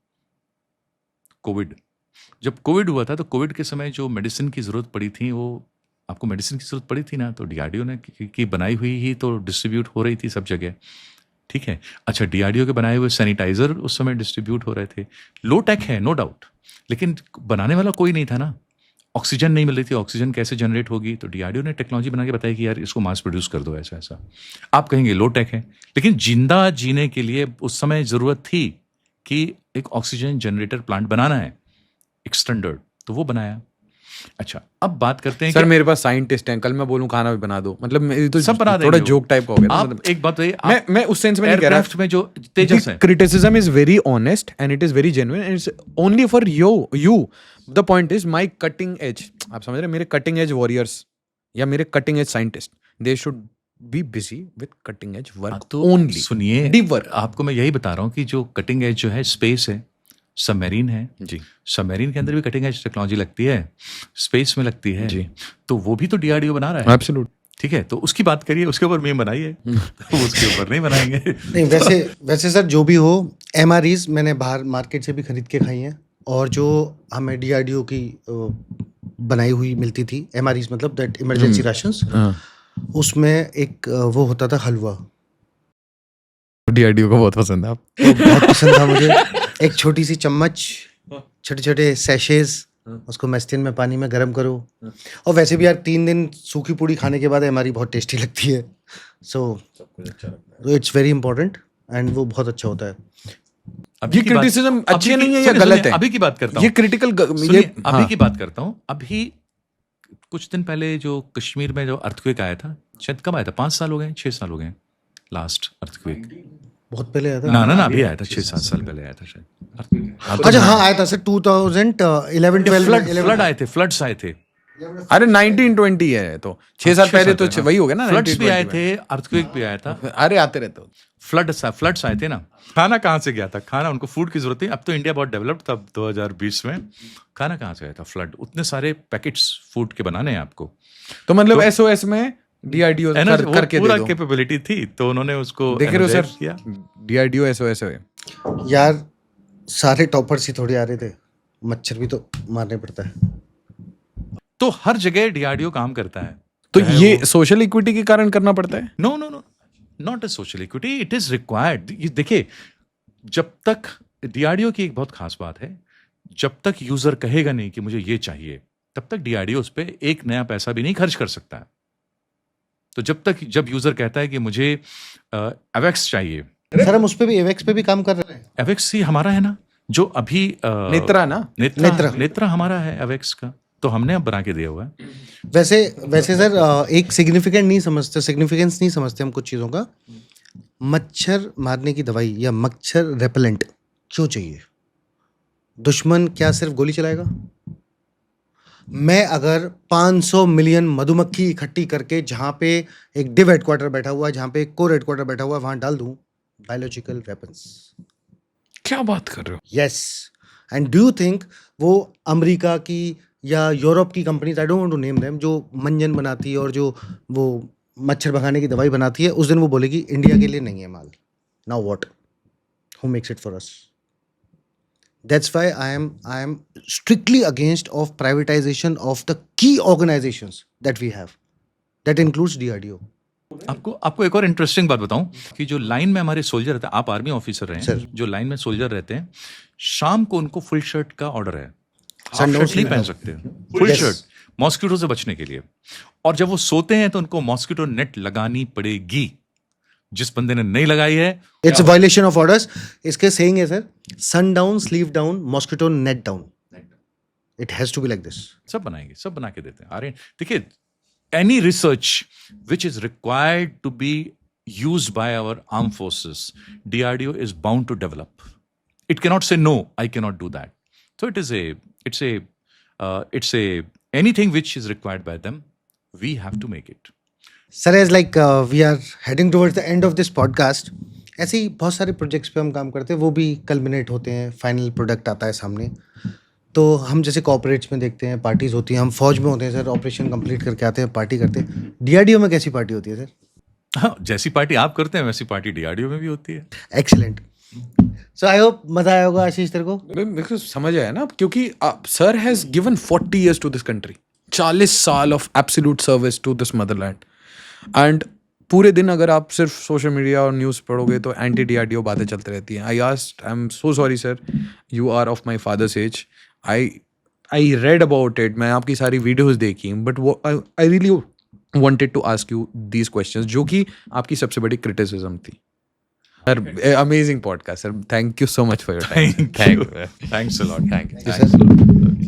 जब कोविड हुआ था तो कोविड के समय जो मेडिसिन की जरूरत पड़ी थी, वो आपको मेडिसिन की जरूरत पड़ी थी ना, तो डीआरडीओ ने की बनाई हुई ही तो डिस्ट्रीब्यूट हो रही थी सब जगह। ठीक है, अच्छा, डीआरडीओ के बनाए हुए सैनिटाइजर उस समय डिस्ट्रीब्यूट हो रहे थे। लो टेक है, नो डाउट, लेकिन बनाने वाला कोई नहीं था ना। ऑक्सीजन नहीं मिल रही थी, ऑक्सीजन कैसे जनरेट होगी? तो डीआरडीओ ने टेक्नोलॉजी बना के बताया कि यार इसको मास प्रोड्यूस कर दो, ऐसा ऐसा। आप कहेंगे लो टेक है, लेकिन जिंदा जीने के लिए उस समय जरूरत थी कि एक ऑक्सीजन जनरेटर प्लांट बनाना है, एक स्टैंडर्ड, तो वो बनाया। अच्छा, अब बात करते हैं सर कि मेरे पास साइंटिस्ट हैं, कल मैं बोलूं खाना भी बना दो, मतलब ये तो सब बना थोड़ा देंगे जोक टाइप का हो गया ना, आप मतलब एक बात बताइए, मैं उस सेंस में नहीं कह रहा। एयरक्राफ्ट में जो तेजस है, criticism is very honest and it is very genuine and it's only for you. The point is my cutting edge, आप समझ रहे हैं, मेरे cutting edge warriors या मेरे cutting edge scientists, they should be busy with cutting edge work तो only. सुनिए, Deep work. आपको मैं यही बता रहा हूँ कि जो कटिंग एज जो है स्पेस है, सबमरीन है जी। सबमरीन के अंदर भी कटिंग एज टेक्नोलॉजी लगती है, स्पेस में लगती है जी। तो वो भी तो डीआरडीओ बना रहा है। Absolute. ठीक है, तो उसकी बात करिए, उसके ऊपर मीम बनाइए, तो उसके ऊपर नहीं बनाएंगे। नहीं, वैसे सर जो भी हो, एमआरईज मैंने बाहर मार्केट से भी खरीद के खाई हैं, और जो हमें डीआरडीओ की बनाई हुई मिलती थी, एमआरईज मतलब दैट इमरजेंसी राशंस, उसमें एक वो होता था हलवा, DRDO को बहुत पसंद है। आप वो बहुत पसंद था मुझे। एक छोटी सी चम्मच, छोटे छोटे सैशेज, उसको मैस्टिन में पानी में गर्म करो, और वैसे भी यार 3 दिन सूखी पूड़ी खाने के बाद हमारी बहुत टेस्टी लगती है। So it's very important and वो बहुत अच्छा होता है। ये क्रिटिसिज्म अच्छी नहीं है या गलत है? अभी की बात करता हूँ, ये क्रिटिकल सुनिए, अभी की बात करता हूँ। अभी कुछ दिन पहले जो कश्मीर में जो अर्थक्वेक आया था, शायद कब आया था, 5 साल हो गए, 6 साल हो गए लास्ट अर्थक्वेक। बहुत पहले आया था ना अभी आया था, 6-7 साल पहले आया था शायद। अच्छा, हाँ आया था सर 2011-12 फ्लड आए थे, फ्लड्स आए थे। अरे 1920 है, तो 6 साल पहले तो वही हो गया ना। फ्लड्स भी आए 1920 थे, अर्थक्वेक भी आया था, अरे आते रहते हो। फ्लड्स आए थे ना। खाना कहाँ से गया था? खाना, उनको फूड की जरूरत थी। अब तो इंडिया बहुत डेवलप्ड था 2020 में, खाना कहाँ से गया था? फ्लड, उतने सारे पैकेट्स फूड के बनाने हैं आपको, तो मतलब SOS में DRDO करके पूरा दे दो। कैपेबिलिटी थी, तो उन्होंने उसको देख रहे हो सर, energize किया। DRDO SOS है। यार सारे टॉपर्स ही थोड़े आ रहे थे, मच्छर भी तो मारने पड़ता है। तो हर जगह डीआरडीओ काम करता है। तो ये सोशल इक्विटी के कारण करना पड़ता है? No, not a social equity, it is required. ये देखिए, जब तक डीआरडीओ की एक बहुत खास बात है, जब तक यूजर कहेगा नहीं कि मुझे ये चाहिए, तब तक डीआरडीओ उस पर एक नया पैसा भी नहीं खर्च कर सकता है। तो जब यूजर कहता है कि मुझे एवेक्स चाहिए, सर हम उस पे भी एवेक्स पे भी काम कर रहे हैं। एवेक्स ही हमारा है ना, जो अभी नेत्रा ना, नेत्रा हमारा है एवेक्स का, तो हमने अब बना के दिया हुआ है। वैसे सर एक सिग्निफिकेंस नहीं समझते हम कुछ चीज़ों का। मच्छर मारने की दवाई या मच्छर रेपेलेंट क्यों चाहिए? दुश्मन क्या सिर्फ गोली चलाएगा? मैं अगर 500 मिलियन मधुमक्खी इकट्ठी करके जहां पे एक डिव हेडक्वार्टर बैठा हुआ है, जहां पे एक कोर हेडक्वार्टर बैठा हुआ है, वहां डाल दूं बायोलॉजिकल वेपन्स। क्या बात कर रहे हो? Yes, and do you think वो अमेरिका की या यूरोप की companies, I don't want to name them, जो मंजन बनाती है और जो वो मच्छर भगाने की दवाई बनाती है, उस दिन वो बोलेगी इंडिया के लिए नहीं है माल? Now what? Who makes it for us? That's why I am strictly against of privatization of the key organizations that we have. That includes DRDO. आपको एक और इंटरेस्टिंग बात बताऊं कि जो लाइन में हमारे सोल्जर रहते हैं, आप आर्मी ऑफिसर रहे Sir. हैं, जो लाइन में सोल्जर रहते हैं, शाम को उनको फुल शर्ट का ऑर्डर है, हाफ Sundown शर्ट नहीं sleeve पहन down. सकते, फुल Yes. शर्ट, मॉस्किटो से बचने के लिए। और जब वो सोते हैं तो उनको मॉस्किटो नेट लगानी पड़ेगी। जिस बंदे ने नहीं लगाई है, It's a violation of orders. इसके saying है sir, sundown, sleeve down, mosquito net down. It has to be like this. सब बनाएंगे, सब बना के देते हैं। अरे देखिए, any research which is required to be used by our armed forces, DRDO is bound to develop. It cannot say no, I cannot do that. So it's a anything which is required by them, we have to make it. Sir, as like we are heading towards the end of this podcast, ऐसे ही बहुत सारे projects पे हम काम करते हैं, वो भी कल्मिनेट होते हैं, फाइनल प्रोडक्ट आता है सामने। तो हम जैसे कॉर्पोरेट्स में देखते हैं, पार्टीज होती हैं, हम फौज में होते हैं सर, ऑपरेशन कंप्लीट करके आते हैं, पार्टी करते हैं। डीआरडीओ में कैसी पार्टी होती है सर? हाँ, जैसी पार्टी आप करते हैं वैसी पार्टी DRDO में भी होती है। एक्सीलेंट। सो आई होप मजा आया होगा आशीष तेरे को। मेरे को समझ आया ना, क्योंकि sir has given 40 years to this country, 40 साल of absolute service to this motherland. And पूरे दिन अगर आप सिर्फ सोशल मीडिया और न्यूज़ पढ़ोगे तो एंटी DRDO बातें चलती रहती हैं। I am so sorry sir, you are of my father's age. I read about it, मैं आपकी सारी वीडियोज़ देखी, but I really wanted to ask you these questions, जो कि आपकी सबसे बड़ी क्रिटिसिज्म थी। Amazing podcast, sir. Thank you so much for your time. Thank you. Thanks a lot. Thank you. Yes, sir.